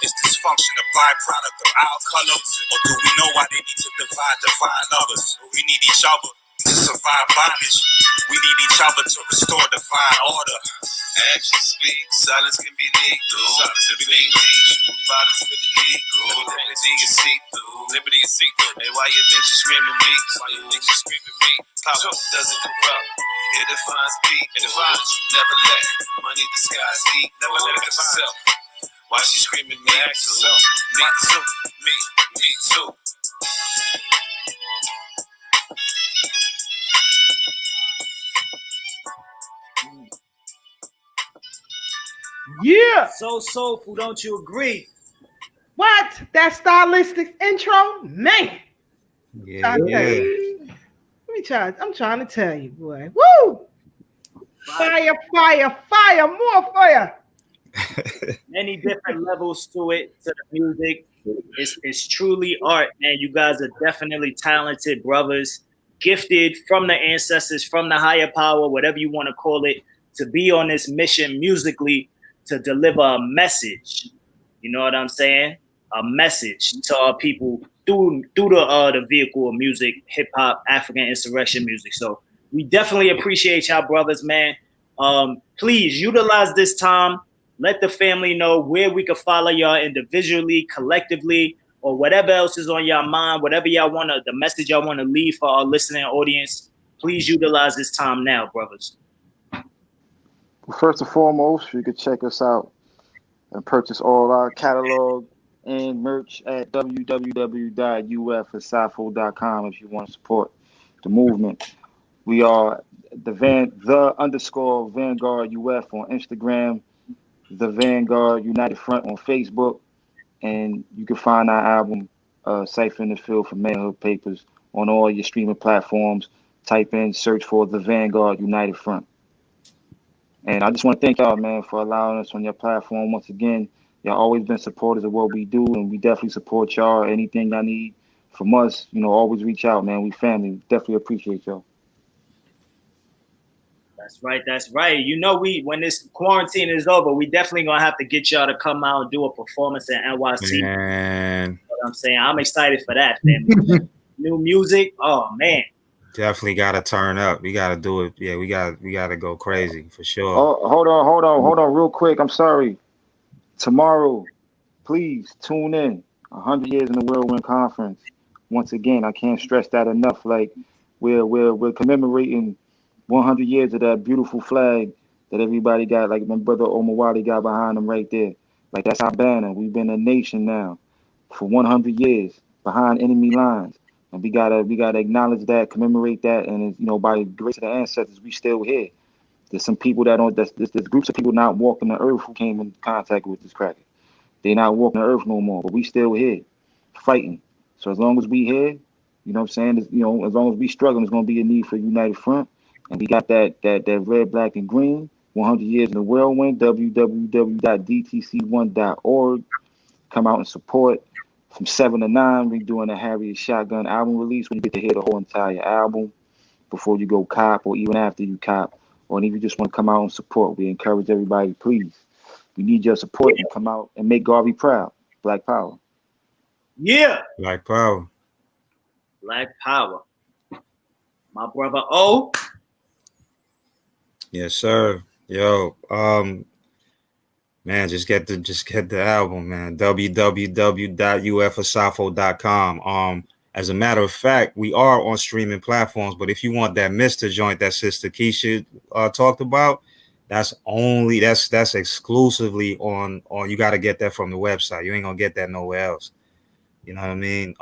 Is dysfunction a byproduct of our color, or do we know why they need to define others? We need each other to survive bondage. We need each other to restore divine order. Actions speak, silence can be lethal. Everything teach you, violence really legal. Everything is see-through. Liberty is see-through. Hey, why you think she's screaming me? Why you think she's screaming me? Power doesn't corrupt. It defines peace. It defines never let money disguise deep. Never let yourself. Why she screaming me? Ask yourself. Me too. Me too. Yeah. So soulful, don't you agree? What? That stylistic intro? Man. Yeah. Let me try. I'm trying to tell you, boy. Woo! Fire, more fire. Many different levels to it, to the music. It's truly art, man. You guys are definitely talented brothers, gifted from the ancestors, from the higher power, whatever you want to call it, to be on this mission musically to deliver a message. You know what I'm saying? A message to our people through the vehicle of music, hip hop, African insurrection music. So we definitely appreciate y'all brothers, man. Please utilize this time. Let the family know where we can follow y'all individually, collectively, or whatever else is on your mind, whatever y'all want to, the message y'all want to leave for our listening audience. Please utilize this time now, brothers. First and foremost, you can check us out and purchase all our catalog and merch at www.ufasafo.com if you want to support the movement. We are the Vanguard UF on Instagram, the Vanguard United Front on Facebook, and you can find our album Cypher in the Field for Manhood Papers on all your streaming platforms. Type in, search for the Vanguard United Front. And I just want to thank y'all, man, for allowing us on your platform once again. Y'all always been supporters of what we do, and we definitely support y'all. Anything y'all need from us, always reach out, man. We family. Definitely appreciate y'all. That's right. When this quarantine is over, we definitely gonna have to get y'all to come out and do a performance in NYC. Man. You know what I'm saying? I'm excited for that, man. New music. Oh man. Definitely gotta turn up. We gotta do it. Yeah, we gotta go crazy for sure. Oh, hold on, real quick. I'm sorry. Tomorrow, please tune in. 100 years in the Whirlwind Conference. Once again, I can't stress that enough. Like we're commemorating 100 years of that beautiful flag that everybody got. Like my brother Omawali got behind him right there. Like that's our banner. We've been a nation now for 100 years behind enemy lines, and we gotta acknowledge that, commemorate that, and by the grace of the ancestors, we still here. There's some people that don't. There's groups of people not walking the earth who came in contact with this cracker. They're not walking the earth no more, but we still here, fighting. So as long as we here, you know what I'm saying? As long as we struggling, there's gonna be a need for a united front. And we got that red, black, and green. 100 years in the Whirlwind. www.dtc1.org. Come out and support. From 7 to 9, we're doing a Harriet Shotgun album release. When you get to hear the whole entire album before you go cop, or even after you cop, or if you just want to come out and support, we encourage everybody, please. We need your support and come out and make Garvey proud. Black Power. Yeah. Black Power. Black Power. My brother O. Yes, sir. Yo, man, just get the album, man. www.ufasafo.com. As a matter of fact, we are on streaming platforms, but if you want that Mr. joint that Sister Keisha talked about, that's exclusively on you got to get that from the website. You ain't gonna get that nowhere else. You know what I mean?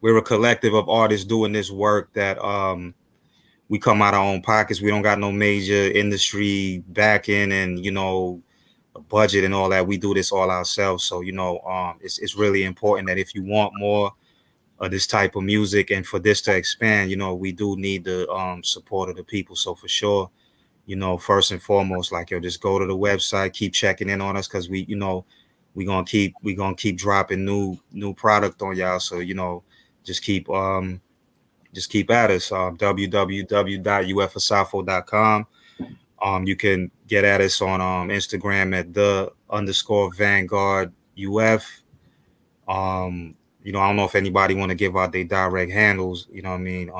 We're a collective of artists doing this work that we come out of our own pockets. We don't got no major industry backing and a budget and all that. We do this all ourselves. So it's really important that if you want more of this type of music and for this to expand, we do need the support of the people. So for sure, first and foremost, just go to the website, keep checking in on us, because we gonna keep dropping new product on y'all. So just keep at us. www.ufasafo.com. You can get at us on Instagram at _Vanguard UF. I don't know if anybody want to give out their direct handles. You know what I mean?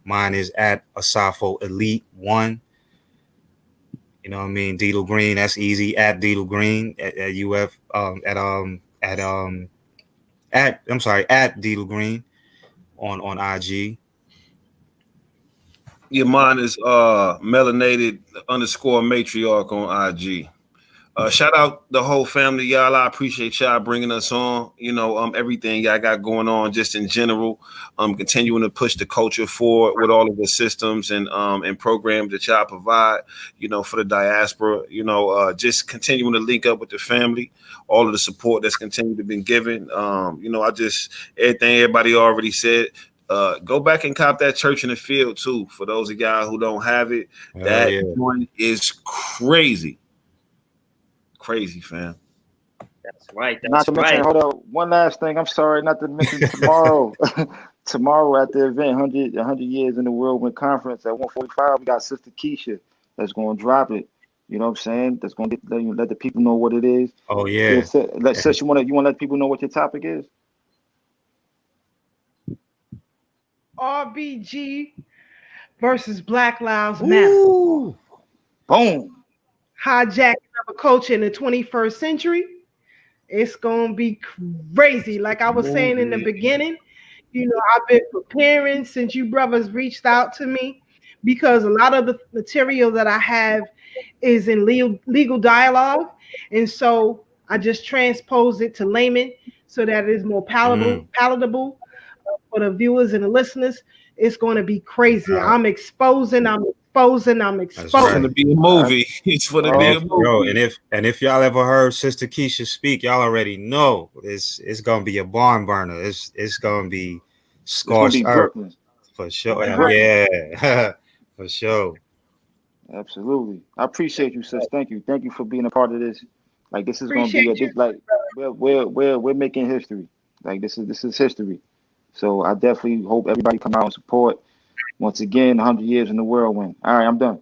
Mine is at Asafo Elite 1. You know what I mean? Deedle Green, that's easy. At Deedle Green at UF at Deedle Green on IG. Yeah, mine is melanated _ matriarch on IG. Shout out the whole family, y'all. I appreciate y'all bringing us on. Everything y'all got going on, just in general. Continuing to push the culture forward with all of the systems and programs that y'all provide. For the diaspora. Just continuing to link up with the family. All of the support that's continued to been given. Everything everybody already said. Go back and cop that Church in the Field too. For those of y'all who don't have it, that one is crazy. Crazy, fam. That's right. Not to mention, hold up, one last thing. I'm sorry, not to mention tomorrow. Tomorrow at the event, 100 years in the Whirlwind Conference at 1:45, we got Sister Keisha that's going to drop it. You know what I'm saying? That's going to let the people know what it is. Oh yeah. Sis, you want to let people know what your topic is? RBG versus Black Lives Matter. Ooh. Boom. Hijacking of a culture in the 21st century. It's going to be crazy. Like I was saying in the beginning, I've been preparing since you brothers reached out to me, because a lot of the material that I have is in legal dialogue. And so I just transpose it to layman so that it is more palatable for the viewers and the listeners. It's going to be crazy. I'm exposing. It's going to be a movie. It's for the be a movie. Yo, and if y'all ever heard Sister Keisha speak, y'all already know it's gonna be a barn burner. It's gonna be scorched earth for sure. Yeah, for sure. Absolutely. I appreciate you, sis. Thank you for being a part of this. Like this is gonna be we're making history. Like this is history. So I definitely hope everybody come out and support. Once again, 100 years in the Whirlwind. All right, I'm done.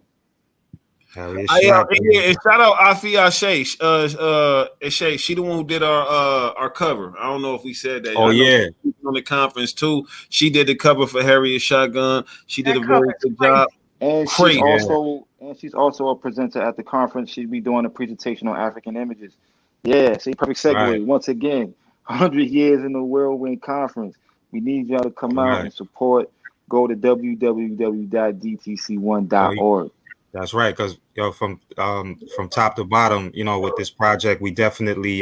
And shout out Afi Ashay. Ashay, she the one who did our cover. I don't know if we said that. Oh yeah, on the conference too. She did the cover for Harriet Shotgun. She did a very good job. And And she's also a presenter at the conference. She'll be doing a presentation on African images. Yeah, see, perfect segue. Right. Once again, 100 years in the Whirlwind Conference. We need y'all to come out and support. Go to www.dtc1.org. That's right, because from top to bottom, with this project, we definitely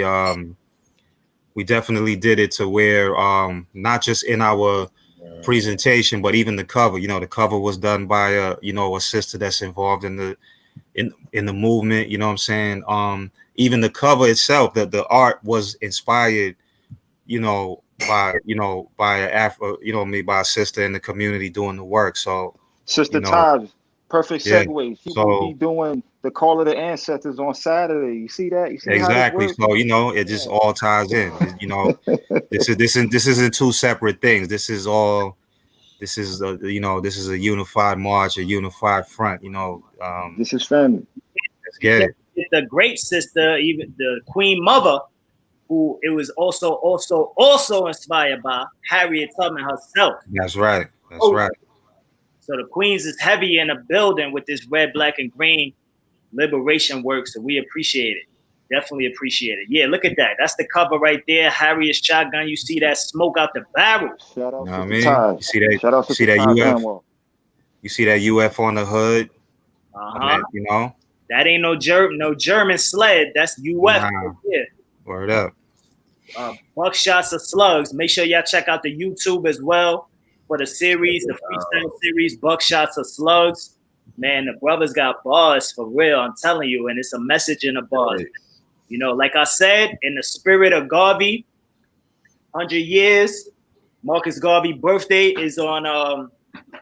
did it to where not just in our presentation, but even the cover. The cover was done by a sister that's involved in the movement. You know what I'm saying? Even the cover itself, the art was inspired, by a sister in the community doing the work. So Sister Taj, perfect segue. She will be doing the Call of the Ancestors on Saturday. You see that? You see exactly. How this works? So it just all ties in. This isn't two separate things. This is a unified march, a unified front. This is family. Let's get it. The great sister, even the Queen Mother, who it was also inspired by, Harriet Tubman herself. That's right. That's right. So the Queens is heavy in the building with this red, black, and green liberation work. So we appreciate it. Definitely appreciate it. Yeah, look at that. That's the cover right there. Harriet's shotgun. You see that smoke out the barrel. Shout out to You see that? Shout out to that UF? You see that UF on the hood? That ain't no German sled. That's UF. Right there. Word up. Buckshots of Slugs. Make sure y'all check out the YouTube as well for the series, the freestyle series, Buckshots of Slugs. Man, the brothers got bars for real. I'm telling you, and it's a message in the bars. Like I said, in the spirit of Garvey, 100 years. Marcus Garvey birthday is on the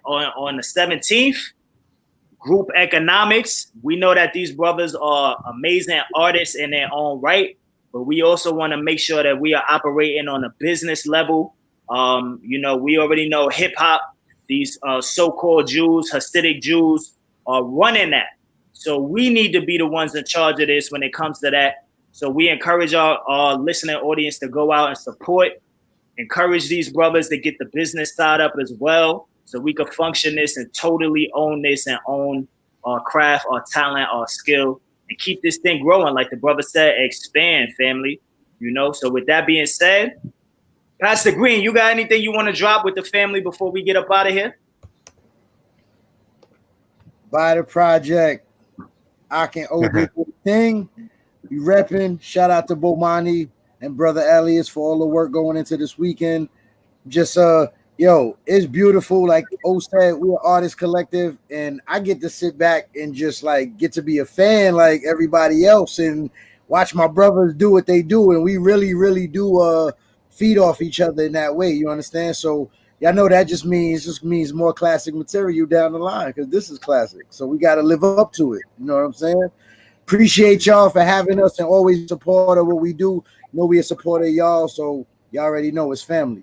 17th. Group economics. We know that these brothers are amazing artists in their own right, but we also want to make sure that we are operating on a business level. We already know hip hop, these so-called Jews, Hasidic Jews are running that. So we need to be the ones in charge of this when it comes to that. So we encourage our listening audience to go out and support, encourage these brothers to get the business side up as well, so we could function this and totally own this and own our craft, our talent, our skill, and keep this thing growing. Like the brother said, expand, family. So with that being said, Pastor Green, you got anything you want to drop with the family before we get up out of here? Buy the project. I can open the thing. You repping. Shout out to Bomani and Brother Elias for all the work going into this weekend. Just it's beautiful. Like O said, we're an artist collective, and I get to sit back and just get to be a fan like everybody else and watch my brothers do what they do, and we really, really do feed off each other in that way. You understand? So y'all know that just means more classic material down the line, because this is classic. So we got to live up to it. You know what I'm saying? Appreciate y'all for having us and always support of what we do. We a supporter of y'all, so y'all already know it's family.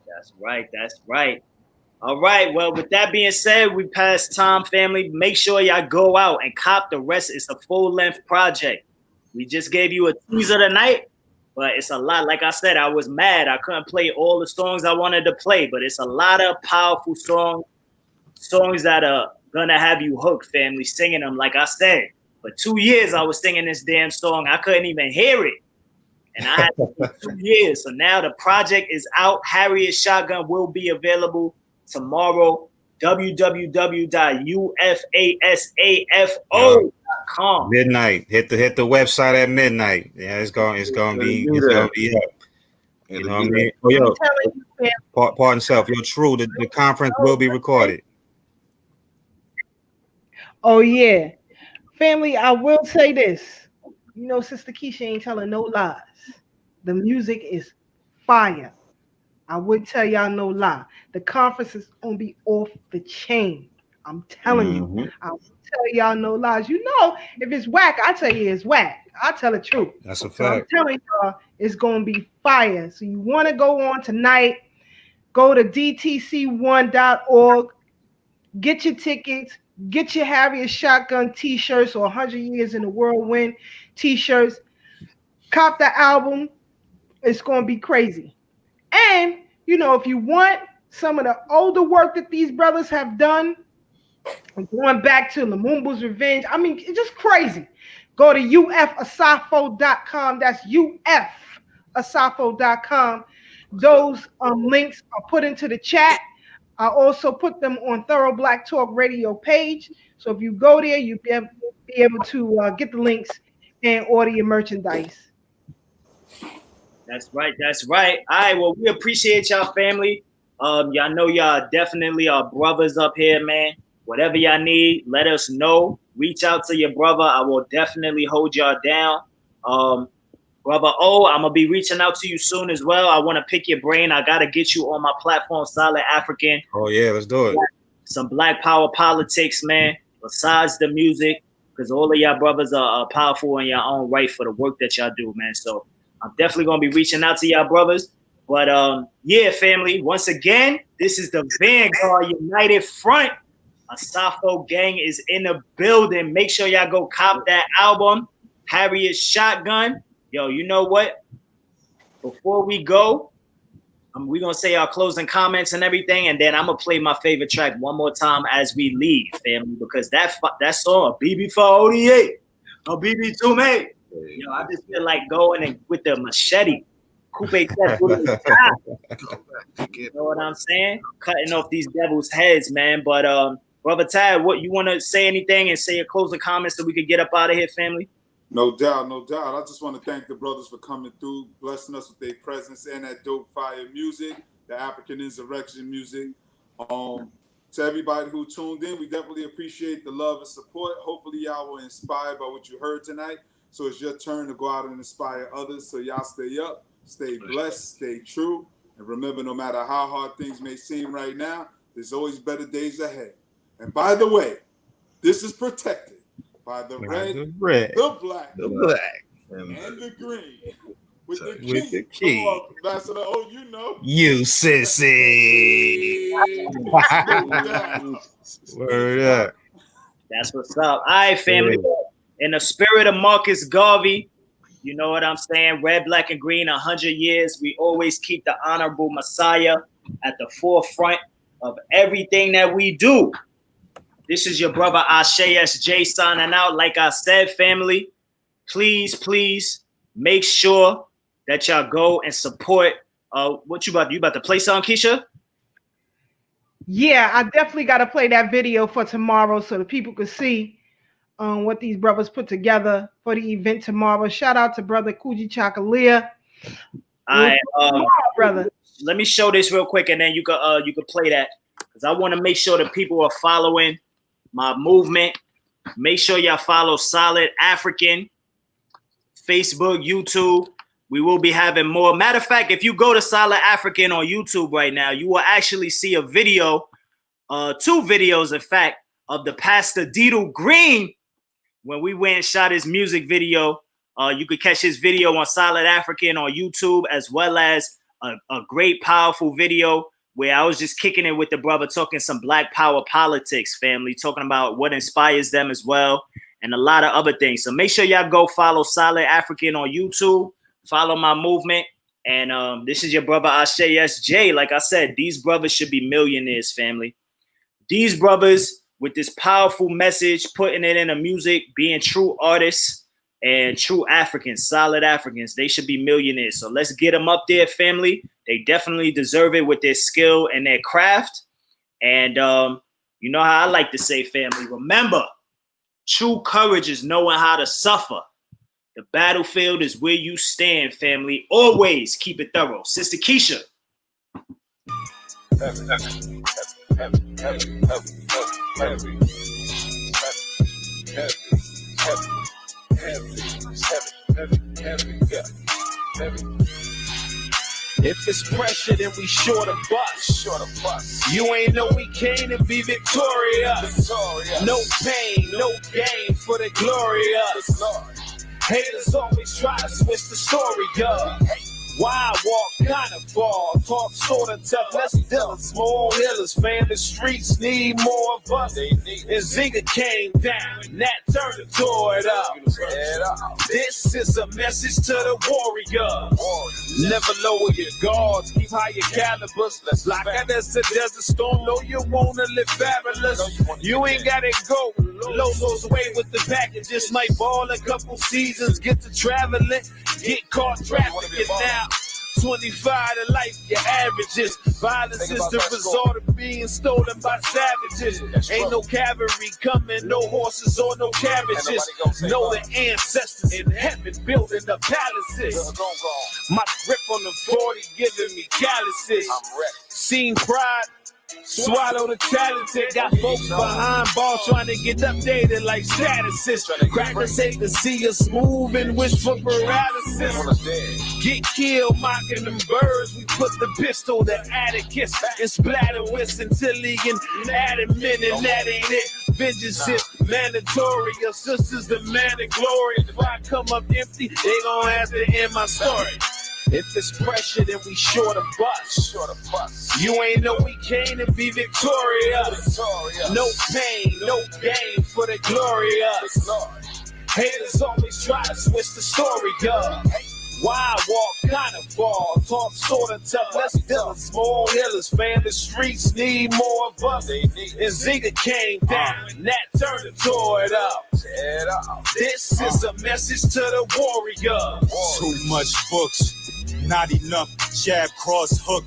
That's right. All right. Well, with that being said, we passed time, family. Make sure y'all go out and cop the rest. It's a full-length project. We just gave you a teaser tonight, but it's a lot. Like I said, I was mad. I couldn't play all the songs I wanted to play, but it's a lot of powerful songs that are going to have you hooked, family, singing them. Like I said, for 2 years, I was singing this damn song. I couldn't even hear it. And I had it for 2 years. So now the project is out. Harriet Shotgun will be available tomorrow. www.ufasafo.com. Midnight. Hit the website at midnight. Yeah, it's gonna be up. You know what I mean? Pardon self. You're true. The conference will be recorded. Oh yeah. Family, I will say this. Sister Keisha ain't telling no lies. The music is fire. I wouldn't tell y'all no lie. The conference is gonna be off the chain. I'm telling you. I won't tell y'all no lies. If it's whack, I tell you it's whack. I tell the truth. That's a fact. So I'm telling y'all it's gonna be fire. So you want to go on tonight? Go to dtc1.org. Get your tickets. Get your Harriet Shotgun t-shirts or 100 Years in the Whirlwind t-shirts. Cop the album. It's going to be crazy. And, if you want some of the older work that these brothers have done, from going back to Lumumba's Revenge. I mean, it's just crazy. Go to ufasafo.com. That's ufasafo.com. Those links are put into the chat. I also put them on Thorough Black Talk Radio page. So if you go there, you'll be able to get the links and order your merchandise. That's right. That's right. All right. Well, we appreciate y'all, family. Y'all know y'all definitely are brothers up here, man. Whatever y'all need, let us know. Reach out to your brother. I will definitely hold y'all down. Brother O, I'm going to be reaching out to you soon as well. I want to pick your brain. I got to get you on my platform, Solid African. Oh, yeah, let's do it. Some Black Power politics, man, besides the music, because all of y'all brothers are powerful in your own right for the work that y'all do, man. So I'm definitely going to be reaching out to y'all brothers. But, yeah, family, once again, this is the Vanguard United Front. Asafo gang is in the building. Make sure y'all go cop that album, Harriet Shotgun. Yo, you know what? Before we go, we're going to say our closing comments and everything, and then I'm going to play my favorite track one more time as we leave, family, because that song, a BB488, a BB2 yo, I just feel like going and with the machete, coupe test with the top. You know what I'm saying? Cutting off these devils' heads, man. But, Brother Tad, what you want to say anything and say your closing comments so we could get up out of here, family? No doubt, no doubt. I just want to thank the brothers for coming through, blessing us with their presence and that dope fire music, the African insurrection music. To everybody who tuned in, we definitely appreciate the love and support. Hopefully y'all were inspired by what you heard tonight. So it's your turn to go out and inspire others. So y'all stay up, stay blessed, stay true. And remember, no matter how hard things may seem right now, there's always better days ahead. And by the way, this is protected by the red, the black, and the green. With the key. Come on, Ambassador. Oh, you know. You sissy. Word up. That's what's up. All right, family. In the spirit of Marcus Garvey, you know what I'm saying? Red, black, and green, 100 years. We always keep the honorable Messiah at the forefront of everything that we do. This is your brother Ashe SJ signing out. Like I said, family, please make sure that y'all go and support. What you about to play something, Keisha? Yeah, I definitely got to play that video for tomorrow so the people could see what these brothers put together for the event tomorrow. Shout out to brother Kuji Chakalia. Brother. Let me show this real quick, and then you could play that, because I want to make sure that people are following my movement. Make sure y'all follow Solid African, Facebook, YouTube. We will be having more. Matter of fact, if you go to Solid African on YouTube right now, you will actually see a video, 2 videos, in fact, of the Pastor Diddle Green when we went and shot his music video. You could catch his video on Solid African on YouTube, as well as a great, powerful video where I was just kicking it with the brother, talking some Black Power politics, family, talking about what inspires them as well, and a lot of other things. So make sure y'all go follow Solid African on YouTube, follow my movement, and this is your brother Ashe SJ. Like I said, these brothers should be millionaires, family. These brothers with this powerful message, putting it in the music, being true artists and true Africans, solid Africans, they should be millionaires. So let's get them up there, family. They definitely deserve it with their skill and their craft. And you know how I like to say, family, remember, true courage is knowing how to suffer. The battlefield is where you stand, family. Always keep it thorough. Sister Keisha. If it's pressure, then we sure to bust. You ain't know we came to be victorious. No pain, no gain for the glorious. Haters always try to switch the story up. Why walk kinda far? Talk sorta tough, let's deal it. Small hillers, fam, the streets need more of us. And Zinga came down, and that turned the tore it up. This is a message to the warrior. Never lower your guards, keep high your calibers. Like as a desert storm, know you wanna live fabulous. You ain't gotta go Lolo's away with the packages. Might ball a couple seasons, get to traveling, get caught trafficking now. 25 to life, your averages. Violence is the result of being stolen by savages. Ain't no cavalry coming, no horses or no cabbages. Know the ancestors in heaven building the palaces. My grip on the 40 giving me calluses. Seen pride, swallow the talented. Got folks behind bars trying to get updated like statuses. Crackers hate to see us move and wish for paralysis. Get killed mocking them birds. We put the pistol to Atticus and splatter with Centillion adamant, and that ain't it. Vengeance is mandatory. Your sister's the man of glory. If I come up empty, they gon' have to end my story. If it's pressure, then we sure to bust. You ain't know we came to be victorious. No pain, no gain for the glorious. Haters always try to switch the story up. Why walk kinda far? Talk sorta tough, let's deal it. Small hillers, fam, the streets need more of us. And Zinga came down, and that turned the tore it up. This is a message to the warrior. Too much books, not enough jab, cross, hook.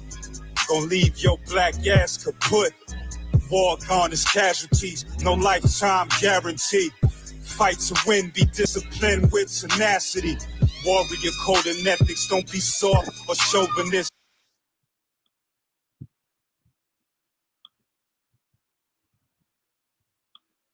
Gonna leave your black ass kaput. War garners casualties, no lifetime guarantee. Fight to win, be disciplined with tenacity. Warrior code and ethics, don't be soft or chauvinist.